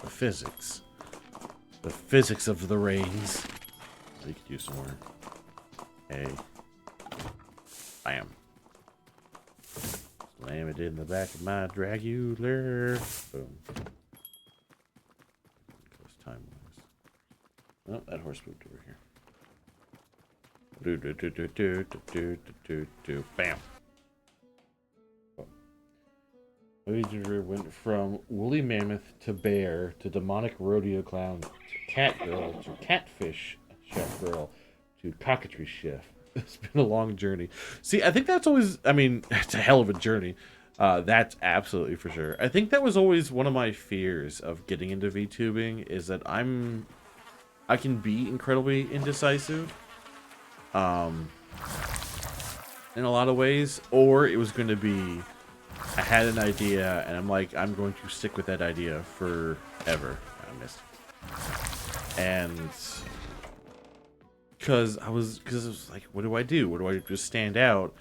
The physics. The physics of the reins. You could use some more. Hey. Bam. Slam it in the back of my Dragular. Boom. Goes time-wise. Oh, that horse moved over here. Bam. Oh. Went from woolly mammoth to bear to demonic rodeo clown to cat girl to catfish chef girl to cockatoo chef. It's been a long journey. See, I think that's always, I mean, it's a hell of a journey. That's absolutely for sure. I think that was always one of my fears of getting into VTubing is that I can be incredibly indecisive. In a lot of ways, or it was going to be, I had an idea and I'm like, I'm going to stick with that idea forever. I missed. And because it was like, what do I do? What do I do to stand out?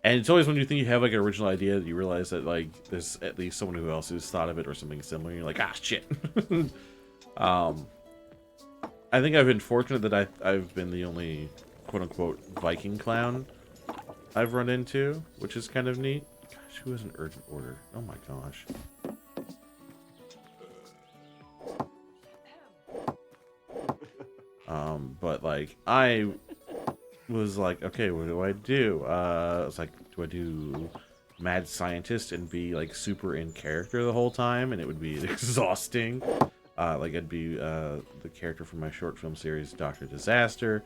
And it's always when you think you have like an original idea that you realize that like there's at least someone who else who's thought of it or something similar. And you're like, ah, shit. I think I've been fortunate that I've been the only quote unquote Viking clown I've run into, which is kind of neat. Gosh, who has an urgent order? Oh my gosh. But like I was like, okay, what do I do? It's like, do I do mad scientist and be like super in character the whole time, and it would be exhausting. Like I'd be the character from my short film series Dr. Disaster.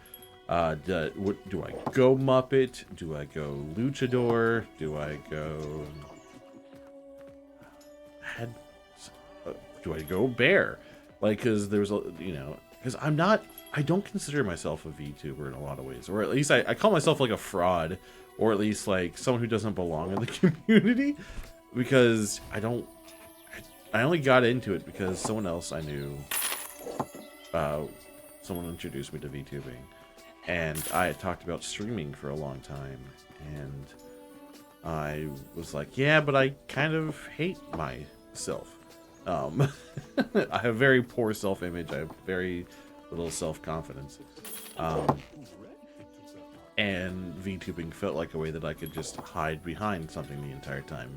Do I go Muppet? Do I go Luchador? Do I go do I go Bear? Like, because there's a, because I don't consider myself a VTuber in a lot of ways, or at least I call myself like a fraud, or at least like someone who doesn't belong in the community, because I only got into it because someone else I knew, someone introduced me to VTubing, and I had talked about streaming for a long time, and I was like, yeah, but I kind of hate myself. I have very poor self-image. I have very little self-confidence. And VTubing felt like a way that I could just hide behind something the entire time.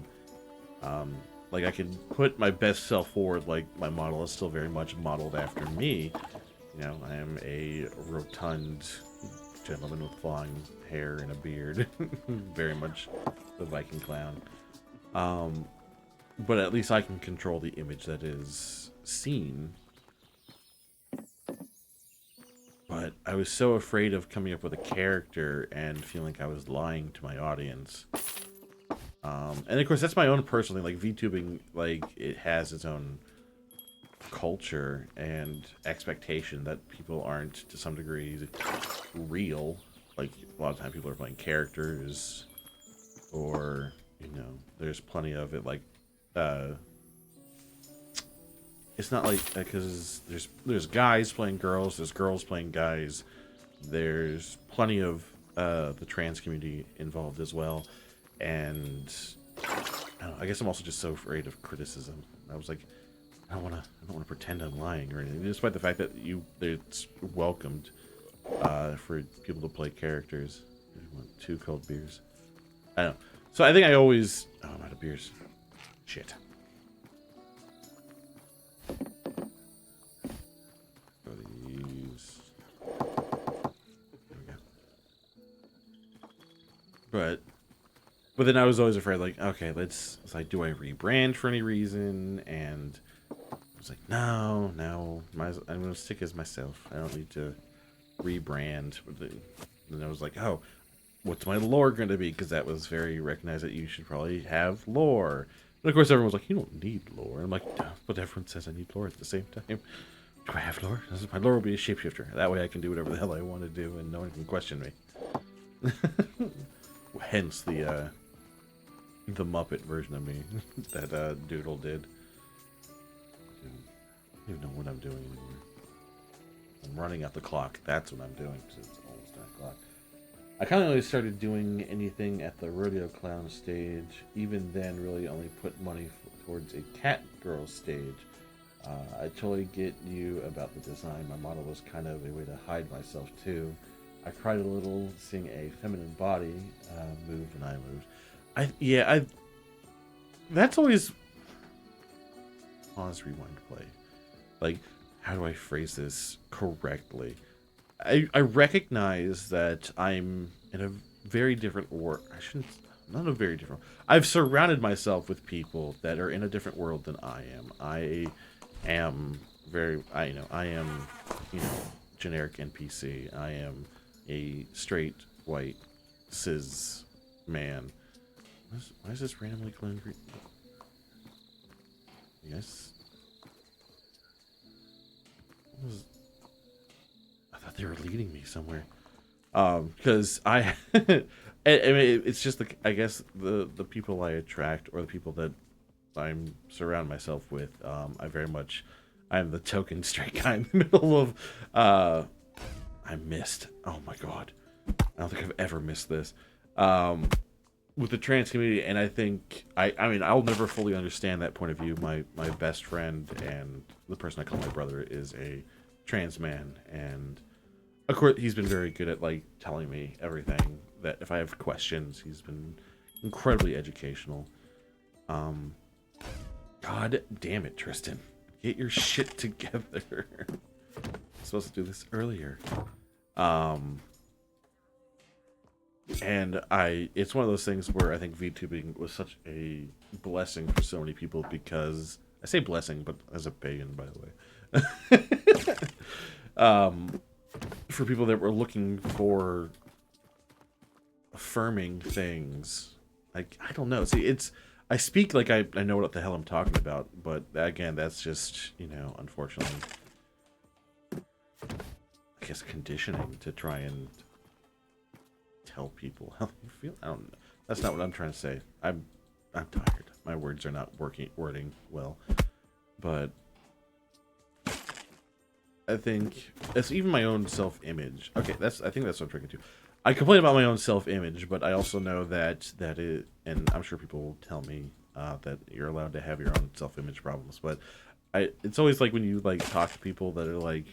Like I could put my best self forward, like my model is still very much modeled after me. I am a rotund gentleman with long hair and a beard. Very much the Viking clown. But at least I can control the image that is seen. But I was so afraid of coming up with a character and feeling like I was lying to my audience. And of course, that's my own personal thing. Like VTubing, like it has its own culture and expectation that people aren't, to some degree, real. Like a lot of times people are playing characters, or there's plenty of it. Like it's not like, because there's guys playing girls, there's girls playing guys, there's plenty of the trans community involved as well, and I don't know, I guess I'm also just so afraid of criticism. I was like, I don't want to pretend I'm lying or anything, despite the fact that it's welcomed for people to play characters. I want 2 cold beers. I don't know. So I think I always, oh, I'm out of beers. Shit. These. There we go. But then I was always afraid, like, okay, it's like, do I rebrand for any reason? And I was like, no, I'm gonna stick as myself. I don't need to rebrand. But then I was like, oh, what's my lore going to be? Because that was very recognized that you should probably have lore. And of course, everyone was like, you don't need lore. I'm like, no, but everyone says I need lore at the same time. Do I have lore? My lore will be a shapeshifter. That way I can do whatever the hell I want to do and no one can question me. Hence the Muppet version of me that Doodle did. I don't even know what I'm doing anymore. I'm running out the clock. That's what I'm doing, because it's almost 9 o'clock. I kind of only started doing anything at the rodeo clown stage. Even then, really only put money towards a cat girl stage. I totally get you about the design. My model was kind of a way to hide myself too. I cried a little seeing a feminine body move when I moved. I that's always pause, rewind, play. Like, how do I phrase this correctly? I recognize that I'm in a very different world. I shouldn't. Not a very different. I've surrounded myself with people that are in a different world than I am. I am very. I am, you know, generic NPC. I am a straight white cis man. Why is this randomly glowing green? Yes. I thought they were leading me somewhere. Because I mean, it's just I guess the people I attract or the people that I'm surround myself with. I'm the token straight guy in the middle of. I missed. Oh my god, I don't think I've ever missed this. With the trans community, and I think I mean I'll never fully understand that point of view. My best friend and the person I call my brother is a trans man, and of course he's been very good at like telling me everything that if I have questions, he's been incredibly educational. God damn it, Tristan, get your shit together. I'm supposed to do this earlier. And it's one of those things where I think VTubing was such a blessing for so many people because I say blessing, but as a pagan, by the way. For people that were looking for affirming things, like I don't know. See, I speak like I know what the hell I'm talking about, but again, that's just unfortunately, I guess conditioning to try and tell people how you feel. I don't know. That's not what I'm trying to say. I'm tired. My words are not wording well. But I think it's even my own self-image. Okay, I think that's what I'm trying to do. I complain about my own self-image, but I also know that and I'm sure people will tell me that you're allowed to have your own self-image problems. But it's always like when you like talk to people that are like,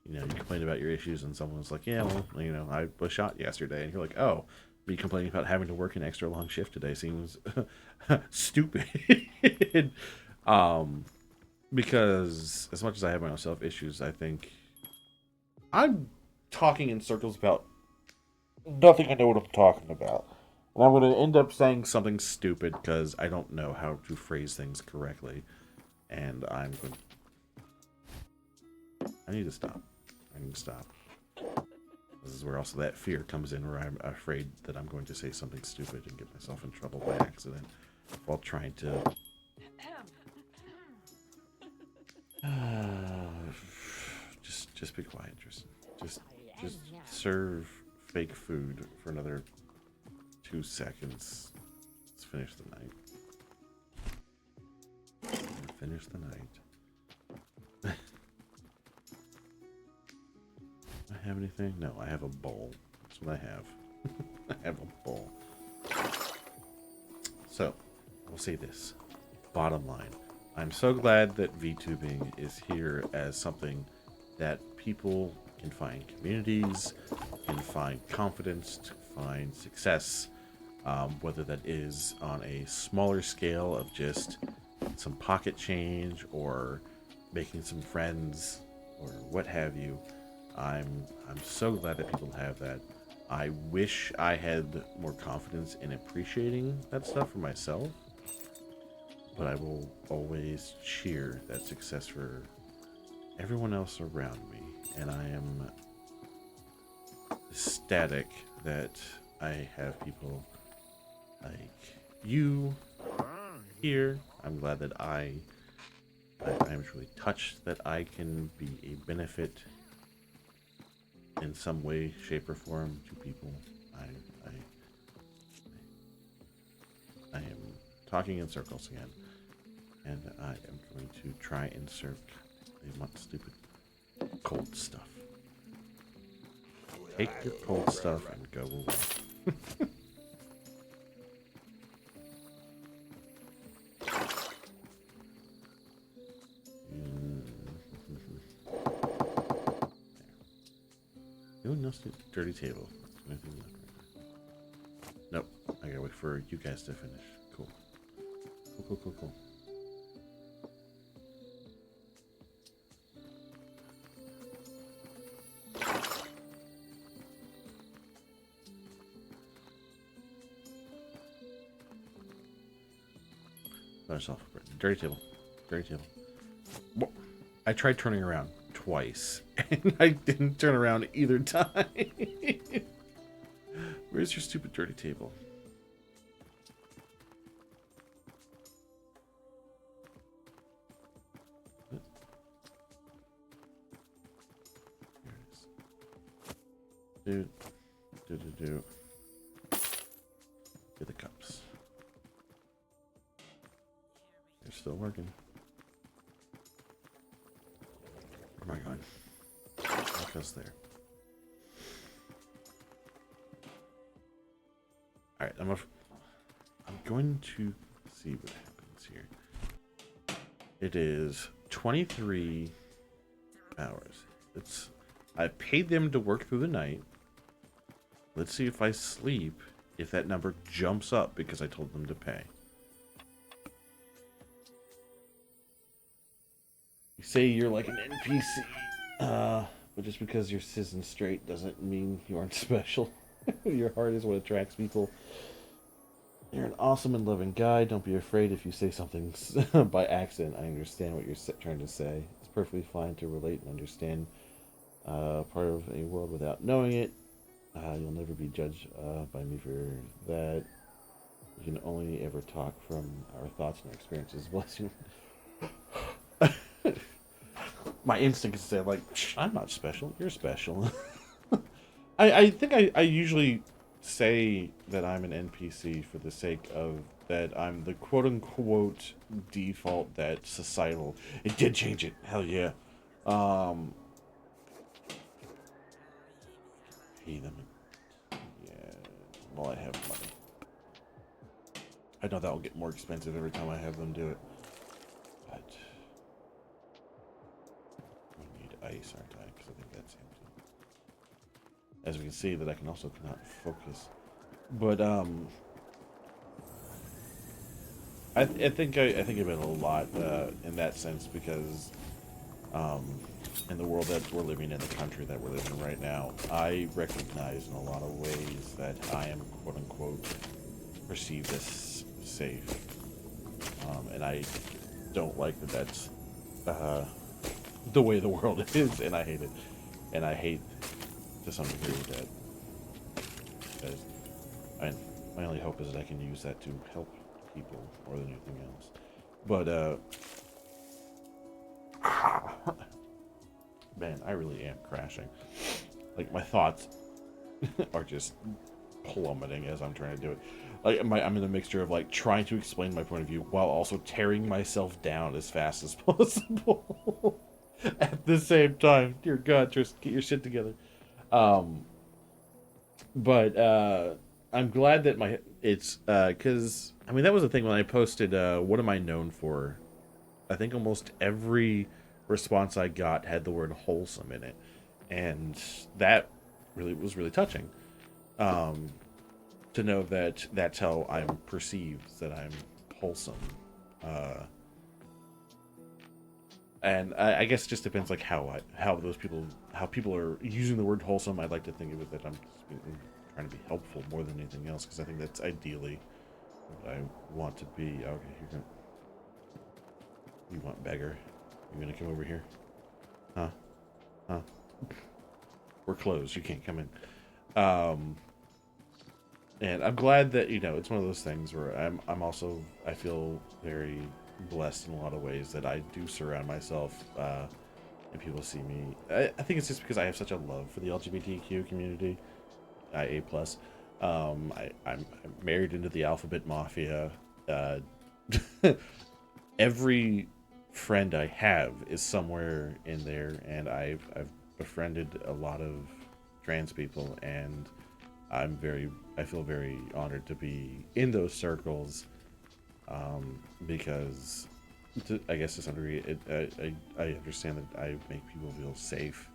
you complain about your issues, and someone's like, yeah, well, I was shot yesterday, and you're like, oh, me complaining about having to work an extra long shift today seems stupid. Because as much as I have my own self issues, I think I'm talking in circles about nothing I know what I'm talking about. And I'm going to end up saying something stupid because I don't know how to phrase things correctly. And I need to stop. I need to stop. This is where also that fear comes in, where I'm afraid that I'm going to say something stupid and get myself in trouble by accident while trying to... just be quiet, Tristan. Just serve fake food for another 2 seconds. Let's finish the night. Finish the night. Do I have anything? No, I have a bowl. That's what I have. I have a bowl. So, I'll say this. Bottom line. I'm so glad that VTubing is here as something that people can find communities, can find confidence, to find success, whether that is on a smaller scale of just some pocket change or making some friends or what have you. I'm so glad that people have that. I wish I had more confidence in appreciating that stuff for myself, but I will always cheer that success for everyone else around me, and I am ecstatic that I have people like you here. I'm glad that I'm truly touched that I can be a benefit in some way, shape, or form to people. I am talking in circles again, and I am going to try and serve. They want stupid cold stuff. Take your cold stuff and go away. else? Dirty table. Anything left? Nope. I gotta wait for you guys to finish. Cool. Cool. Dirty table. Well, I tried turning around twice, and I didn't turn around either time. Where's your stupid dirty table? Here it is. Do. Get the cups. They're still working. Where am I going? What goes there? Alright, I'm going to see what happens here. It is 23 hours. I paid them to work through the night. Let's see if I sleep, if that number jumps up because I told them to pay. You say you're like an NPC, but just because you're cis and straight doesn't mean you aren't special. Your heart is what attracts people. You're an awesome and loving guy. Don't be afraid if you say something by accident. I understand what you're trying to say. It's perfectly fine to relate and understand part of a world without knowing it. You'll never be judged by me for that. We can only ever talk from our thoughts and our experiences. Bless you. My instinct is to say, like, I'm not special. You're special. I think I usually say that I'm an NPC for the sake of that I'm the quote-unquote default that societal. It did change it. Hell yeah. Pay them. Yeah. Well, I have money. I know that will get more expensive every time I have them do it. But we need ice, aren't I? Because I think that's empty. As we can see, that I can also cannot focus. But I think of it a lot in that sense because in the world that we're living in, the country that we're living in right now, I recognize in a lot of ways that I am quote unquote perceived as safe, and I don't like that that's the way the world is, and I hate it, and I hate to some degree that. Because my only hope is that I can use that to help people more than anything else. But man, I really am crashing. Like my thoughts are just plummeting as I'm trying to do it. Like I'm in a mixture of like trying to explain my point of view while also tearing myself down as fast as possible at the same time. Dear God, just get your shit together. But I'm glad that it's because I mean that was the thing when I posted what am I known for. I think almost every response I got had the word wholesome in it, and that was really touching. To know that that's how I'm perceived, that I'm wholesome. And I guess it just depends like how people are using the word wholesome. I'd like to think of it that I'm trying to be helpful more than anything else, because I think that's ideally what I want to be. Okay, you want beggar? You gonna come over here? Huh? We're closed. You can't come in. And I'm glad that it's one of those things where I'm also I feel very blessed in a lot of ways that I do surround myself and people see me. I think it's just because I have such a love for the LGBTQ community. A plus. I'm married into the Alphabet Mafia. Every friend I have is somewhere in there, and I've befriended a lot of trans people, and I feel very honored to be in those circles, because I guess to some degree I understand that I make people feel safe,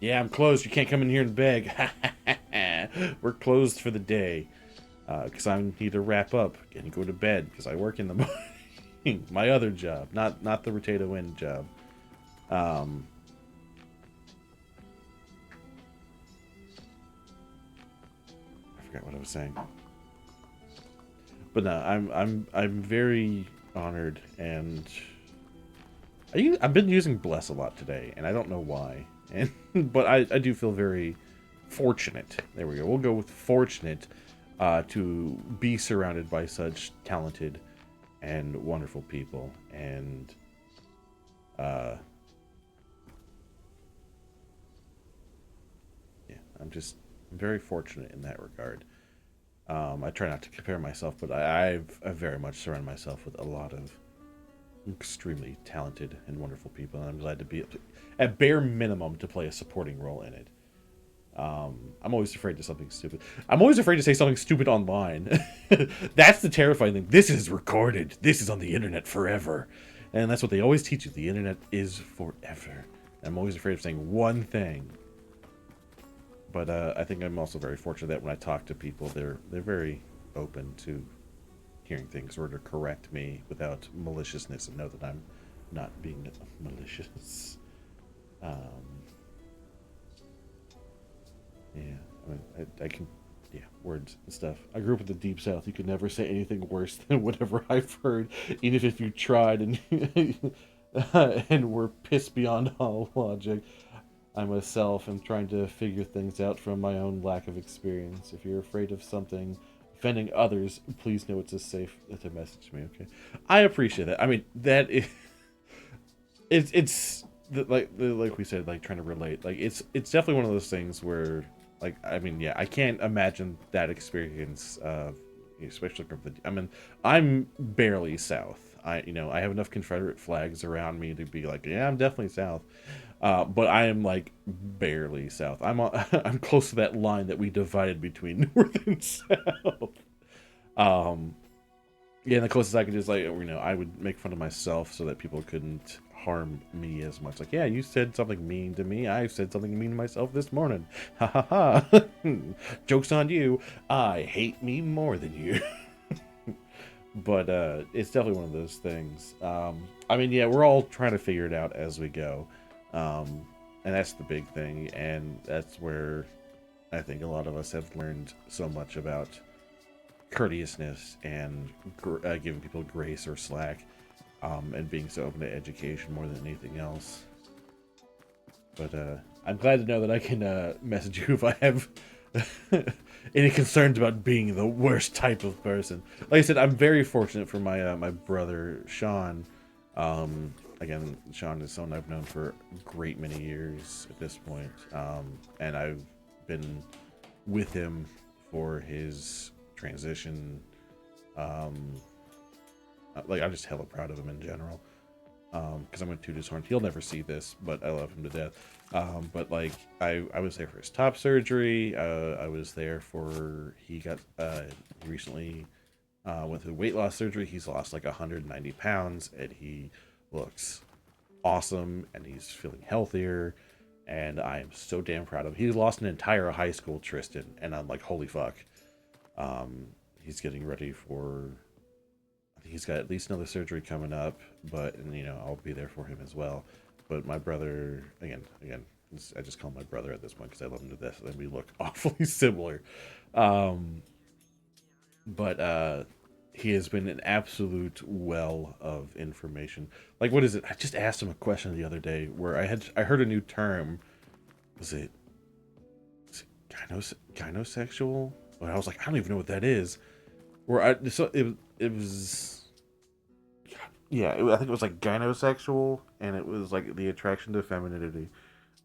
Yeah, I'm closed. You can't come in here and beg. We're closed for the day. Because I need to wrap up and go to bed because I work in the morning. My other job, not the Rotato Wind job. Um, I forgot what I was saying. But no, I'm very honored, and I've been using bless a lot today, and I don't know why. And but I do feel very fortunate. There we go. We'll go with fortunate to be surrounded by such talented and wonderful people, and uh, yeah, I'm very fortunate in that regard. I try not to compare myself, but I've very much surrounded myself with a lot of extremely talented and wonderful people, and I'm glad to be, at bare minimum, to play a supporting role in it. I'm always afraid to something stupid. I'm always afraid to say something stupid online. That's the terrifying thing. This is recorded. This is on the internet forever, and that's what they always teach you. The internet is forever. I'm always afraid of saying one thing. But I think I'm also very fortunate that when I talk to people, they're very open to hearing things or to correct me without maliciousness and know that I'm not being malicious. Um, yeah, I mean, I can, yeah, words and stuff. I grew up in the deep south. You could never say anything worse than whatever I've heard, even if you tried and and were pissed beyond all logic. I myself am trying to figure things out from my own lack of experience. If you're afraid of something offending others, please know it's a safe to message me. Okay, I appreciate that. I mean, that is, it's like we said, like trying to relate. Like it's definitely one of those things where, like, I mean, yeah, I can't imagine that experience. Especially from the, I mean, I'm barely south. I have enough Confederate flags around me to be like, yeah, I'm definitely south. But I am like barely south. I'm close to that line that we divided between north and south. Um, yeah, and the closest I could just like I would make fun of myself so that people couldn't harm me as much. Like, yeah, you said something mean to me. I said something mean to myself this morning. Ha ha ha. Joke's on you. I hate me more than you. But it's definitely one of those things. I mean, yeah, we're all trying to figure it out as we go, um, and that's the big thing, and that's where I think a lot of us have learned so much about courteousness and giving people grace or slack, and being so open to education more than anything else. But I'm glad to know that I can message you if I have any concerns about being the worst type of person. Like I said, I'm very fortunate for my brother Sean. Again, Sean is someone I've known for a great many years at this point, and I've been with him for his transition. Um, like I'm just hella proud of him in general. Because I'm going to his horn. He'll never see this, but I love him to death. But like I was there for his top surgery. I was there for he got he recently went through weight loss surgery. He's lost like 190 pounds, and he looks awesome, and he's feeling healthier. And I am so damn proud of him. He lost an entire high school Tristan, and I'm like, holy fuck. He's getting ready for he's got at least another surgery coming up, but and I'll be there for him as well. But my brother, again, I just call him my brother at this point because I love him to death, and we look awfully similar. Um, but he has been an absolute well of information. Like, what is it? I just asked him a question the other day where I heard a new term. Was it, gynosexual? But I was like, I don't even know what that is. Where it was yeah, I think it was like gynosexual, and it was like the attraction to femininity.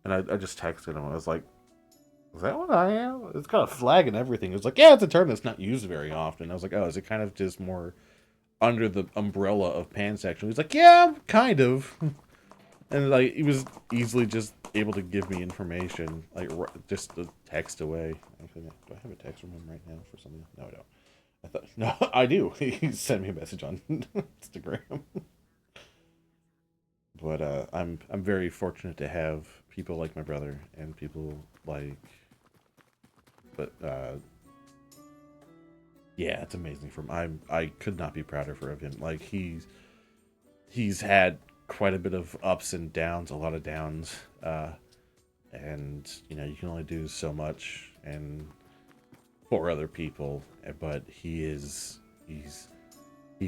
And I just texted him. I was like, "Is that what I am?" It's got a flag and everything. It was like, "Yeah, it's a term that's not used very often." I was like, "Oh, is it kind of just more under the umbrella of pansexual?" He's like, "Yeah, kind of." And like he was easily just able to give me information, like just a text away. Do I have a text from him right now for something? No, I don't. I thought no, I do. He sent me a message on Instagram. But I'm very fortunate to have people like my brother and people like, but yeah, it's amazing. I could not be prouder of him. Like he's had quite a bit of ups and downs, a lot of downs, and you know you can only do so much and for other people. But he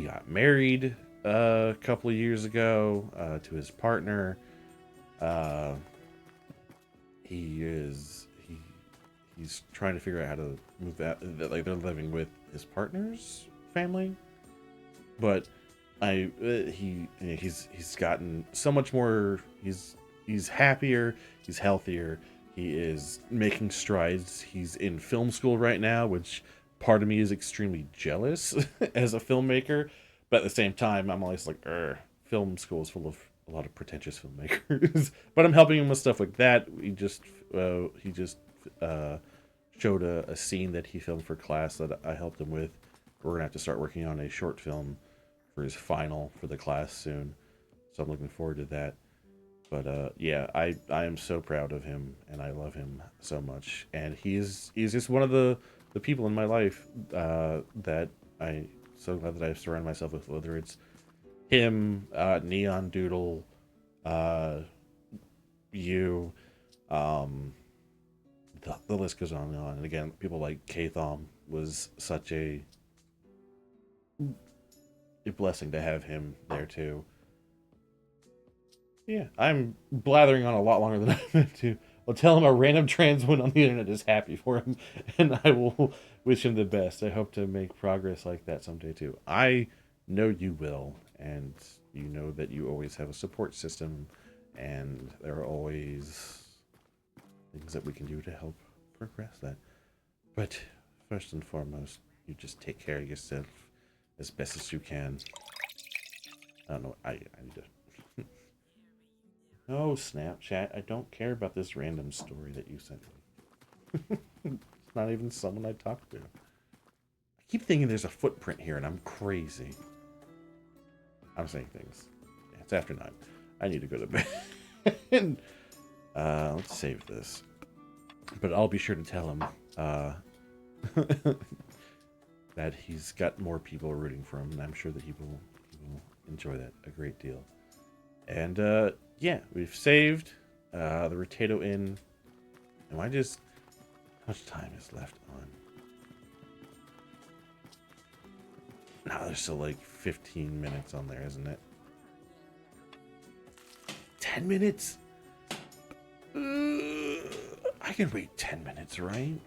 got married a couple of years ago to his partner. Uh, he's trying to figure out how to move out. Like they're living with his partner's family, but he's gotten so much more. He's happier. He's healthier. He is making strides. He's in film school right now, which part of me is extremely jealous as a filmmaker. But at the same time, I'm always like, film school is full of a lot of pretentious filmmakers. But I'm helping him with stuff like that. He just uh, showed a scene that he filmed for class that I helped him with. We're gonna have to start working on a short film for his final for the class soon. So I'm looking forward to that. But yeah, I am so proud of him and I love him so much. And he's just one of the people in my life that I so glad that I've surrounded myself with. Whether it's him, Neon Doodle, uh, you, um, the list goes on and on. And again, people like Kathom was such a blessing to have him there too. Yeah, I'm blathering on a lot longer than I meant to. I'll tell him a random trans woman on the internet is happy for him, and I will wish him the best. I hope to make progress like that someday too. I know you will, and you know that you always have a support system, and there are always things that we can do to help progress that. But first and foremost, you just take care of yourself as best as you can. I don't know. I need to. No, Snapchat. I don't care about this random story that you sent me. It's not even someone I talked to. I keep thinking there's a footprint here, and I'm crazy. I'm saying things. Yeah, it's after 9. I need to go to bed. And, let's save this. But I'll be sure to tell him that he's got more people rooting for him, and I'm sure that he will enjoy that a great deal. And yeah, we've saved the Rotato Inn. Am I just... How much time is left on? No, there's still like 15 minutes on there, isn't it? 10 minutes? I can wait 10 minutes, right?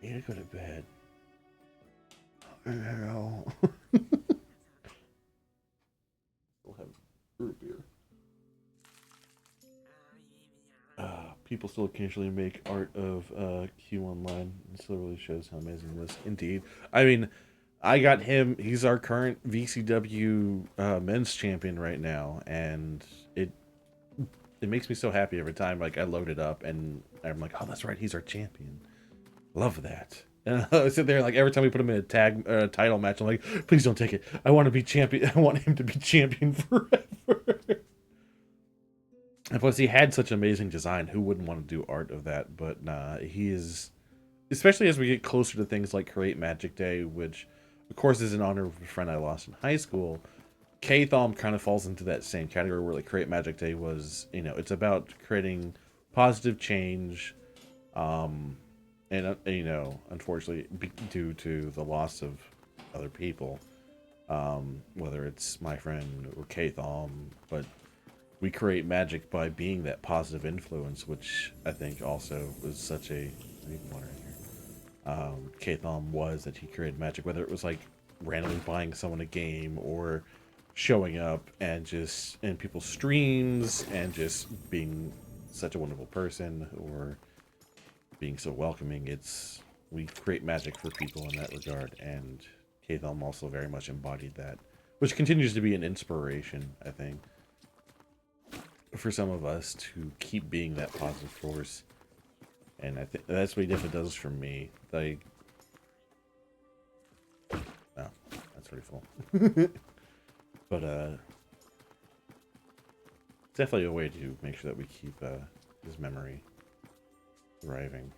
I need to go to bed. Hell. We'll have root beer. People still occasionally make art of Q Online. It still really shows how amazing it is. Indeed. I mean, I got him. He's our current VCW men's champion right now, and it makes me so happy every time. Like I load it up, and I'm like, oh, that's right, he's our champion. Love that. And I sit there like every time we put him in a tag title match, I'm like, please don't take it. I want to be champion. I want him to be champion forever. And plus, he had such amazing design. Who wouldn't want to do art of that? But nah, he is. Especially as we get closer to things like Create Magic Day, which, of course, is in honor of a friend I lost in high school. K-Thom kind of falls into that same category where like Create Magic Day was, you know, it's about creating positive change, and you know, unfortunately, due to the loss of other people, whether it's my friend or K-Thom, but we create magic by being that positive influence, which I think also was such a water in here. K-Thom was that he created magic, whether it was like randomly buying someone a game or showing up and just in people's streams and just being such a wonderful person or being so welcoming. It's we create magic for people in that regard, and K-Thom also very much embodied that, which continues to be an inspiration, I think, for some of us to keep being that positive force. And I think that's what he definitely does for me. Like, oh, that's pretty full. But Definitely a way to make sure that we keep his memory thriving.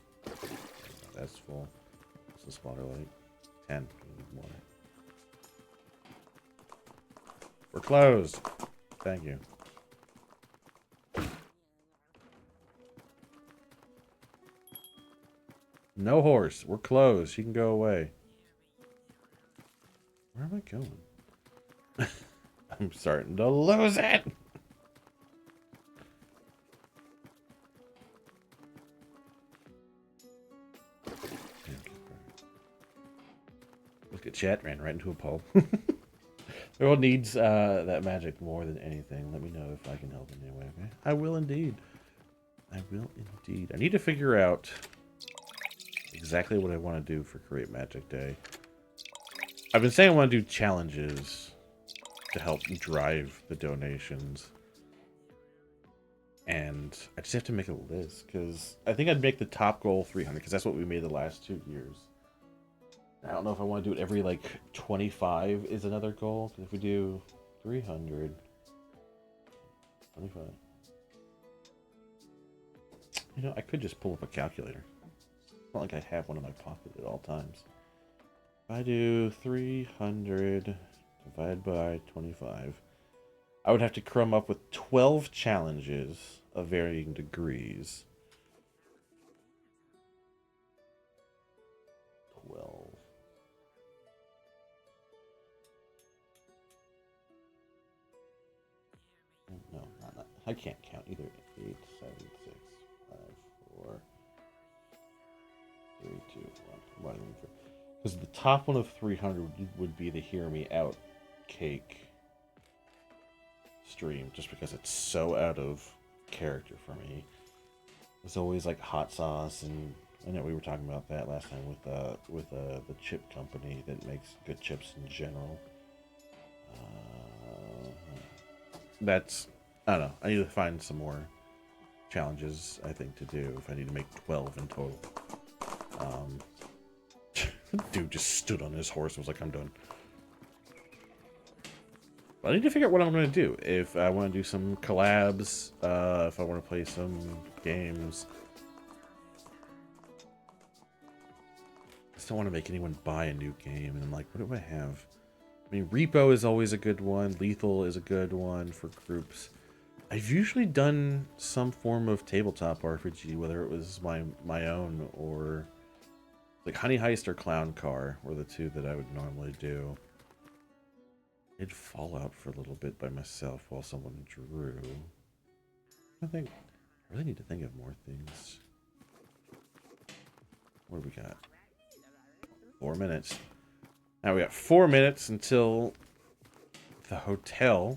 That's full. What's the water like? 10. Water. We're closed. Thank you. No horse. We're closed. You can go away. Where am I going? I'm starting to lose it. Look at chat. Ran right into a pole. The world needs that magic more than anything. Let me know if I can help in any way. Okay? I will indeed. I will indeed. I need to figure out exactly what I want to do for Create Magic Day. I've been saying I want to do challenges to help drive the donations. And I just have to make a list, because I think I'd make the top goal 300, because that's what we made the last 2 years. I don't know if I want to do it every, like, 25 is another goal, because if we do 300, 25. You know, I could just pull up a calculator. It's not like I have one in my pocket at all times. If I do 300 divided by 25, I would have to come up with 12 challenges of varying degrees. 12. No, not. I can't count either. 8, 7, 6, 5, 4, 3, 2, 1. Because the top one of 300 would be the Hear Me Out cake stream, just because it's so out of character for me. It's always like hot sauce, and I know we were talking about that last time with the chip company that makes good chips in general. That's, I don't know. I need to find some more challenges, I think, to do if I need to make 12 in total. Dude just stood on his horse and was like, I'm done. But I need to figure out what I'm going to do. If I want to do some collabs, if I want to play some games. I just don't want to make anyone buy a new game. And I'm like, what do I have? I mean, Repo is always a good one. Lethal is a good one for groups. I've usually done some form of tabletop RPG, whether it was my own or like Honey Heist or Clown Car were the two that I would normally do. I did Fallout for a little bit by myself while someone drew. I really need to think of more things. What do we got? 4 minutes. Now we got 4 minutes until the hotel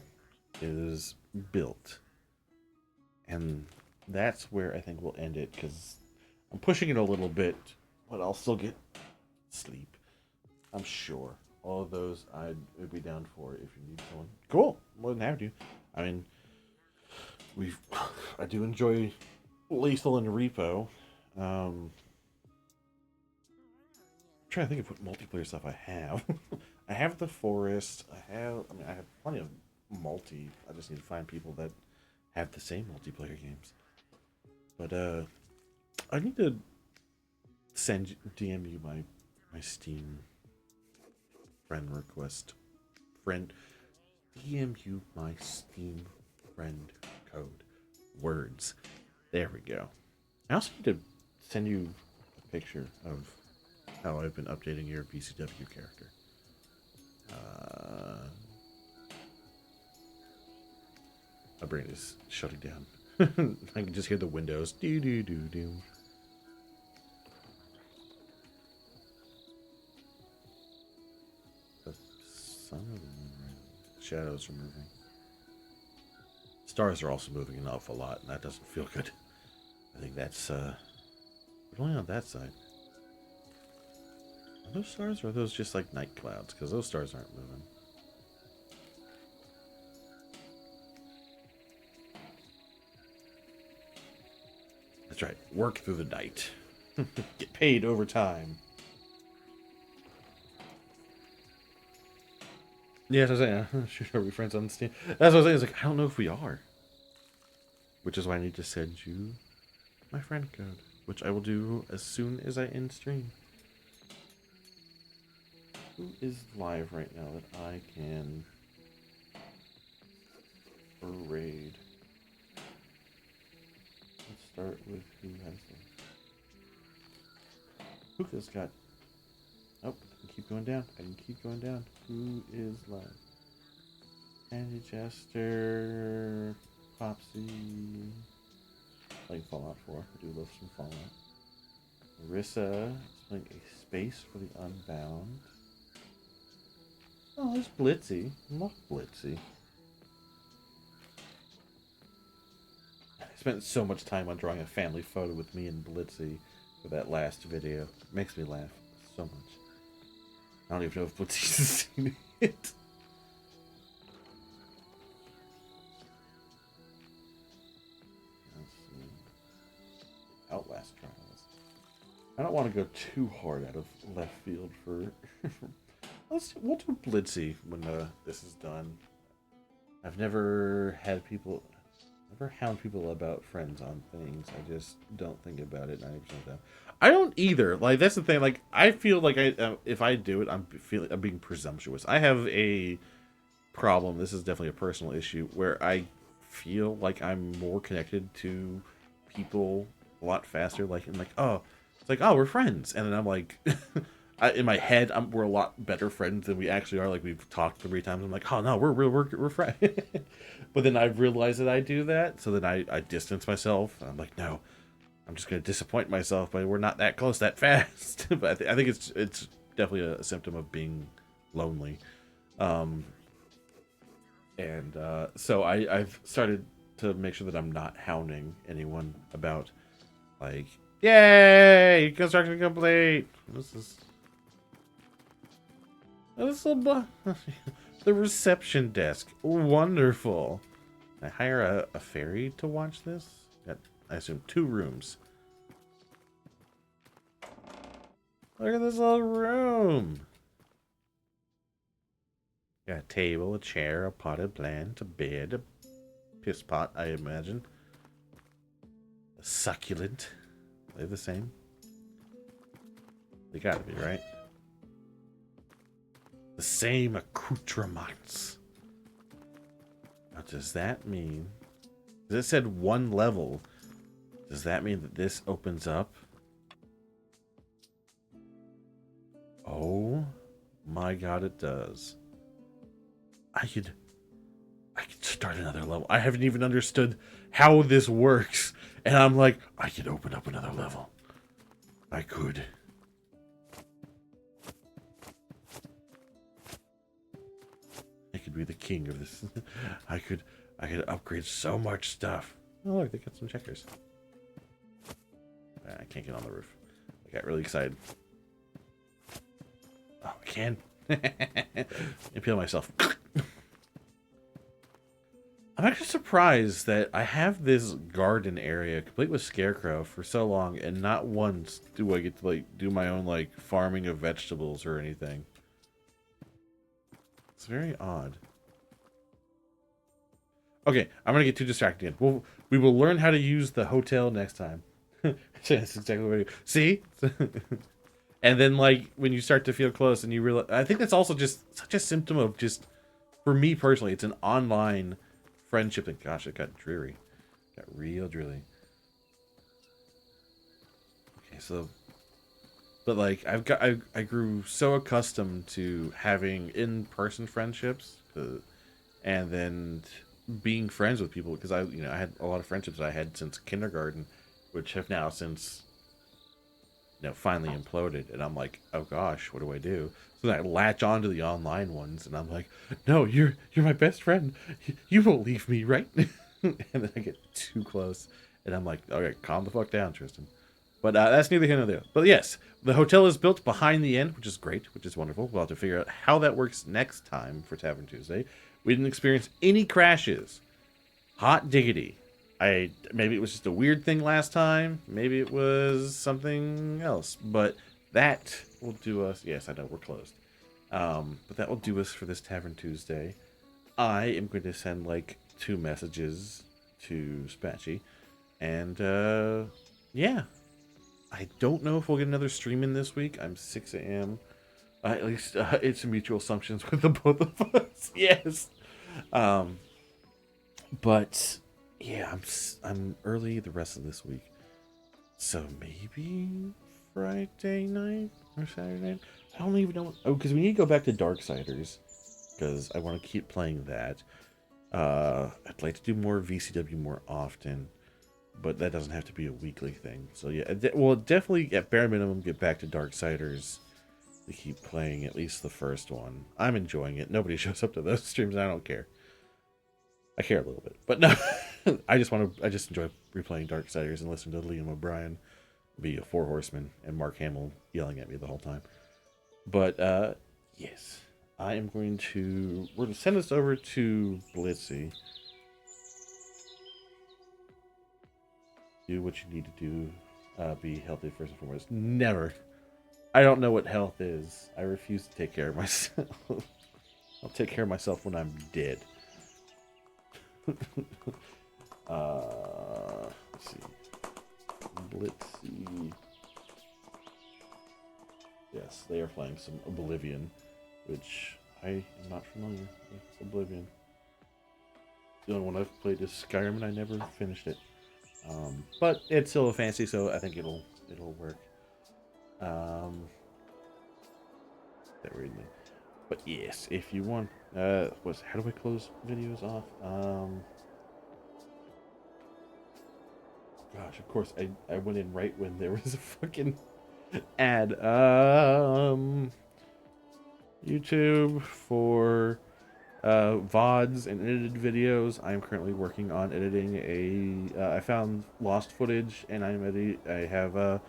is built. And that's where I think we'll end it, because I'm pushing it a little bit, but I'll still get sleep. I'm sure. All of those I would be down for if you need someone. Cool. More than happy to. I mean, I do enjoy Lethal and Repo. I'm trying to think of what multiplayer stuff I have. I have the Forest. I have plenty of multi. I just need to find people that have the same multiplayer games. But I need to DM you my Steam friend request. DM you my Steam friend code. Words. There we go. I also need to send you a picture of how I've been updating your BCW character. My brain is shutting down. I can just hear the windows. Do do do do. The sun or the moon, right? Shadows are moving. Stars are also moving an awful lot, and that doesn't feel good. I think that's but only on that side. Are those stars, or are those just like night clouds? Because those stars aren't moving. That's right. Work through the night. Get paid overtime. Yeah, that's what I'm saying. Shoot, are we friends on Steam? That's what I was saying. It's like, I don't know if we are. which is why I need to send you my friend code, which I will do as soon as I end stream. Who is live right now that I can raid? Let's start with who has them. Hookah's got. Oh, I can keep going down. I can keep going down. Who is live? Andy Jester, Popsy, playing Fallout 4. I do love some Fallout. Marissa is playing a space for the Unbound. Oh, there's Blitzy. I love Blitzy. I spent so much time on drawing a family photo with me and Blitzy for that last video. It makes me laugh so much. I don't even know if Blitzy's seen it. Outlast trials. I don't want to go too hard out of left field for. We'll do Blitzy when this is done. I've never hound people about friends on things. I just don't think about it 90% of the time. I don't either. Like that's the thing. Like I feel like if I do it, I'm being presumptuous. I have a problem. This is definitely a personal issue where I feel like I'm more connected to people a lot faster. Like and like it's like we're friends, and then I'm like. In my head, we're a lot better friends than we actually are. Like we've talked 3 times. I'm like, oh no, we're friends. But then I realize that I do that, so then I distance myself. I'm like, no, I'm just gonna disappoint myself. But we're not that close that fast. But I think it's definitely a symptom of being lonely. So I've started to make sure that I'm not hounding anyone about like, yay, construction complete. This is. The reception desk. Wonderful. Can I hire a fairy to watch this? Got, I assume 2 rooms. Look at this little room. Got a table, a chair, a potted plant, a bed, a piss pot, I imagine. A succulent. Are they the same? They gotta be, right? The same accoutrements. Now, does that mean... Because it said 1 level. Does that mean that this opens up? Oh my god, it does. I could start another level. I haven't even understood how this works. And I'm like, I could open up another level. I could. Be the king of this. I could upgrade so much stuff. Oh look, they got some checkers. I can't get on the roof. I got really excited. Oh, I can. Impale myself. I'm actually surprised that I have this garden area complete with scarecrow for so long, and not once do I get to like do my own like farming of vegetables or anything. It's very odd. Okay, I'm gonna get too distracted again. We will learn how to use the hotel next time. That's exactly what I do. See? And then, like, when you start to feel close and you realize... I think that's also just such a symptom of just... For me, personally, it's an online friendship. And gosh, it got dreary. Got real dreary. Okay, so... But, like, I grew so accustomed to having in-person friendships. And then... being friends with people, because I had a lot of friendships I had since kindergarten, which have now since finally imploded, and I'm like, oh gosh, what do I do? So then I latch on to the online ones, and I'm like, no, you're my best friend, you won't leave me, right? And then I get too close, and I'm like, okay, calm the fuck down, Tristan. But that's neither here nor there. But yes, the hotel is built behind the inn, which is great, which is wonderful. We'll have to figure out how that works next time for Tavern Tuesday. We didn't experience any crashes. Hot diggity. Maybe it was just a weird thing last time. Maybe it was something else. But that will do us. Yes, I know we're closed. But that will do us for this Tavern Tuesday. I am going to send like 2 messages to Spatchy. And, yeah. I don't know if we'll get another stream in this week. I'm 6 a.m. At least it's mutual assumptions with the both of us. Yes. Um, but yeah, I'm early the rest of this week, so maybe Friday night or Saturday night. I don't even know. Oh, because we need to go back to Darksiders because I want to keep playing that. I'd like to do more VCW more often, but that doesn't have to be a weekly thing. So yeah, we'll definitely at bare minimum get back to Darksiders to keep playing at least the first one. I'm enjoying it. Nobody shows up to those streams. I don't care. I care a little bit, but no, I just enjoy replaying Darksiders and listening to Liam O'Brien be a Four Horseman and Mark Hamill yelling at me the whole time. But yes, I am going to. We're going to send this over to Blitzy. Do what you need to do. Be healthy first and foremost. Never. I don't know what health is. I refuse to take care of myself. I'll take care of myself when I'm dead. Let's see. Blitzy. Yes, they are playing some Oblivion, which I am not familiar with. Oblivion. The only one I've played is Skyrim, and I never finished it. But it's still a fancy, so I think it'll work. That read me. But yes, if you want, how do I close videos off? Gosh, of course, I went in right when there was a fucking ad. YouTube for VODs and edited videos. I am currently working on editing I found lost footage, and I have a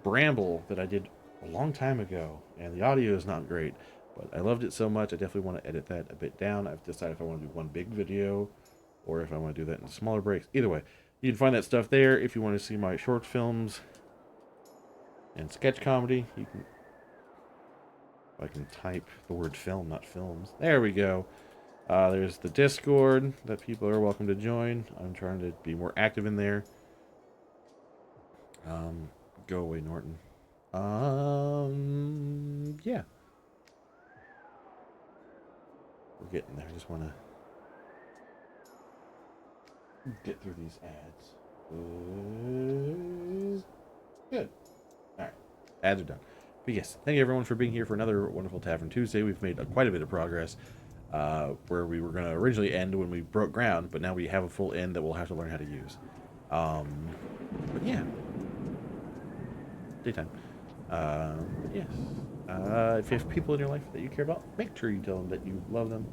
Bramble that I did a long time ago, and the audio is not great, but I loved it so much, I definitely want to edit that a bit down. I've decided if I want to do one big video, or if I want to do that in smaller breaks. Either way, you can find that stuff there. If you want to see my short films and sketch comedy, you can. I can type the word film, not films. There we go. There's the Discord that people are welcome to join. I'm trying to be more active in there. Go away, Norton. Yeah. We're getting there. I just want to get through these ads. Good. Alright. Ads are done. But yes, thank you everyone for being here for another wonderful Tavern Tuesday. We've made quite a bit of progress. Where we were going to originally end when we broke ground, but now we have a full end that we'll have to learn how to use. But yeah. Daytime. Yes. If you have people in your life that you care about, make sure you tell them that you love them